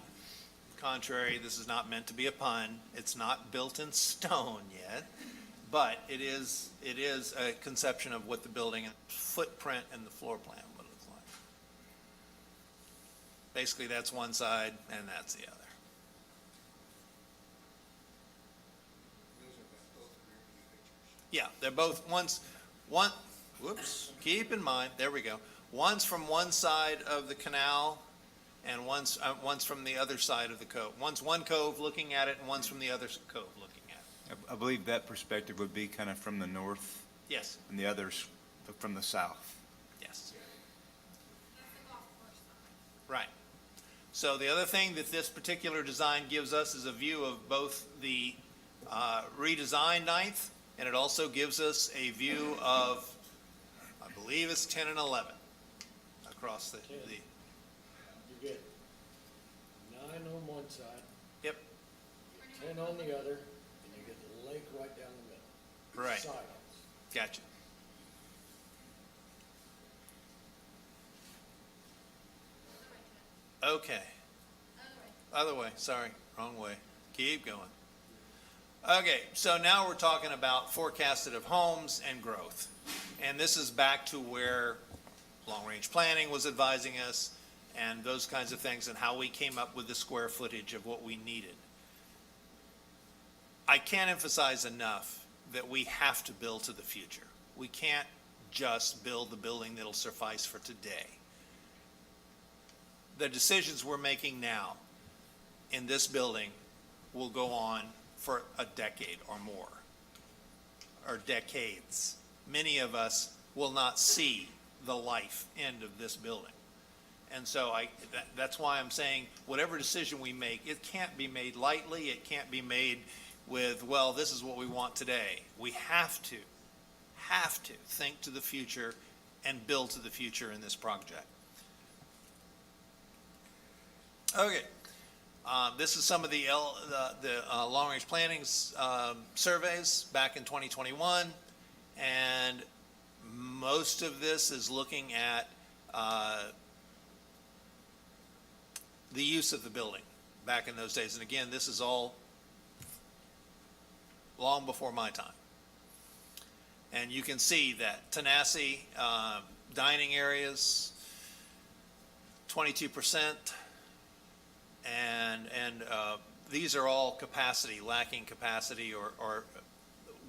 contrary, this is not meant to be a pun, it's not built in stone yet, but it is a conception of what the building footprint and the floor plan would look like. Basically, that's one side and that's the other. Yeah, they're both, whoops, keep in mind, there we go. One's from one side of the canal and one's from the other side of the cove. One's one cove looking at it and one's from the other cove looking at it. I believe that perspective would be kind of from the north Yes, and the others from the south. yes. Right. So the other thing that this particular design gives us is a view of both the redesigned ninth, and it also gives us a view of, I believe it's 10 and 11 across the You get 9 on one side. Yep. 10 on the other, and you get the lake right down the middle. Right. Silence. Gotcha. Okay. Other way, sorry, wrong way. Keep going. Okay, so now we're talking about forecasted of homes and growth. And this is back to where long-range planning was advising us and those kinds of things, and how we came up with the square footage of what we needed. I can't emphasize enough that we have to build to the future. We can't just build the building that'll suffice for today. The decisions we're making now in this building will go on for a decade or more, or decades. Many of us will not see the life end of this building. And so that's why I'm saying whatever decision we make, it can't be made lightly. It can't be made with, well, this is what we want today. We have to think to the future and build to the future in this project. Okay. This is some of the long-range planning surveys back in 2021, and most of this is looking at the use of the building back in those days. And again, this is all long before my time. And you can see that Tanasi dining areas, 22%, and these are all capacity, lacking capacity, or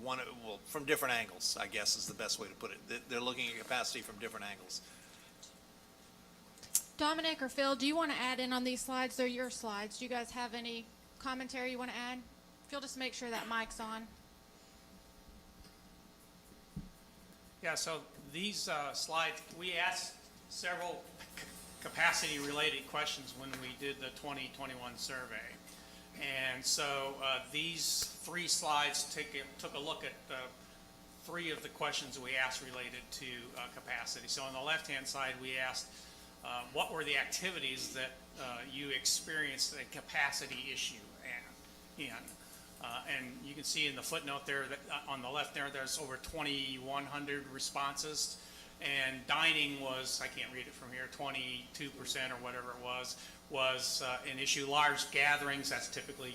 one, well, from different angles, I guess is the best way to put it. They're looking at capacity from different angles. Dominic or Phil, do you want to add in on these slides? They're your slides. Do you guys have any commentary you want to add? Phil, just make sure that mic's on. Yeah, so these slides, we asked several capacity-related questions when we did the 2021 survey. And so these three slides took a look at three of the questions we asked related to capacity. So on the left-hand side, we asked what were the activities that you experienced a capacity issue in. And you can see in the footnote there that on the left there's over 2,100 responses. And dining was, I can't read it from here, 22% or whatever it was an issue. Large gatherings, that's typically,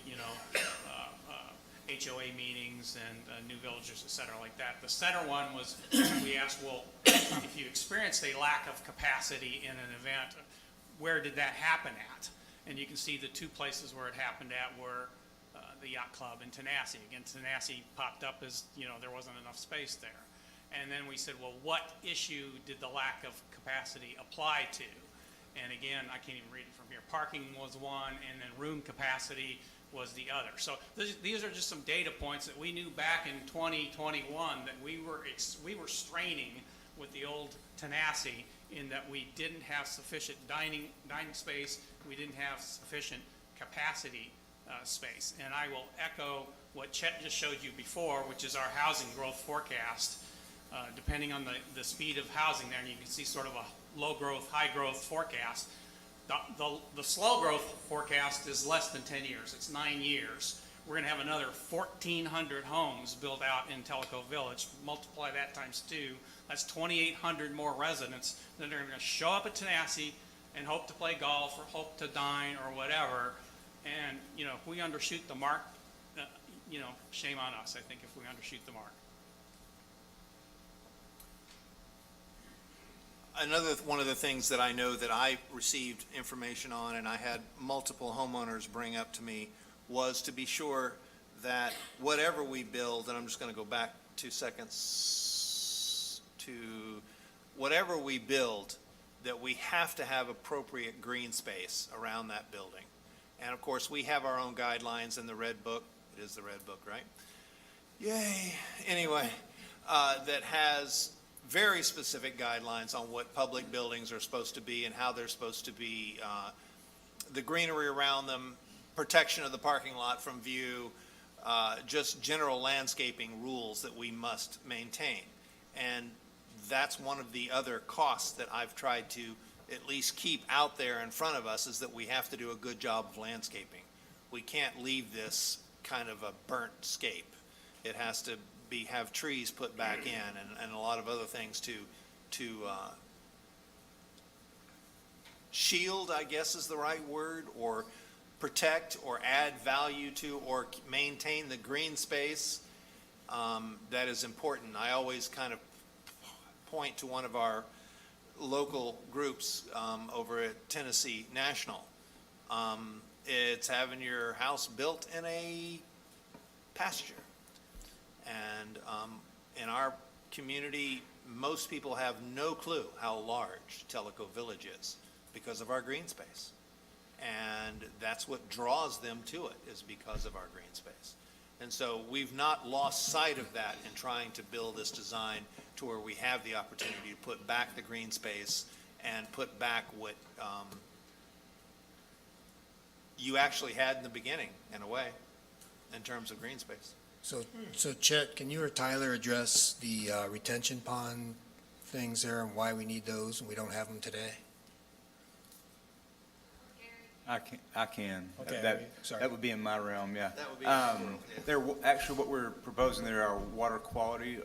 HOA meetings and new villagers, et cetera, like that. The center one was, we asked, well, if you experienced a lack of capacity in an event, where did that happen at? And you can see the two places where it happened at were the yacht club in Tanasi. Again, Tanasi popped up as, there wasn't enough space there. And then we said, well, what issue did the lack of capacity apply to? And again, I can't even read it from here. Parking was one, and then room capacity was the other. So these are just some data points that we knew back in 2021 that we were straining with the old Tanasi in that we didn't have sufficient dining space, we didn't have sufficient capacity space. And I will echo what Chet just showed you before, which is our housing growth forecast. Depending on the speed of housing there, and you can see sort of a low growth, high growth forecast. The slow growth forecast is less than 10 years. It's 9 years. We're going to have another 1,400 homes built out in Tellico Village. Multiply that times 2. That's 2,800 more residents that are going to show up at Tanasi and hope to play golf or hope to dine or whatever. And, if we undershoot the mark, shame on us, I think, if we undershoot the mark. Another one of the things that I know that I received information on, and I had multiple homeowners bring up to me, was to be sure that whatever we build, and I'm just going to go back 2 seconds to whatever we build, that we have to have appropriate green space around that building. And of course, we have our own guidelines in the Red Book. It is the Red Book, right? Yay. Anyway, that has very specific guidelines on what public buildings are supposed to be and how they're supposed to be, the greenery around them, protection of the parking lot from view, just general landscaping rules that we must maintain. And that's one of the other costs that I've tried to at least keep out there in front of us, is that we have to do a good job of landscaping. We can't leave this kind of a burnt scape. It has to have trees put back in and a lot of other things to shield, I guess is the right word, or protect or add value to or maintain the green space, that is important. I always kind of point to one of our local groups over at Tennessee National. It's having your house built in a pasture. And in our community, most people have no clue how large Tellico Village is because of our green space. And that's what draws them to it, is because of our green space. And so we've not lost sight of that in trying to build this design to where we have the opportunity to put back the green space and put back what you actually had in the beginning, in a way, in terms of green space. So Chet, can you or Tyler address the retention pond things there and why we need those and we don't have them today? I can. Okay, sorry. That would be in my realm, yeah. That would be in your world, yeah. There, actually, what we're proposing there are water quality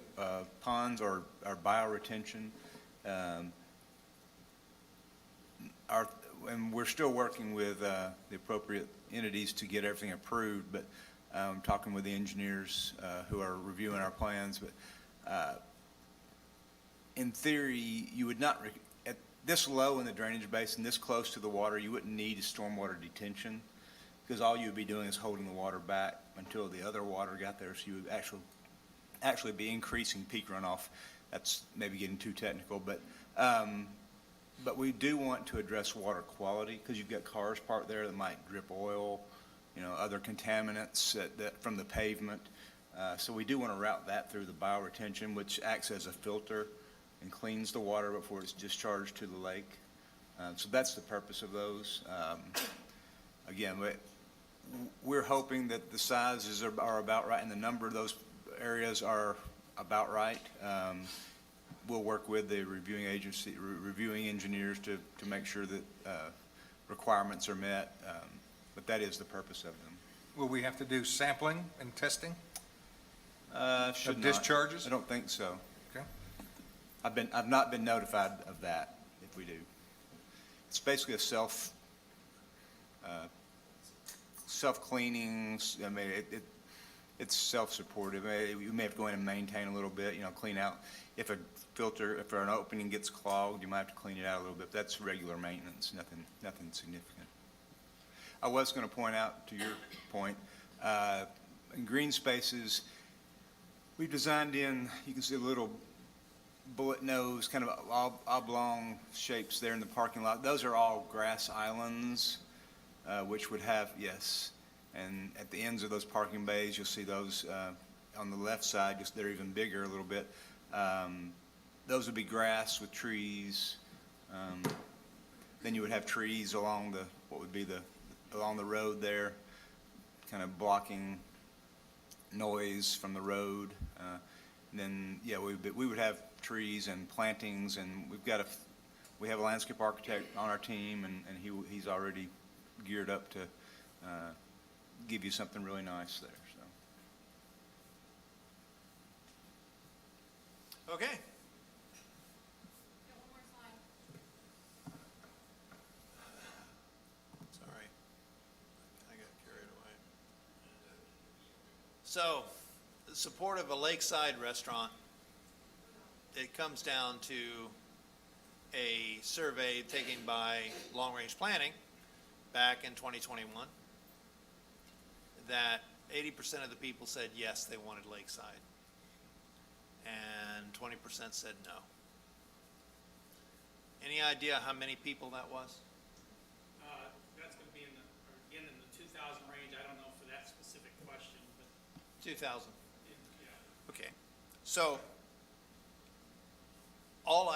ponds or bioretention. And we're still working with the appropriate entities to get everything approved, but talking with the engineers who are reviewing our plans. But in theory, you would not, at this low in the drainage basin, this close to the water, you wouldn't need a stormwater detention, because all you would be doing is holding the water back until the other water got there. So you would actually be increasing peak runoff. That's maybe getting too technical, but we do want to address water quality, because you've got cars parked there that might drip oil, other contaminants that from the pavement. So we do want to route that through the bioretention, which acts as a filter and cleans the water before it's discharged to the lake. So that's the purpose of those. Again, we're hoping that the sizes are about right and the number of those areas are about right. We'll work with the reviewing agency, reviewing engineers to make sure that requirements are met, but that is the purpose of them. Will we have to do sampling and testing Should of not. discharges? I don't think so. Okay. I've not been notified of that, if we do. It's basically a self-cleaning, I mean, it's self-supportive. You may have to go in and maintain a little bit, clean out. If an opening gets clogged, you might have to clean it out a little bit. That's regular maintenance, nothing significant. I was going to point out, to your point, in green spaces, we've designed in, you can see a little bullet nose, kind of oblong shapes there in the parking lot. Those are all grass islands, which would have, yes, and at the ends of those parking bays, you'll see those on the left side, just they're even bigger a little bit. Those would be grass with trees. Then you would have trees along along the road there, kind of blocking noise from the road. And then, yeah, we would have trees and plantings, and we have a landscape architect on our team, and he's already geared up to give you something really nice there. So. Okay. Sorry, I got carried away. So, the support of a lakeside restaurant, it comes down to a survey taken by Long Range Planning back in 2021, that 80% of the people said yes, they wanted lakeside, and 20% said no. Any idea how many people that was? That's going to be in the 2,000 range. I don't know for that specific question, but 2,000. yeah. Okay. So all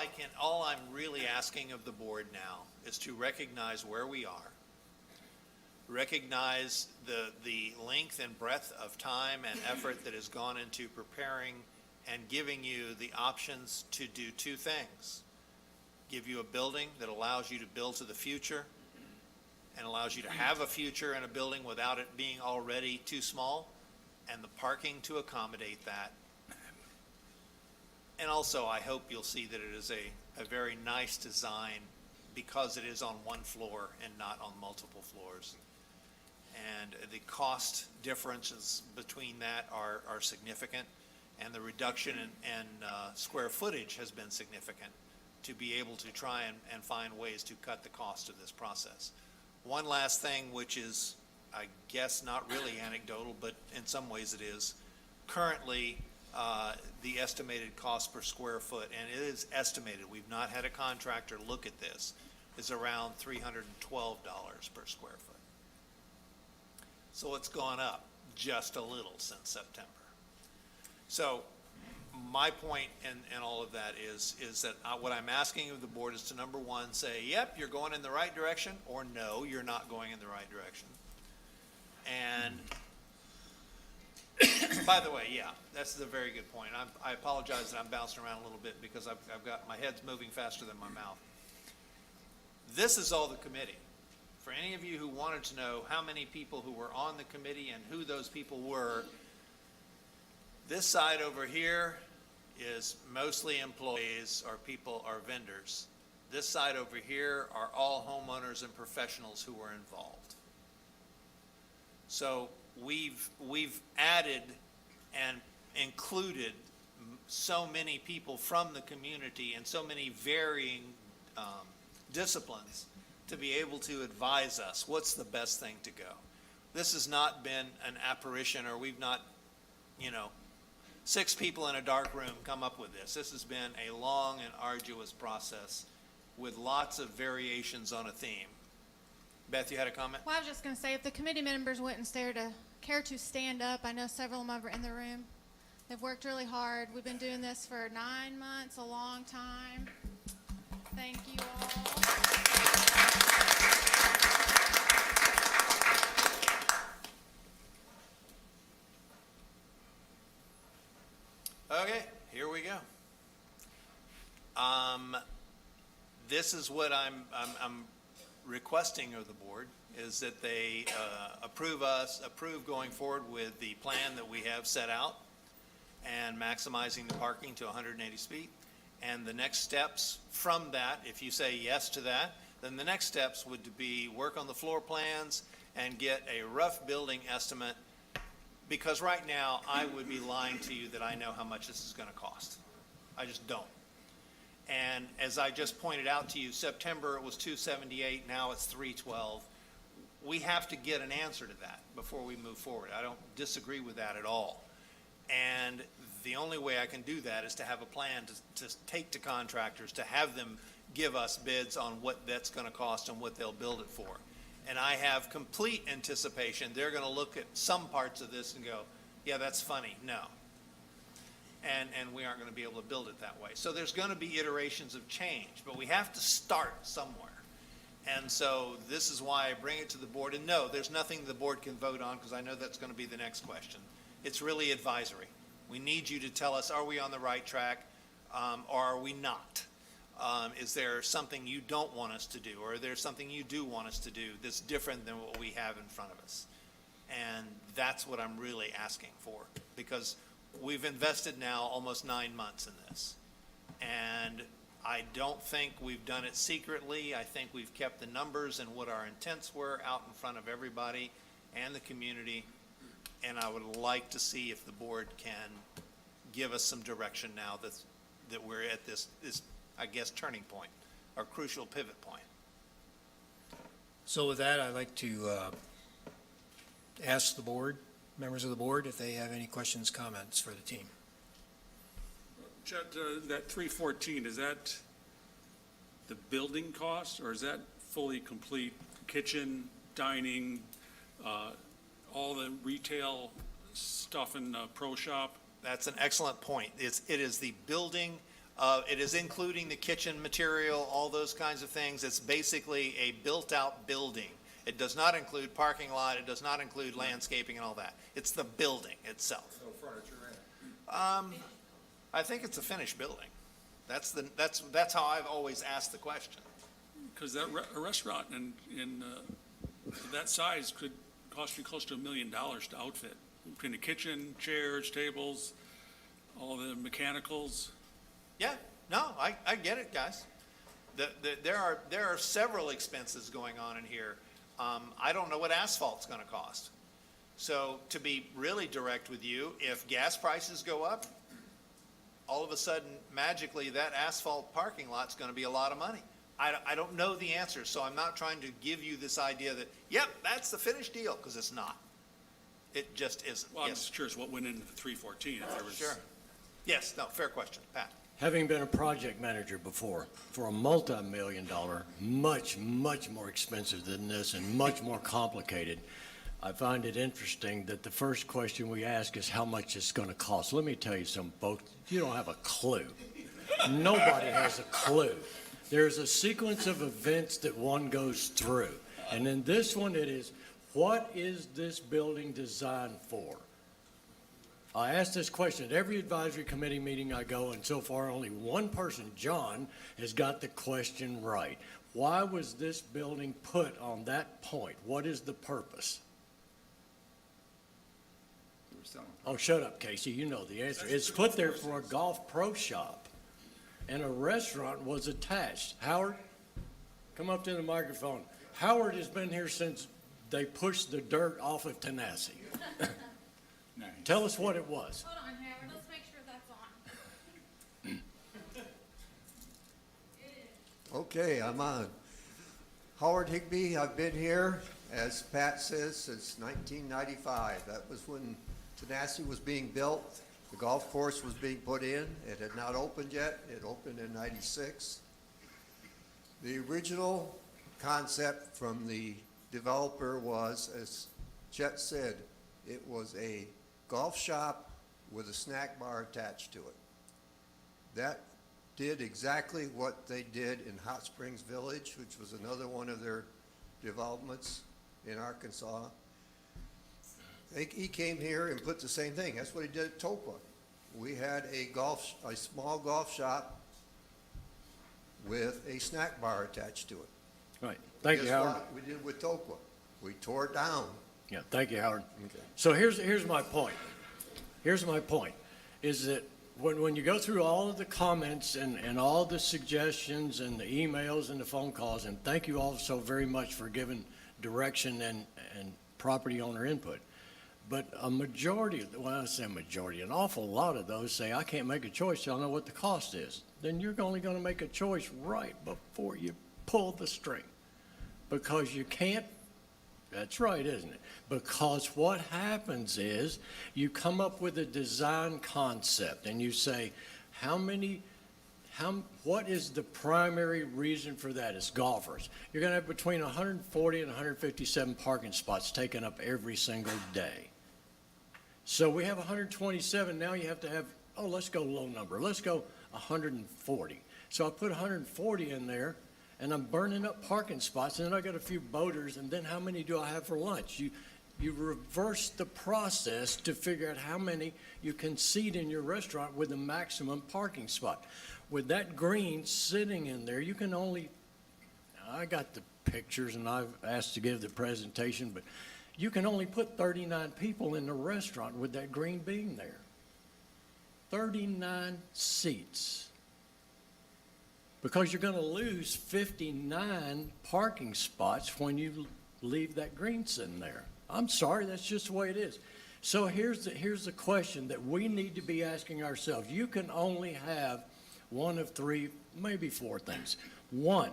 I'm really asking of the board now is to recognize where we are, recognize the length and breadth of time and effort that has gone into preparing and giving you the options to do two things. Give you a building that allows you to build to the future and allows you to have a future in a building without it being already too small, and the parking to accommodate that. And also, I hope you'll see that it is a very nice design because it is on one floor and not on multiple floors. and the cost differences between that are significant, and the reduction in square footage has been significant to be able to try and find ways to cut the cost of this process. One last thing, which is, I guess, not really anecdotal, but in some ways it is. Currently, the estimated cost per square foot, and it is estimated, we've not had a contractor look at this, is around $312 per square foot. So it's gone up just a little since September. So my point in all of that is that what I'm asking of the board is to, number one, say, yep, you're going in the right direction, or no, you're not going in the right direction. And by the way, yeah, that's a very good point. I apologize that I'm bouncing around a little bit because I've got, my head's moving faster than my mouth. This is all the committee. For any of you who wanted to know how many people who were on the committee and who those people were, this side over here is mostly employees or people or vendors. This side over here are all homeowners and professionals who were involved. So we've added and included so many people from the community and so many varying disciplines to be able to advise us what's the best thing to go. This has not been an apparition, or we've not, 6 people in a dark room come up with this. This has been a long and arduous process with lots of variations on a theme. Beth, you had a comment? Well, I was just going to say, if the committee members wouldn't care to stand up, I know several of them are in the room. They've worked really hard. We've been doing this for 9 months, a long time. Thank you all. Okay, here we go. This is what I'm requesting of the board, is that they approve going forward with the plan that we have set out and maximizing the parking to 180 feet. And the next steps from that, if you say yes to that, then the next steps would be work on the floor plans and get a rough building estimate, because right now I would be lying to you that I know how much this is going to cost. I just don't. And as I just pointed out to you, September it was $278, now it's $312. We have to get an answer to that before we move forward. I don't disagree with that at all. And the only way I can do that is to have a plan to take to contractors, to have them give us bids on what that's going to cost and what they'll build it for. And I have complete anticipation they're going to look at some parts of this and go, yeah, that's funny, no. And we aren't going to be able to build it that way. So there's going to be iterations of change, but we have to start somewhere. And so this is why I bring it to the board. And no, there's nothing the board can vote on, because I know that's going to be the next question. It's really advisory. We need you to tell us, are we on the right track, or are we not? Is there something you don't want us to do, or is there something you do want us to do that's different than what we have in front of us? And that's what I'm really asking for, because we've invested now almost 9 months in this. And I don't think we've done it secretly. I think we've kept the numbers and what our intents were out in front of everybody and the community. And I would like to see if the board can give us some direction now that we're at this, I guess, turning point, or crucial pivot point. So with that, I'd like to ask the board, members of the board, if they have any questions, comments for the team. Chet, that 314, is that the building cost, or is that fully complete kitchen, dining, all the retail stuff in Pro Shop? That's an excellent point. It is the building, it is including the kitchen material, all those kinds of things. It's basically a built-out building. It does not include parking lot. It does not include landscaping and all that. It's the building itself. No furniture in it. I think it's a finished building. That's how I've always asked the question. Because that a restaurant in that size could cost you close to $1 million to outfit, between the kitchen, chairs, tables, all the mechanicals. Yeah, no, I get it, guys. There are several expenses going on in here. I don't know what asphalt's gonna cost. So to be really direct with you, if gas prices go up, all of a sudden magically that asphalt parking lot's gonna be a lot of money. I don't know the answer, so I'm not trying to give you this idea that, yep, that's the finished deal, because it's not. It just isn't. Well, I'm Yes. just curious what went into the 314, if there was. Sure. Yes, no, fair question. Pat? Having been a project manager before for a multi-million-dollar, much, much more expensive than this and much more complicated, I find it interesting that the first question we ask is how much it's going to cost. Let me tell you something, folks. You don't have a clue. Nobody has a clue. There's a sequence of events that one goes through. And in this one, it is, what is this building designed for? I ask this question at every advisory committee meeting I go, and so far only one person, John, has got the question right. Why was this building put on that point? What is the purpose? Oh, shut up, Casey. You know the answer. It's put there for a golf pro shop, and a restaurant was attached. Howard, come up to the microphone. Howard has been here since they pushed the dirt off of Tanasi. Tell us what it was. Hold on, Howard, let's make sure that's on. Okay, I'm on. Howard Higbee, I've been here, as Pat says, since 1995. That was when Tanasi was being built. The golf course was being put in. It had not opened yet. It opened in '96. The original concept from the developer was, as Chet said, it was a golf shop with a snack bar attached to it. That did exactly what they did in Hot Springs Village, which was another one of their developments in Arkansas. He came here and put the same thing. That's what he did at Tokwa. We had a small golf shop with a snack bar attached to it. Right. Thank you, Howard. Guess what we did with Tokwa? We tore it down. Yeah, thank you, Howard. Okay. So here's my point. Here's my point, is that when you go through all of the comments and all the suggestions and the emails and the phone calls, and thank you all so very much for giving direction and property owner input. But a majority, well, I say a majority, an awful lot of those say, I can't make a choice till I know what the cost is. Then you're only going to make a choice right before you pull the string. Because you can't, that's right, isn't it? Because what happens is you come up with a design concept and you say, what is the primary reason for that? It's golfers. You're going to have between 140 and 157 parking spots taken up every single day. So we have 127, now you have to have, let's go low number. Let's go 140. So I put 140 in there, and I'm burning up parking spots, and then I got a few boaters, and then how many do I have for lunch? You reverse the process to figure out how many you can seat in your restaurant with the maximum parking spot. With that green sitting in there, you can only, I got the pictures and I've asked to give the presentation, but you can only put 39 people in the restaurant with that green being there. 39 seats. Because you're going to lose 59 parking spots when you leave that green sitting there. I'm sorry, that's just the way it is. So here's the question that we need to be asking ourselves. You can only have one of three, maybe four things. One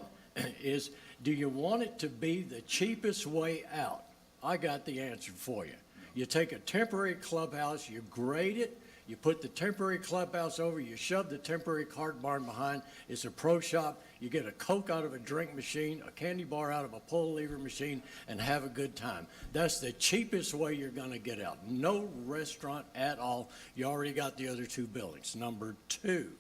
is, do you want it to be the cheapest way out? I got the answer for you. You take a temporary clubhouse, you grade it, you put the temporary clubhouse over, you shove the temporary cart barn behind. It's a pro shop. You get a Coke out of a drink machine, a candy bar out of a pull lever machine, and have a good time. That's the cheapest way you're going to get out. No restaurant at all. You already got the other two buildings. Number two,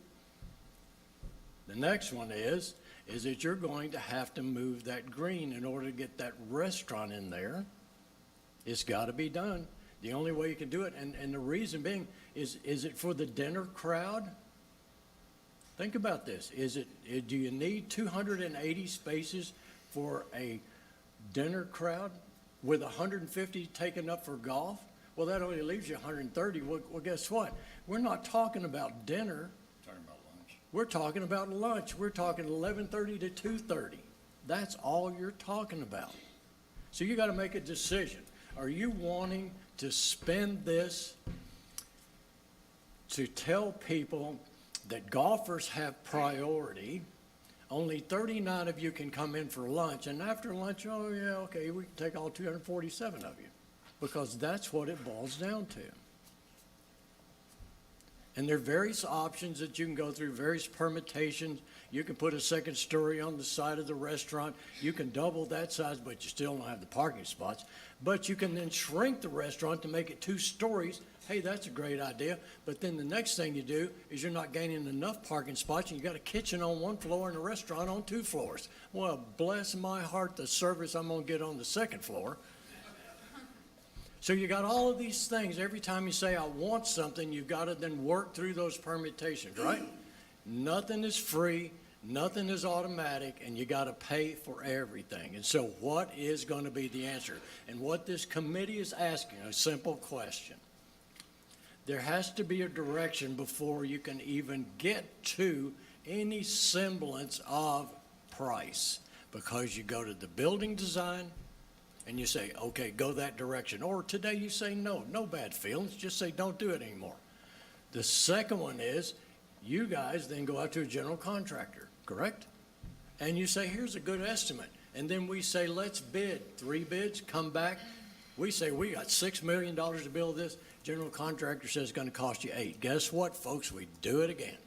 the next one is that you're going to have to move that green in order to get that restaurant in there. It's got to be done. The only way you can do it, and the reason being, is it for the dinner crowd? Think about this. Do you need 280 spaces for a dinner crowd with 150 taken up for golf? Well, that only leaves you 130. Well, guess what? We're not talking about dinner. Talking about lunch. We're talking about lunch. We're talking 11:30 to 2:30. That's all you're talking about. So you got to make a decision. Are you wanting to spend this to tell people that golfers have priority? Only 39 of you can come in for lunch, and after lunch, oh yeah, okay, we can take all 247 of you, because that's what it boils down to. And there are various options that you can go through, various permutations. You can put a second story on the side of the restaurant. You can double that size, but you still don't have the parking spots. But you can then shrink the restaurant to make it 2 stories. Hey, that's a great idea. But then the next thing you do is you're not gaining enough parking spots, and you got a kitchen on 1 floor and a restaurant on 2 floors. Well, bless my heart, the service I'm going to get on the 2nd floor. So you got all of these things. Every time you say, I want something, you've got to then work through those permutations, right? Nothing is free, nothing is automatic, and you got to pay for everything. And so what is going to be the answer? And what this committee is asking, a simple question. There has to be a direction before you can even get to any semblance of price, because you go to the building design, and you say, okay, go that direction. Or today you say, no bad feelings, just say don't do it anymore. The second one is, you guys then go out to a general contractor, correct? And you say, here's a good estimate. And then we say, let's bid. 3 bids, come back. We say, we got $6 million to build this. General contractor says it's gonna cost you 8. Guess what, folks? We do it again.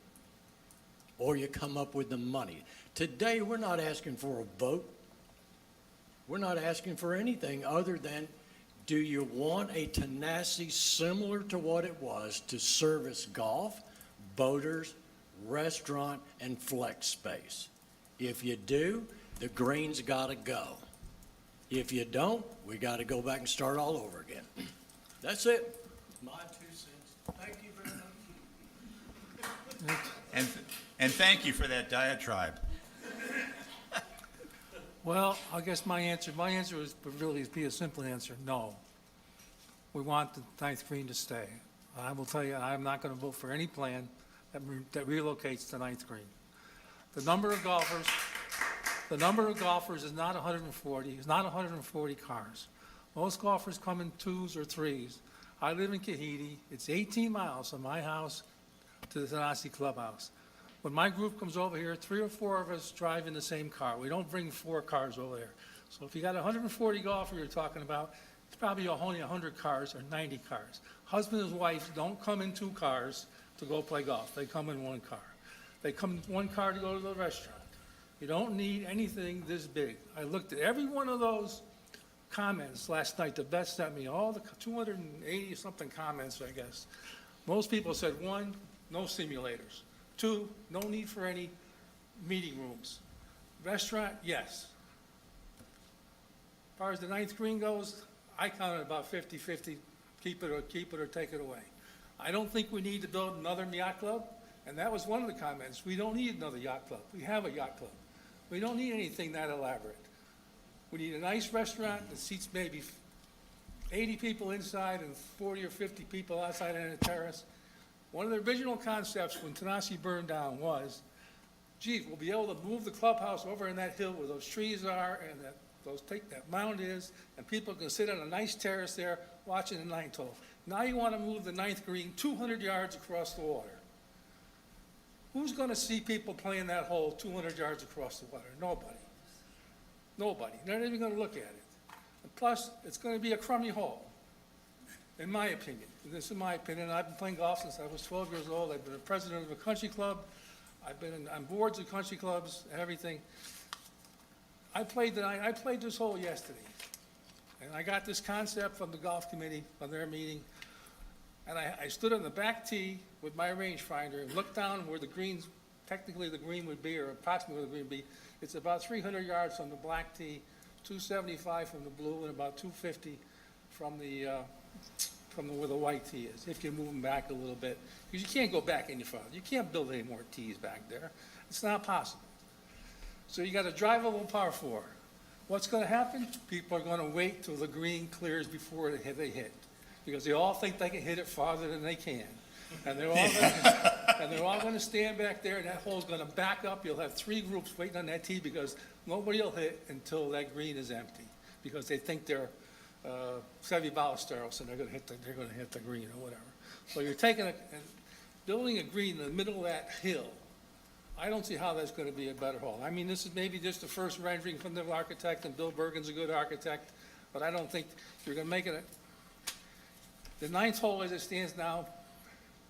Or you come up with the money. Today, we're not asking for a vote. We're not asking for anything other than, do you want a Tanasi similar to what it was to service golf, boaters, restaurant, and flex space? If you do, the green's gotta go. If you don't, we gotta go back and start all over again. That's it. My 2 cents. Thank you very much. And thank you for that diatribe. Well, I guess my answer is really be a simple answer, no. We want the 9th green to stay. I will tell you, I'm not going to vote for any plan that relocates the 9th green. The number of golfers is not 140, it's not 140 cars. Most golfers come in 2s or 3s. I live in Kahidi, it's 18 miles from my house to the Tanasi clubhouse. When my group comes over here, 3 or 4 of us drive in the same car. We don't bring 4 cars over there. So if you got 140 golfers you're talking about, it's probably only 100 cars or 90 cars. Husband and wife don't come in 2 cars to go play golf. They come in 1 car. They come in 1 car to go to the restaurant. You don't need anything this big. I looked at every one of those comments last night. The Beth sent me all the 280 something comments, I guess. Most people said, 1, no simulators. 2, no need for any meeting rooms. Restaurant, yes. As far as the 9th green goes, I counted about 50-50, keep it or take it away. I don't think we need to build another yacht club, and that was one of the comments. We don't need another yacht club. We have a yacht club. We don't need anything that elaborate. We need a nice restaurant that seats maybe 80 people inside and 40 or 50 people outside on a terrace. One of the original concepts when Tanasi burned down was, gee, we'll be able to move the clubhouse over in that hill where those trees are and that mound is, and people can sit on a nice terrace there watching the 9th hole. Now you want to move the 9th green 200 yards across the water. Who's going to see people playing that hole 200 yards across the water? Nobody. Nobody. They're not even going to look at it. And plus, it's going to be a crummy hole, in my opinion. This is my opinion. I've been playing golf since I was 12 years old. I've been a president of a country club. I've been on boards of country clubs and everything. I played this hole yesterday, and I got this concept from the golf committee on their meeting, and I stood on the back tee with my rangefinder and looked down where the greens, technically the green would be, or approximately where the green would be. It's about 300 yards from the black tee, 275 from the blue, and about 250 from where the white tee is, if you move them back a little bit. Because you can't go back any farther. You can't build any more tees back there. It's not possible. So you got a drivable par 4. What's going to happen? People are going to wait till the green clears before they hit. Because they all think they can hit it farther than they can. And they're all going to stand back there, and that hole's going to back up. You'll have 3 groups waiting on that tee because nobody will hit until that green is empty. because they think they're Chevy Ballesteros and they're gonna hit the green or whatever. So you're building a green in the middle of that hill. I don't see how that's gonna be a better hole. I mean, this is maybe just the first rendering from the architect, and Bill Bergen's a good architect, but I don't think you're gonna make it the ninth hole as it stands now,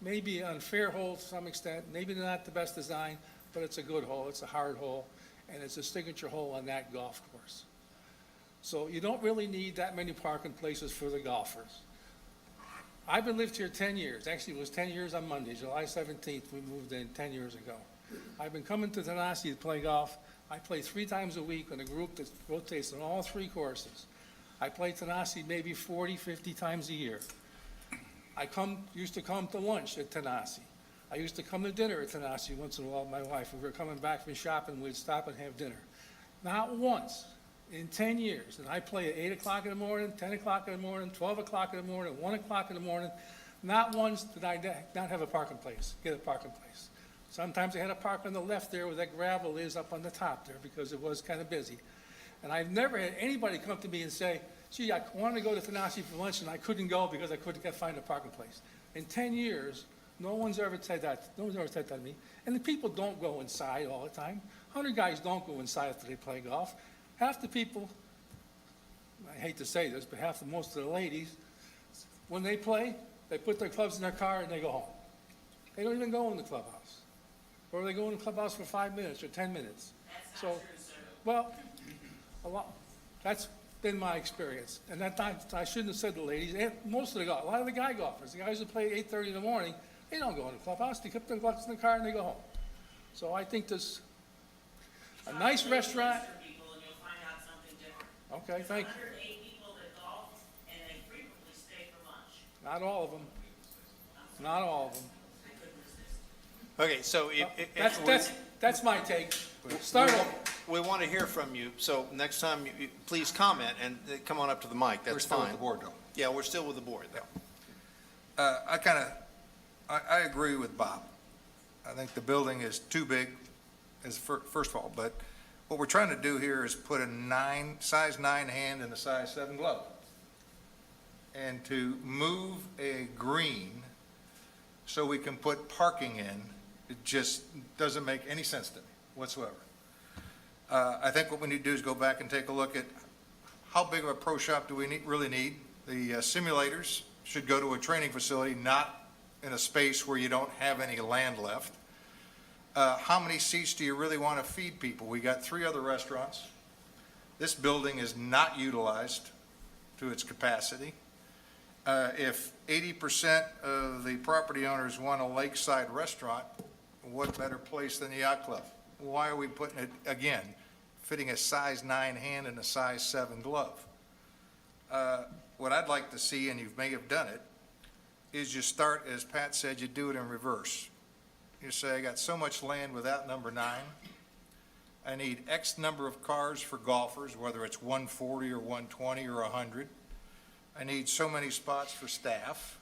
maybe an unfair hole to some extent, maybe not the best design, but it's a good hole, it's a hard hole, and it's a signature hole on that golf course. So you don't really need that many parking places for the golfers. I've been lived here 10 years. Actually, it was 10 years on Monday, July 17th, we moved in 10 years ago. I've been coming to Tanasi to play golf. I play 3 times a week in a group that rotates on all 3 courses. I play Tanasi maybe 40, 50 times a year. Used to come to lunch at Tanasi. I used to come to dinner at Tanasi once in a while with my wife. When we were coming back from shopping, we'd stop and have dinner. Not once in 10 years, and I play at 8 o'clock in the morning, 10 o'clock in the morning, 12 o'clock in the morning, 1 o'clock in the morning, not once did I not have a parking place, get a parking place. Sometimes I had to park on the left there where that gravel is up on the top there because it was kind of busy. And I've never had anybody come to me and say, gee, I wanted to go to Tanasi for lunch and I couldn't go because I couldn't find a parking place. In 10 years, no one's ever said that. No one's ever said that to me. And the people don't go inside all the time. 100 guys don't go inside after they play golf. Half the people, I hate to say this, but most of the ladies, when they play, they put their clubs in their car and they go home. They don't even go in the clubhouse. Or they go in the clubhouse for 5 minutes or 10 minutes. That's not true, sir. Well, that's been my experience. And I shouldn't have said the ladies, and most of a lot of the guy golfers, the guys that play at 8:30 in the morning, they don't go in the clubhouse. They keep their clubs in the car and they go home. So I think this, a nice restaurant. Okay, thank you. 108 people that golf, and they frequently stay for lunch. Not all of them. Not all of them. Okay, so That's my take. Start over. we want to hear from you, so next time, please comment and come on up to the mic, that's fine. We're still with the board, though. Yeah, we're still with the board, though. I agree with Bob. I think the building is too big, first of all, but what we're trying to do here is put a size 9 hand in a size 7 glove. And to move a green so we can put parking in, it just doesn't make any sense to me whatsoever. I think what we need to do is go back and take a look at how big of a pro shop do we really need. The simulators should go to a training facility, not in a space where you don't have any land left. How many seats do you really want to feed people? We got 3 other restaurants. This building is not utilized to its capacity. If 80% of the property owners want a lakeside restaurant, what better place than the yacht club? Why are we putting it, again, fitting a size 9 hand and a size 7 glove? What I'd like to see, and you may have done it, is you start, as Pat said, you do it in reverse. You say, I got so much land without number 9. I need X number of cars for golfers, whether it's 140 or 120 or 100. I need so many spots for staff.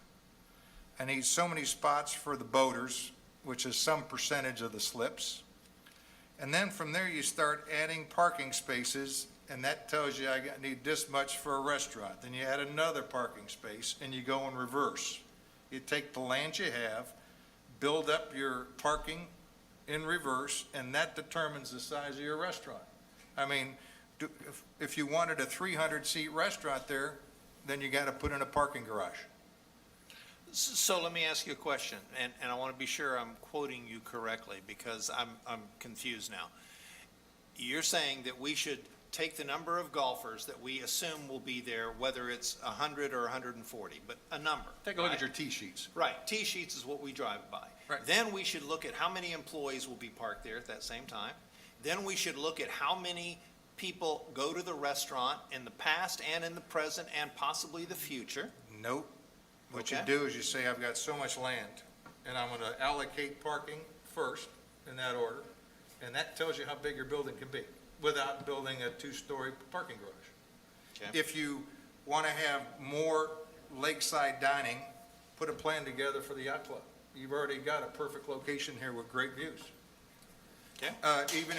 I need so many spots for the boaters, which is some percentage of the slips. And then from there, you start adding parking spaces, and that tells you I need this much for a restaurant. Then you add another parking space, and you go in reverse. You take the land you have, build up your parking in reverse, and that determines the size of your restaurant. I mean, if you wanted a 300-seat restaurant there, then you got to put in a parking garage. So let me ask you a question, and I want to be sure I'm quoting you correctly because I'm confused now. You're saying that we should take the number of golfers that we assume will be there, whether it's 100 or 140, but a number. Take a look at your tee sheets. Right, tee sheets is what we drive by. Right. Then we should look at how many employees will be parked there at that same time. Then we should look at how many people go to the restaurant in the past and in the present and possibly the future. Nope. What you Okay. do is you say, I've got so much land, and I'm going to allocate parking first in that order, and that tells you how big your building can be without building a 2-story parking garage. Okay. If you want to have more lakeside dining, put a plan together for the yacht club. You've already got a perfect location here with great views. Okay. Even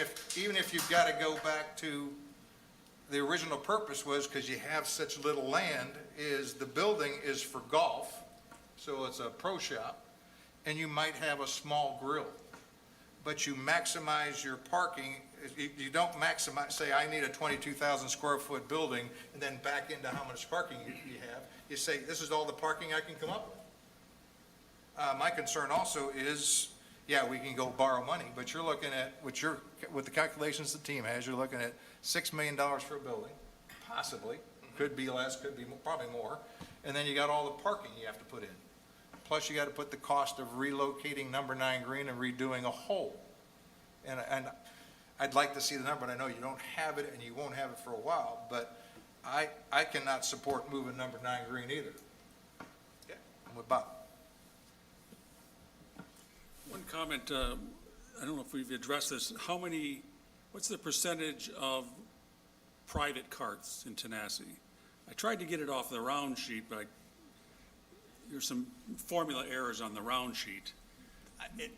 if you've got to go back to the original purpose was, because you have such little land, is the building is for golf, so it's a pro shop, and you might have a small grill. But you maximize your parking, you don't maximize, say, I need a 22,000 square foot building, and then back into how much parking you have. You say, this is all the parking I can come up with. My concern also is, yeah, we can go borrow money, but you're looking at, with the calculations the team has, you're looking at $6 million for a building, possibly, could be less, could be probably more, and then you got all the parking you have to put in. Plus, you got to put the cost of relocating number 9 green and redoing a hole. And I'd like to see the number, and I know you don't have it, and you won't have it for a while, but I cannot support moving number 9 green either. Yeah, I'm with Bob. One comment, I don't know if we've addressed this, what's the percentage of private carts in Tanasi? I tried to get it off the round sheet, but there's some formula errors on the round sheet.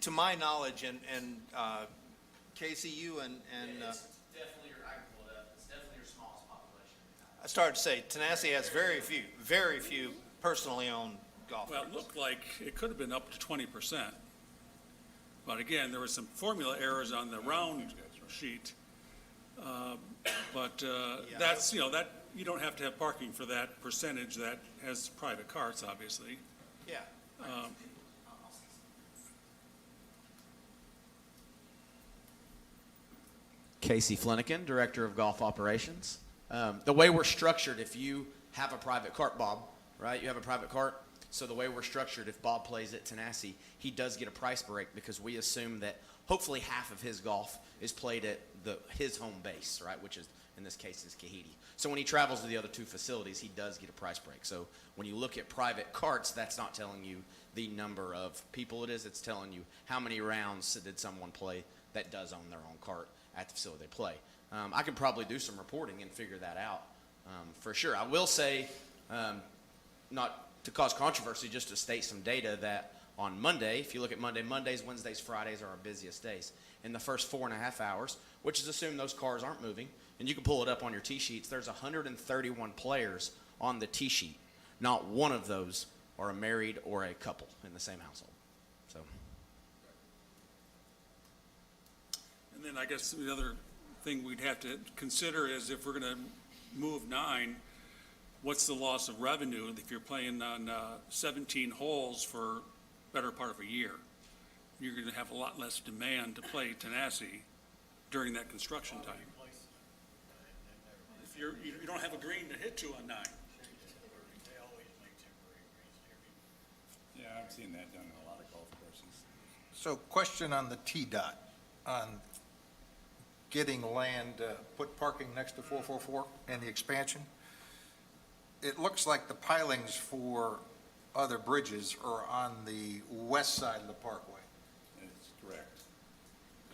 To my knowledge, and Casey, you and It's definitely I can pull it up. It's definitely your smallest population. I started to say, Tanasi has very few personally owned golf Well, carts. it looked like it could have been up to 20%. But again, there was some formula errors on the round sheet. That's, that, you don't have to have parking for that percentage that has private carts, obviously. Yeah. Casey Flanagan, Director of Golf Operations. The way we're structured, if you have a private cart, Bob, right? You have a private cart. So the way we're structured, if Bob plays at Tanasi, he does get a price break because we assume that hopefully half of his golf is played at his home base, right? Which is, in this case, is Kahiti. So when he travels to the other 2 facilities, he does get a price break. So when you look at private carts, that's not telling you the number of people it is. It's telling you how many rounds did someone play that does own their own cart at the facility they play. I can probably do some reporting and figure that out for sure. I will say, not to cause controversy, just to state some data that on Monday, if you look at Mondays, Wednesdays, Fridays are our busiest days. In the first 4.5 hours, which is assume those cars aren't moving, and you can pull it up on your tee sheets, there's 131 players on the tee sheet. Not one of those are a married or a couple in the same household. So. And then I guess the other thing we'd have to consider is if we're going to move 9, what's the loss of revenue if you're playing on 17 holes for better part of a year? You're going to have a lot less demand to play Tanasi during that construction time. If you don't have a green to hit to on 9. Yeah, I've seen that done in a lot of golf courses. So question on the T-Dot, on getting land, put parking next to 444 and the expansion. It looks like the pilings for other bridges are on the west side of the parkway. That's correct.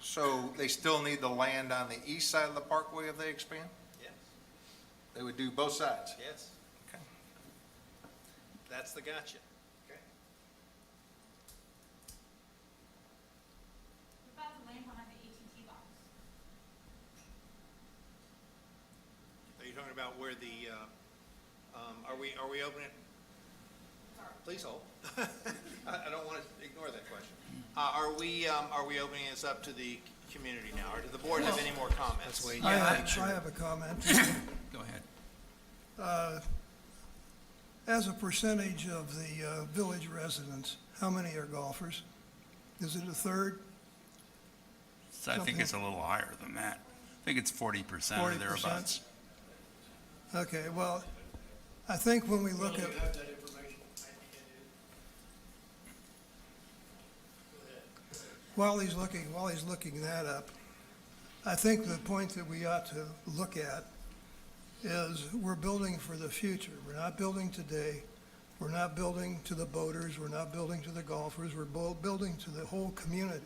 So they still need the land on the east side of the parkway if they expand? Yes. They would do both sides? Yes. Okay. That's the gotcha. What about the land behind the AT&T box? Are you talking about where the, are we opening? Please hold. I don't want to ignore that question. Are we opening this up to the community now, or does the board have any more comments? I have a comment. Go ahead. As a percentage of the village residents, how many are golfers? Is it a third? So I think it's a little higher than that. I think it's 40% or 40%? thereabouts. Okay, well, I think when we look at, while he's looking that up, I think the point that we ought to look at is we're building for the future. We're not building today. We're not building to the boaters. We're not building to the golfers. We're building to the whole community.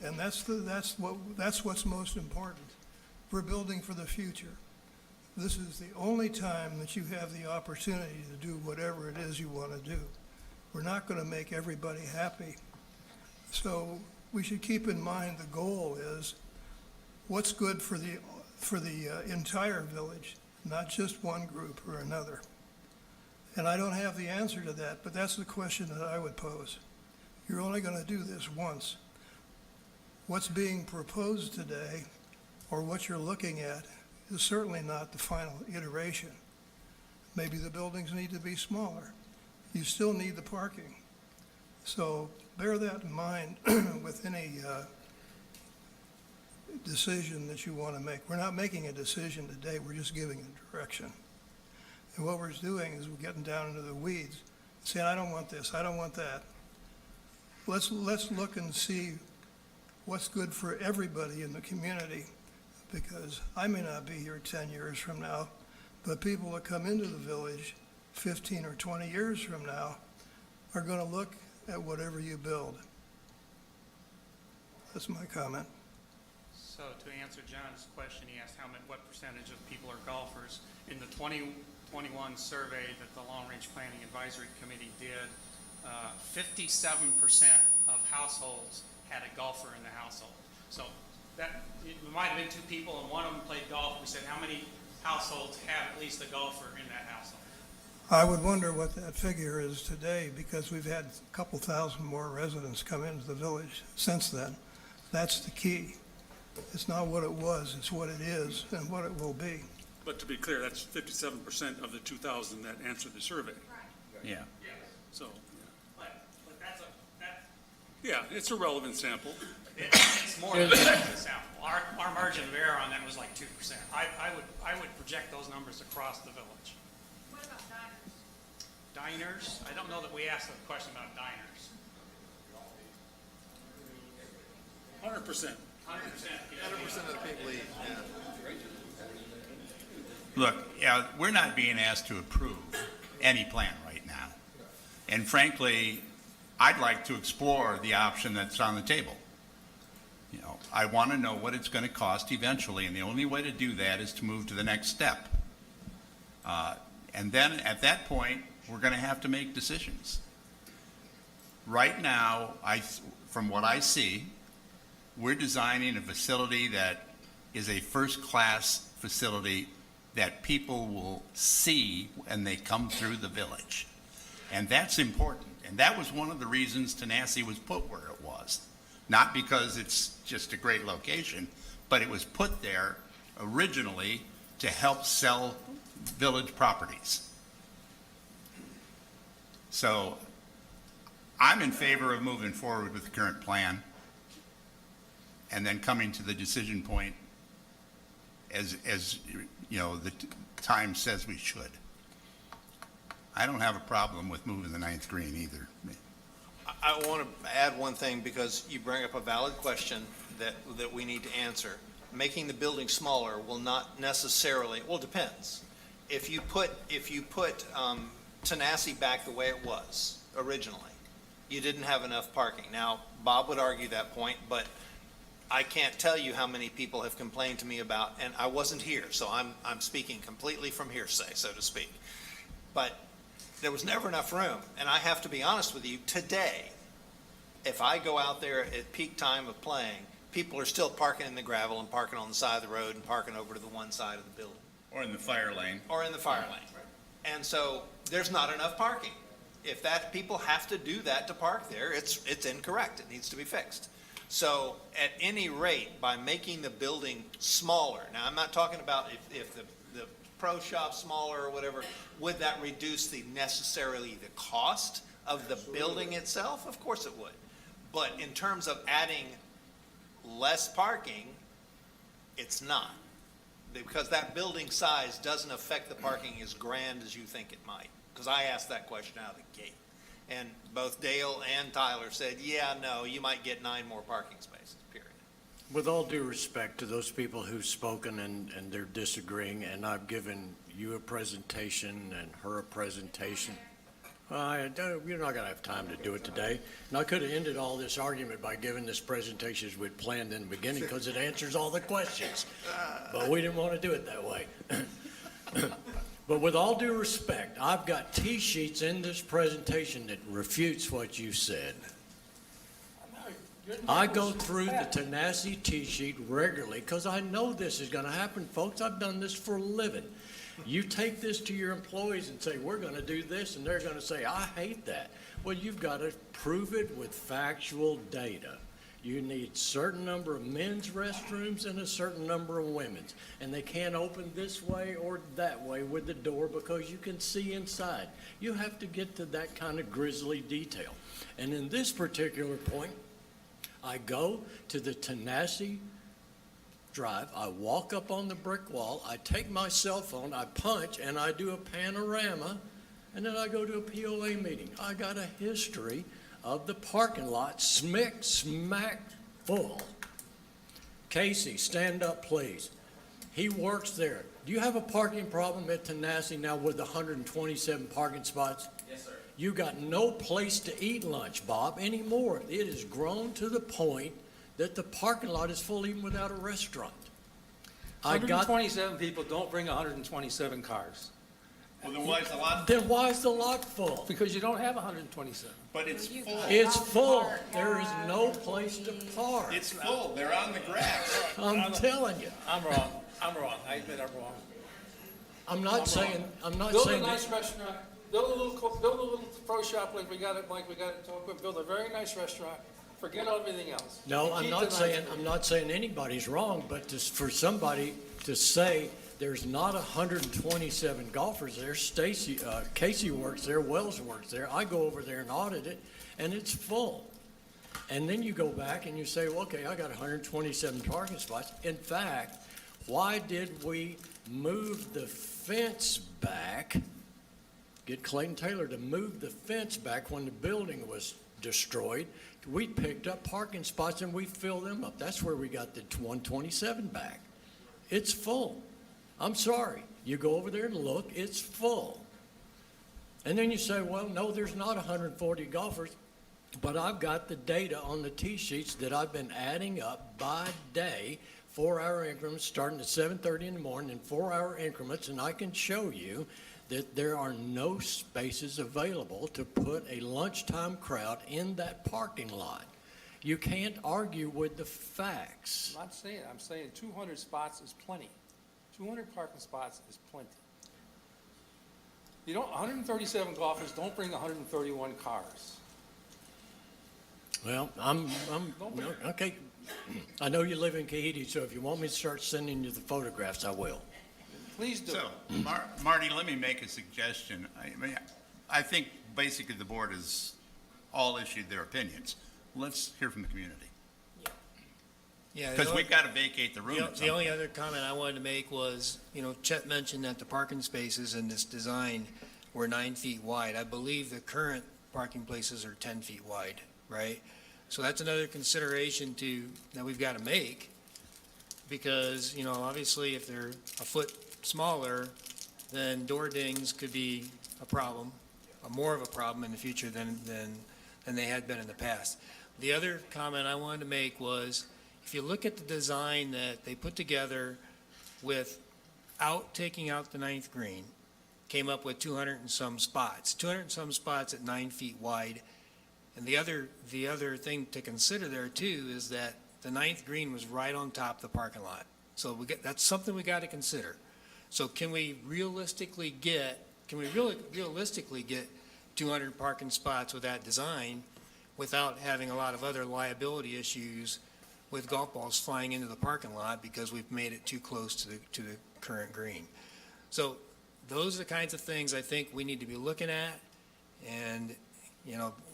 And that's what's most important. We're building for the future. This is the only time that you have the opportunity to do whatever it is you want to do. We're not going to make everybody happy. So we should keep in mind the goal is what's good for for the entire village, not just one group or another. And I don't have the answer to that, but that's the question that I would pose. You're only going to do this once. What's being proposed today, or what you're looking at, is certainly not the final iteration. Maybe the buildings need to be smaller. You still need the parking. So bear that in mind with any decision that you want to make. We're not making a decision today, we're just giving a direction. And what we're doing is we're getting down into the weeds, saying, I don't want this, I don't want that. Let's look and see what's good for everybody in the community, because I may not be here 10 years from now, but people that come into the village 15 or 20 years from now are going to look at whatever you build. That's my comment. So to answer John's question, he asked what percentage of people are golfers. In the 2021 survey that the Long Range Planning Advisory Committee did, 57% of households had a golfer in the household. So that, it might have been two people and one of them played golf. We said, how many households have at least a golfer in that household? I would wonder what that figure is today, because we've had a couple thousand more residents come into the village since then. That's the key. It's not what it was, it's what it is and what it will be. But to be clear, that's 57% of the 2,000 that answered the survey. Yeah. So, But that's yeah, it's a relevant sample. it's more than a sample. Our margin of error on that was like 2%. I would project those numbers across the village. What about diners? Diners, I don't know that we asked a question about diners. 100%. 100% of the people leave, yeah. Look, yeah, we're not being asked to approve any plan right now. And frankly, I'd like to explore the option that's on the table. You know, I want to know what it's going to cost eventually, and the only way to do that is to move to the next step. And then at that point, we're going to have to make decisions. Right now, from what I see, we're designing a facility that is a first-class facility that people will see when they come through the village. And that's important. And that was one of the reasons Tanasi was put where it was. Not because it's just a great location, but it was put there originally to help sell village properties. So I'm in favor of moving forward with the current plan and then coming to the decision point as you know, the time says we should. I don't have a problem with moving the ninth green either. I want to add one thing, because you bring up a valid question that we need to answer. Making the building smaller will not necessarily, well, it depends. If you put Tanasi back the way it was originally, you didn't have enough parking. Now, Bob would argue that point, but I can't tell you how many people have complained to me about, and I wasn't here, so I'm speaking completely from hearsay, so to speak. But there was never enough room, and I have to be honest with you, today, if I go out there at peak time of playing, people are still parking in the gravel and parking on the side of the road and parking over to the one side of the building. Or in the fire lane. Or in the fire lane. And so there's not enough parking. If people have to do that to park there, it's incorrect. It needs to be fixed. So at any rate, by making the building smaller, now I'm not talking about if the pro shop's smaller or whatever, would that reduce necessarily the cost of the building itself? Of course it would. But in terms of adding less parking, it's not. Because that building size doesn't affect the parking as grand as you think it might. Because I asked that question out of the gate. And both Dale and Tyler said, yeah, no, you might get 9 more parking spaces, period. With all due respect to those people who've spoken and they're disagreeing, and I've given you a presentation and her a presentation. You're not going to have time to do it today. And I could have ended all this argument by giving this presentation as we'd planned in the beginning, because it answers all the questions. But we didn't want to do it that way. But with all due respect, I've got T-sheets in this presentation that refutes what you said. I go through the Tanasi T-sheet regularly because I know this is going to happen, folks. I've done this for a living. You take this to your employees and say, we're going to do this, and they're going to say, I hate that. Well, you've got to prove it with factual data. You need certain number of men's restrooms and a certain number of women's. And they can't open this way or that way with the door because you can see inside. You have to get to that kind of grisly detail. And in this particular point, I go to the Tanasi Drive, I walk up on the brick wall, I take my cell phone, I punch, and I do a panorama, and then I go to a POA meeting. I got a history of the parking lot smack full. Casey, stand up, please. He works there. Do you have a parking problem at Tanasi now with 127 parking spots? Yes, sir. You got no place to eat lunch, Bob, anymore. It has grown to the point that the parking lot is full even without a restaurant. 127 people don't bring 127 cars. Well, then why is the lot? Then why is the lot full? Because you don't have 127. But it's full. It's full. There is no place to park. It's full. They're on the grass. I'm telling you. I'm wrong. I admit I'm wrong. I'm not saying Build a that- nice restaurant. Build a little pro shop like we got it in Tonka. Build a very nice restaurant. Forget everything else. No, I'm Keep not the nice saying, I'm not saying anybody's wrong, but for somebody to say there's not 127 golfers there, Casey works there, Wells works there, I go over there and audit it, and it's full. And then you go back and you say, well, okay, I got 127 parking spots. In fact, why did we move the fence back, get Clayton Taylor to move the fence back when the building was destroyed? We picked up parking spots and we filled them up. That's where we got the 127 back. It's full. I'm sorry. You go over there and look, it's full. And then you say, well, no, there's not 140 golfers, but I've got the data on the tee sheets that I've been adding up by day, 4-hour increments starting at 7:30 in the morning in 4-hour increments, and I can show you that there are no spaces available to put a lunchtime crowd in that parking lot. You can't argue with the facts. I'm saying 200 spots is plenty. 200 parking spots is plenty. 137 golfers don't bring 131 cars. Well, okay. I know you live in Kahiti, so if you want me to start sending you the photographs, I will. Please do. So, Marty, let me make a suggestion. I think basically the board has all issued their opinions. Let's hear from the community. Yeah, Because we've got to vacate the room at some The only point. other comment I wanted to make was, Chet mentioned that the parking spaces in this design were 9 feet wide. I believe the current parking places are 10 feet wide, right? So that's another consideration that we've got to make, because, obviously if they're a foot smaller, then door dings could be a problem, more of a problem in the future than they had been in the past. The other comment I wanted to make was, if you look at the design that they put together without taking out the 9th green, came up with 200 and some spots, 200 and some spots at 9 feet wide. And the other thing to consider there too is that the 9th green was right on top of the parking lot. So that's something we got to consider. So can we realistically get 200 parking spots with that design without having a lot of other liability issues with golf balls flying into the parking lot because we've made it too close to the current green? So those are the kinds of things I think we need to be looking at. And,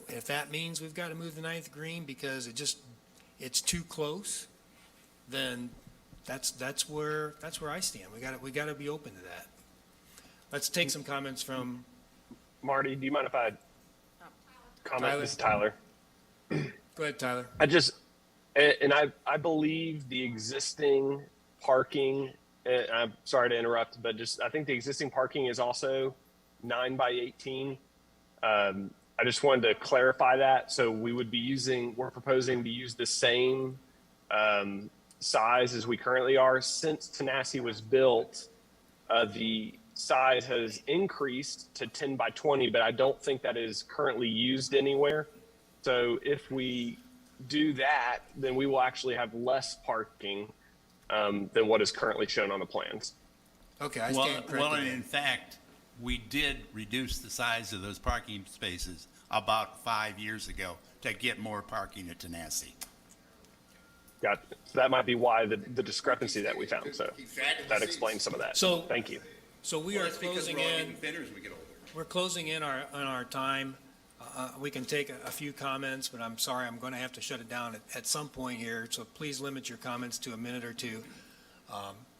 if that means we've got to move the 9th green because it's too close, then that's where I stand. We got to be open to that. Let's take some comments from Marty, do you mind if I comment? Tyler. This is Tyler. Go ahead, Tyler. I believe the existing parking, and I'm sorry to interrupt, but I think the existing parking is also 9 by 18. I just wanted to clarify that. So we're proposing to use the same size as we currently are. Since Tanasi was built, the size has increased to 10 by 20, but I don't think that is currently used anywhere. So if we do that, then we will actually have less parking than what is currently shown on the plans. Okay, I Well, stand well, corrected. in fact, we did reduce the size of those parking spaces about 5 years ago to get more parking at Tanasi. Got so that might be why the discrepancy that we found. So that explains some of that. So- Thank you. So we are closing in, thinner as we get older. we're closing in on our time. We can take a few comments, but I'm sorry, I'm going to have to shut it down at some point here. So please limit your comments to a minute or two,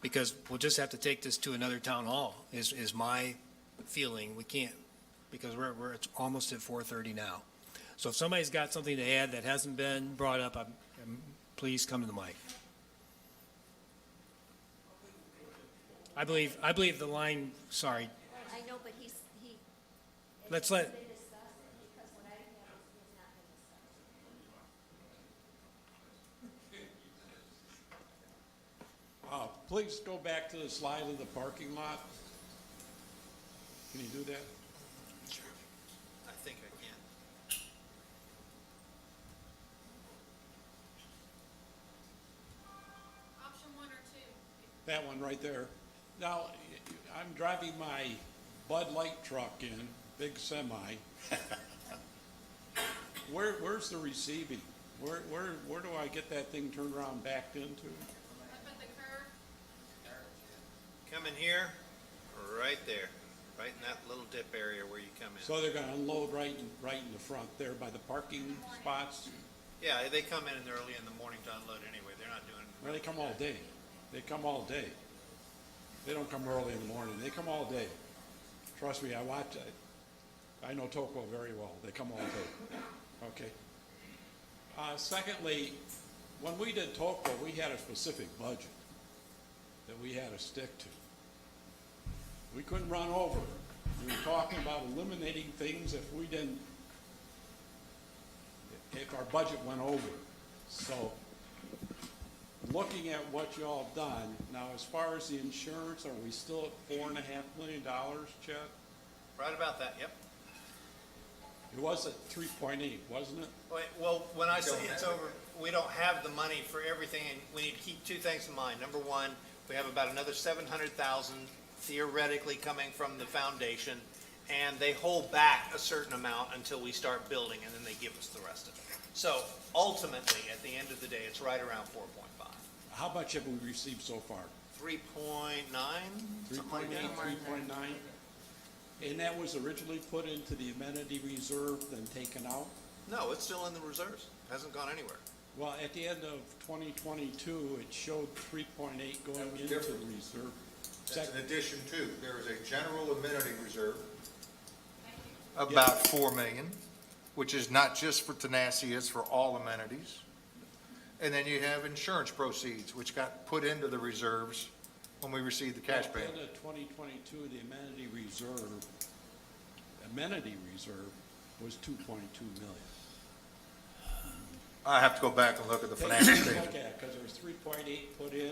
because we'll just have to take this to another town hall, is my feeling. We can't, because it's almost at 4:30 now. So if somebody's got something to add that hasn't been brought up, please come to the mic. I believe the line, sorry, I know, but he. let's let, Please go back to the slide of the parking lot. Can you do that? I think I can. Option 1 or 2. That one right there. Now, I'm driving my Bud Light truck in, big semi. Where's the receiving? Where do I get that thing turned around backed into? Up at the curb. Come in here, right there, right in that little dip area where you come in. So they're gonna unload right in the front there by the parking spots? Yeah, they come in early in the morning to unload anyway. They're not doing. Well, they come all day. They come all day. They don't come early in the morning. They come all day. Trust me, I watch it. I know Toco very well. They come all day. Okay. Secondly, when we did Toco, we had a specific budget that we had to stick to. We couldn't run over. We were talking about eliminating things if our budget went over. So, looking at what y'all have done, now as far as the insurance, are we still at $4.5 million, Chet? Right about that, yep. It was at 3.8, wasn't it? Well, when I say it's over, we don't have the money for everything, and we need to keep two things in mind. Number one, we have about another 700,000 theoretically coming from the foundation, and they hold back a certain amount until we start building, and then they give us the rest of it. So ultimately, at the end of the day, it's right around 4.5. How much have we received so far? 3.9, something like that. 3.9? And that was originally put into the amenity reserve, then taken out? No, it's still in the reserves. Hasn't gone anywhere. Well, at the end of 2022, it showed 3.8 going into the reserve. That's an addition too. There is a general amenity reserve. About 4 million, which is not just for Tanasi, it's for all amenities. And then you have insurance proceeds, which got put into the reserves when we received the cash At the payment. end of 2022, the amenity reserve was 2.2 million. I have to go back and look at the financial statement. Okay, because there was 3.8 put in,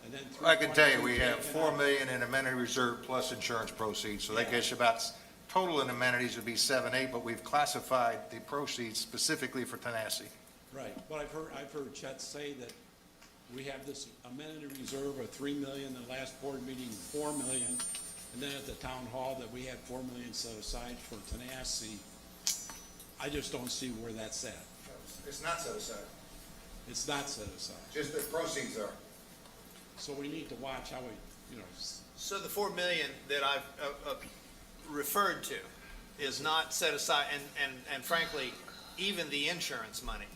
and then I can tell you, we 3.2 have taken 4 out. million in amenity reserve plus insurance proceeds, so that gets you about, total in amenities would be 7.8, but we've classified the proceeds specifically for Tanasi. Right, but I've heard Chet say that we have this amenity reserve of 3 million, the last board meeting, 4 million, and then at the town hall that we had 4 million set aside for Tanasi. I just don't see where that's at. It's not set aside, It's not set aside. just the proceeds are. So we need to watch how we, So the 4 million that I've referred to is not set aside, and frankly, even the insurance money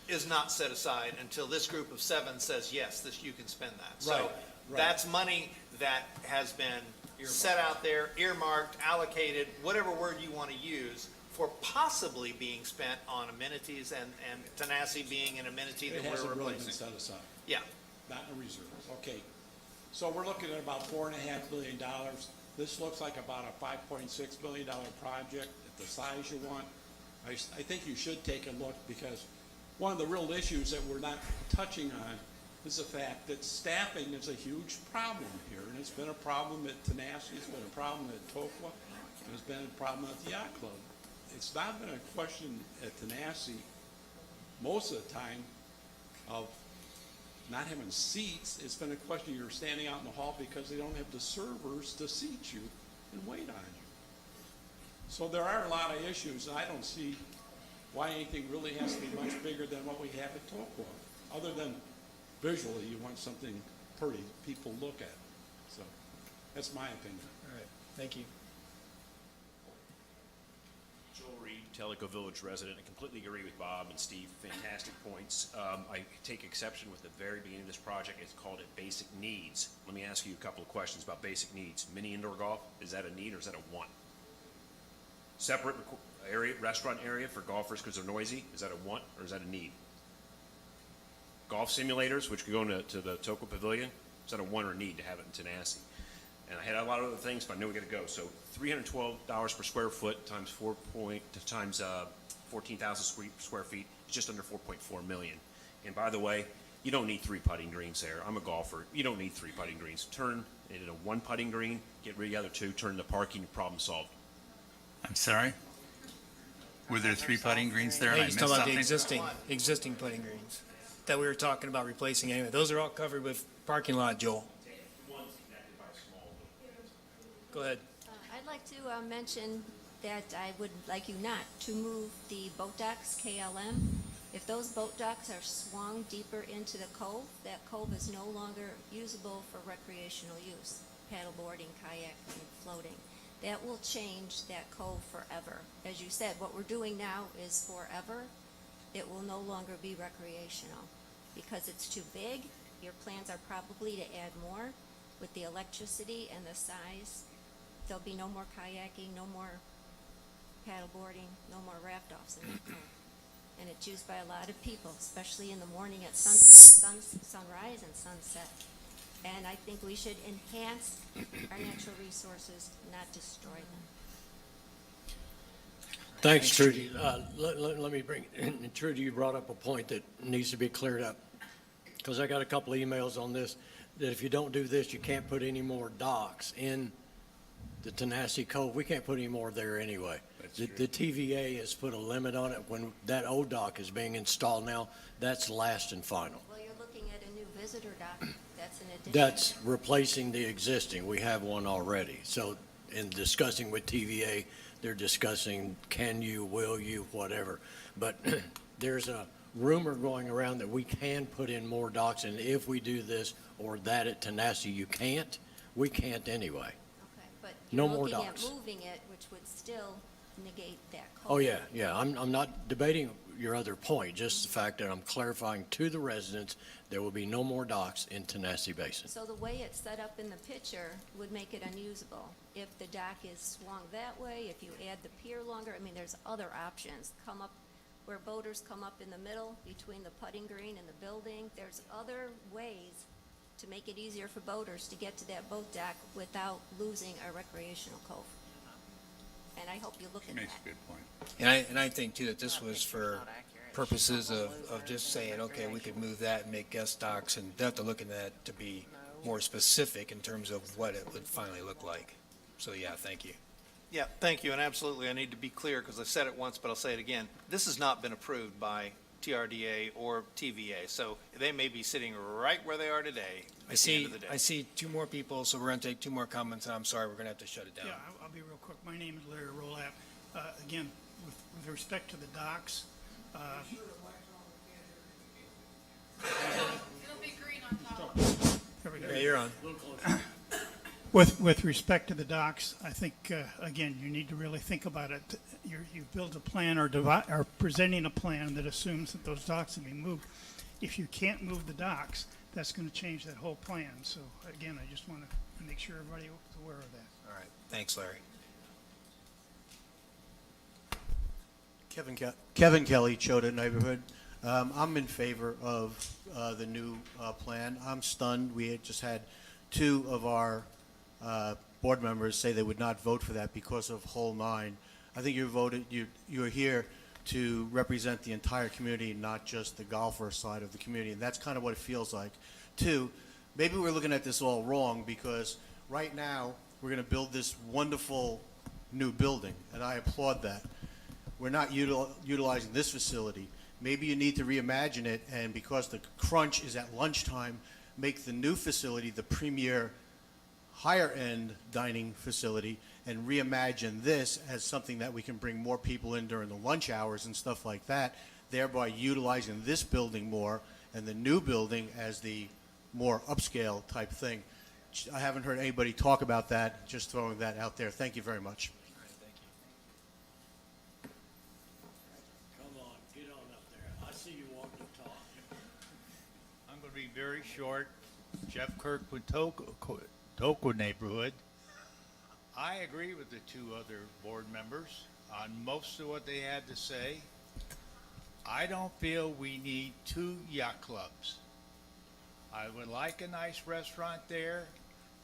is not set aside until this group of 7 says, yes, you can spend that. So Right. that's money that has been set out there, earmarked, allocated, whatever word you want to use, for possibly being spent on amenities, and Tanasi being an amenity it that we're hasn't really been replacing. set aside. Yeah. Not in reserve, okay. So we're looking at about $4.5 million. This looks like about a $5.6 million project at the size you want. I think you should take a look, because one of the real issues that we're not touching on is the fact that staffing is a huge problem here, and it's been a problem at Tanasi, it's been a problem at Tokwa, and it's been a problem at the Yacht Club. It's not been a question at Tanasi most of the time of not having seats, it's been a question, you're standing out in the hall because they don't have the servers to seat you and wait on you. So there are a lot of issues, and I don't see why anything really has to be much bigger than what we have at Tocqueville. Other than visually, you want something pretty people look at. So that's my opinion. All right, thank you. Joel Reed, Tellico Village resident. I completely agree with Bob and Steve. Fantastic points. I take exception with the very beginning of this project. It's called it basic needs. Let me ask you a couple of questions about basic needs. Mini indoor golf, is that a need or is that a want? Separate area, restaurant area for golfers because they're noisy, is that a want or is that a need? Golf simulators, which could go to the Tocqueville Pavilion, is that a want or a need to have it in Tanasi? And I had a lot of other things, but I know we got to go. So $312 per square foot times 14,000 square feet is just under 4.4 million. And by the way, you don't need 3 putting greens there. I'm a golfer. You don't need 3 putting greens. Turn it into 1 putting green, get rid of the other 2, turn into parking, problem solved. I'm sorry? Were there 3 putting greens there? and I He's missed talking about the something? existing putting greens that we were talking about replacing anyway. Those are all covered with parking lot, Joel. Go ahead. I'd like to mention that I would like you not to move the boat docks, KLM. If those boat docks are swung deeper into the cove, that cove is no longer usable for recreational use, paddleboarding, kayaking, floating. That will change that cove forever. As you said, what we're doing now is forever. It will no longer be recreational because it's too big. Your plans are probably to add more with the electricity and the size. There'll be no more kayaking, no more paddleboarding, no more raft-offs in that cove. And it's used by a lot of people, especially in the morning at sunrise and sunset. And I think we should enhance our natural resources, not destroy them. Thanks, Trudy. Let me bring, and Trudy, you brought up a point that needs to be cleared up. Because I got a couple of emails on this, that if you don't do this, you can't put any more docks in the Tanasi Cove. We can't put any more there anyway. The TVA has put a limit on it. When that old dock is being installed now, that's last and final. Well, you're looking at a new visitor dock. That's an addition. That's replacing the existing. We have one already. So in discussing with TVA, they're discussing can you, will you, whatever. But there's a rumor going around that we can put in more docks, and if we do this or that at Tanasi, you can't. We can't anyway. Okay, but No you're more looking docks. at moving it, which would still negate that cove. Oh, yeah. I'm not debating your other point, just the fact that I'm clarifying to the residents there will be no more docks in Tanasi Basin. So the way it's set up in the picture would make it unusable. If the dock is swung that way, if you add the pier longer, I mean, there's other options. Come up where boaters come up in the middle between the putting green and the building. There's other ways to make it easier for boaters to get to that boat dock without losing our recreational cove. And I hope you look at that. Makes a good point. And I think too that this was for purposes of just saying, okay, we could move that and make guest docks, and they have to look at that to be more specific in terms of what it would finally look like. So yeah, thank you. Yeah, thank you, and absolutely, I need to be clear, because I said it once, but I'll say it again. This has not been approved by TRDA or TVA, so they may be sitting right where they are today at the end of the day. I see 2 more people, so we're gonna take 2 more comments, and I'm sorry, we're gonna have to shut it down. Yeah, I'll be real quick. My name is Larry Rolap. Again, with respect to the docks, It'll be green on top. there we go. Yeah, you're on. With respect to the docks, I think, again, you need to really think about it. You've built a plan or presenting a plan that assumes that those docks will be moved. If you can't move the docks, that's going to change that whole plan. So again, I just want to make sure everybody is aware of that. All right, thanks, Larry. Kevin Kelly, Chota neighborhood. I'm in favor of the new plan. I'm stunned. We had just had 2 of our board members say they would not vote for that because of Hole 9. I think you're here to represent the entire community, not just the golfer side of the community, and that's kind of what it feels like. 2, maybe we're looking at this all wrong, because right now we're going to build this wonderful new building, and I applaud that. We're not utilizing this facility. maybe you need to reimagine it, and because the crunch is at lunchtime, make the new facility the premier higher-end dining facility, and reimagine this as something that we can bring more people in during the lunch hours and stuff like that, thereby utilizing this building more and the new building as the more upscale type thing. I haven't heard anybody talk about that, just throwing that out there. Thank you very much. Come on, get on up there. I see you wanting to talk. I'm going to be very short. Jeff Kirk with Toqua neighborhood. I agree with the two other board members on most of what they had to say. I don't feel we need 2 yacht clubs. I would like a nice restaurant there,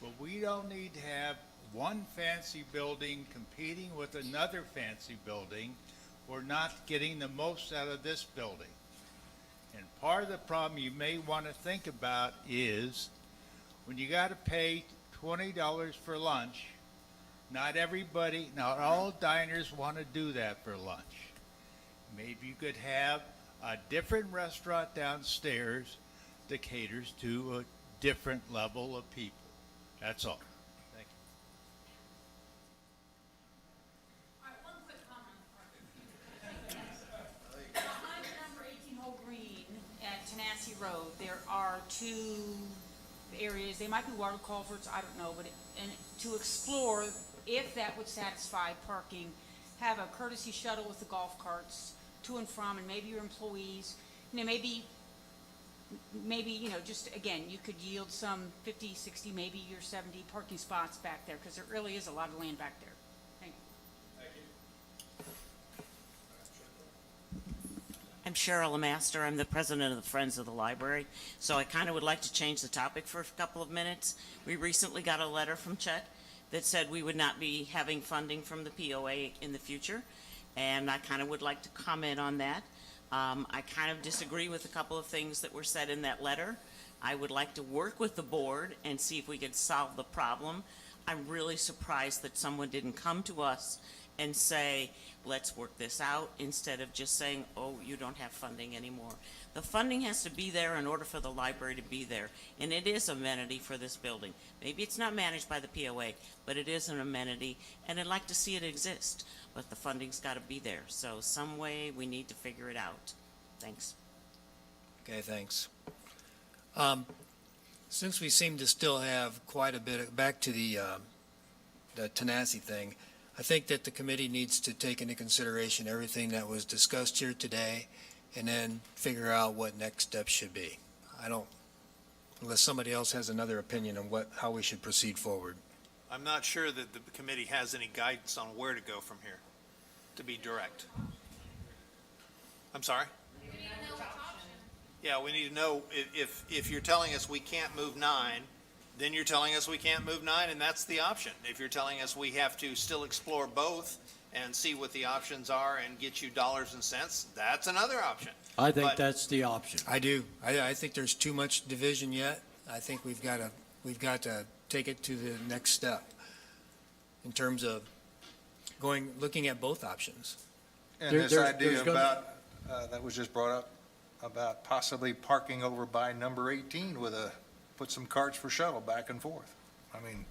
but we don't need to have one fancy building competing with another fancy building. We're not getting the most out of this building. And part of the problem you may want to think about is when you got to pay $20 for lunch, not all diners want to do that for lunch. Maybe you could have a different restaurant downstairs that caters to a different level of people. That's all. Thank you. All right, one quick comment. Behind number 18 Whole Green at Tanasi Road, there are 2 areas, they might be water culverts, I don't know, but, and to explore if that would satisfy parking, have a courtesy shuttle with the golf carts to and from, and maybe your employees, maybe, just, again, you could yield some 50, 60, maybe your 70 parking spots back there, because there really is a lot of land back there. Thank you. I'm Cheryl Lemaster. I'm the president of the Friends of the Library. So I kind of would like to change the topic for a couple of minutes. We recently got a letter from Chet that said we would not be having funding from the POA in the future, and I kind of would like to comment on that. I kind of disagree with a couple of things that were said in that letter. I would like to work with the board and see if we could solve the problem. I'm really surprised that someone didn't come to us and say, let's work this out, instead of just saying, oh, you don't have funding anymore. The funding has to be there in order for the library to be there, and it is an amenity for this building. Maybe it's not managed by the POA, but it is an amenity, and I'd like to see it exist, but the funding's got to be there. So some way we need to figure it out. Thanks. Okay, thanks. Since we seem to still have quite a bit, back to the Tanasi thing, I think that the committee needs to take into consideration everything that was discussed here today and then figure out what next steps should be. Unless somebody else has another opinion on how we should proceed forward. I'm not sure that the committee has any guidance on where to go from here, to be direct. I'm sorry? Yeah, we need to know if you're telling us we can't move 9, then you're telling us we can't move 9, and that's the option. If you're telling us we have to still explore both and see what the options are and get you dollars and cents, that's another option. I think that's the option. I do. I think there's too much division yet. I think we've got to take it to the next step in terms of looking at both options. And this idea about, that was just brought up, about possibly parking over by number 18 put some carts for shuttle back and forth. I mean,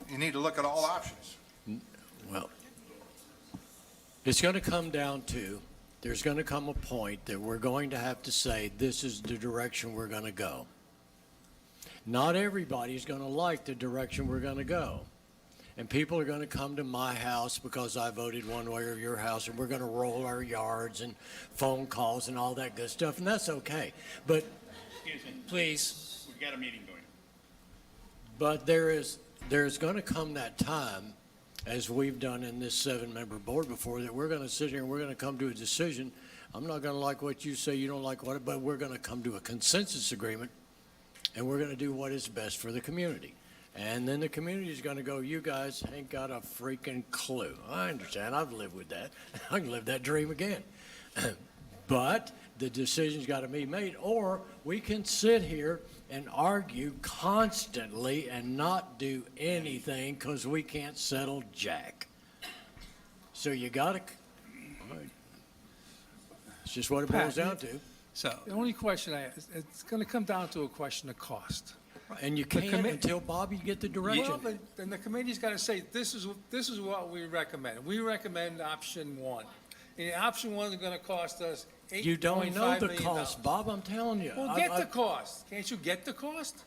you need to look at all options. Well, it's going to come down to, there's going to come a point that we're going to have to say, this is the direction we're going to go. Not everybody's going to like the direction we're going to go. And people are going to come to my house because I voted one way or your house, and we're going to roll our yards and phone calls and all that good stuff, and that's okay. But Excuse me. Please. We've got a meeting going. But there's going to come that time, as we've done in this 7-member board before, that we're going to sit here and we're going to come to a decision. I'm not going to like what you say, you don't like what, but we're going to come to a consensus agreement, and we're going to do what is best for the community. And then the community is going to go, you guys ain't got a freaking clue. I understand. I've lived with that. I can live that dream again. But the decision's got to be made, or we can sit here and argue constantly and not do anything because we can't settle jack. So you got to. It's just what it Pat, boils down to. So. The only question I ask, it's gonna come down to a question of cost. And you The can't until, Bob, you get the direction. Well, then the committee's gotta say, this is what we recommend. We recommend option one. And option one is gonna cost us You don't $8.5 know the million. cost, Bob, I'm telling you. Well, get the cost. Can't you get the cost?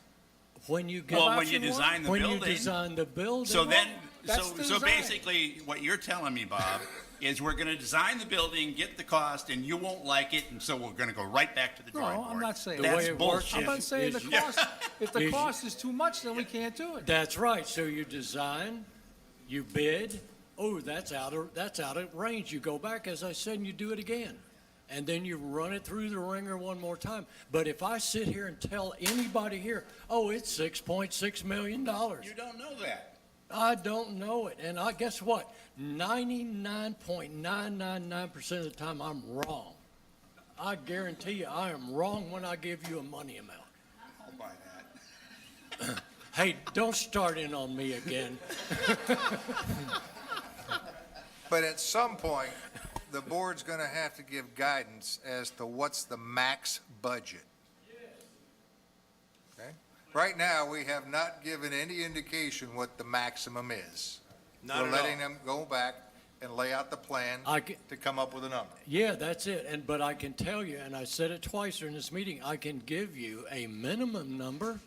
When you get. Well, when option you one? design the When building. you design the building. So then, That's the so design. basically, what you're telling me, Bob, is we're gonna design the building, get the cost, and you won't like it, and so we're gonna go right back to the drawing board. No, I'm not saying The that. way it works bullshit. I'm not saying the is- cost. If the is- cost is too much, then we can't do it. That's right. So you design, you bid. Oh, that's out of range. You go back, as I said, and you do it again. And then you run it through the ringer one more time. But if I sit here and tell anybody here, oh, it's $6.6 million. You don't know that. I don't know it. And guess what? 99.999% of the time, I'm wrong. I guarantee you, I am wrong when I give you a money amount. I'll buy that. Hey, don't start in on me again. But at some point, the board's going to have to give guidance as to what's the max budget. Okay? Right now, we have not given any indication what the maximum is. Not We're at letting all. them go back and lay out the plan to come up with a number. Yeah, that's it. But I can tell you, and I said it twice during this meeting, I can give you a minimum number.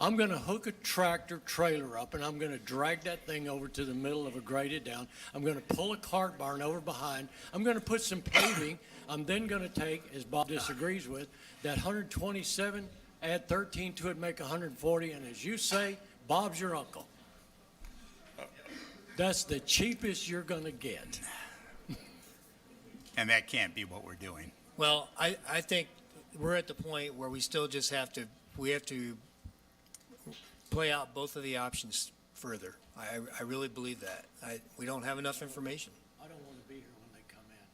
I'm going to hook a tractor trailer up, and I'm going to drag that thing over to the middle of a graded down. I'm going to pull a cart barn over behind. I'm going to put some paving. I'm then going to take, as Bob disagrees with, that 127, add 13 to it, make 140, and as you say, Bob's your uncle. That's the cheapest you're going to get. And that can't be what we're doing. Well, I think we're at the point where we still just have to play out both of the options further. I really believe that. We don't have enough information. I don't want to be here when they come in.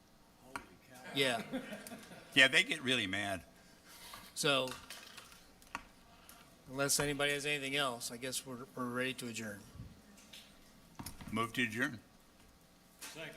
Holy cow. Yeah, Yeah, they get really mad. so unless anybody has anything else, I guess we're ready to adjourn. Move to adjourn. Second.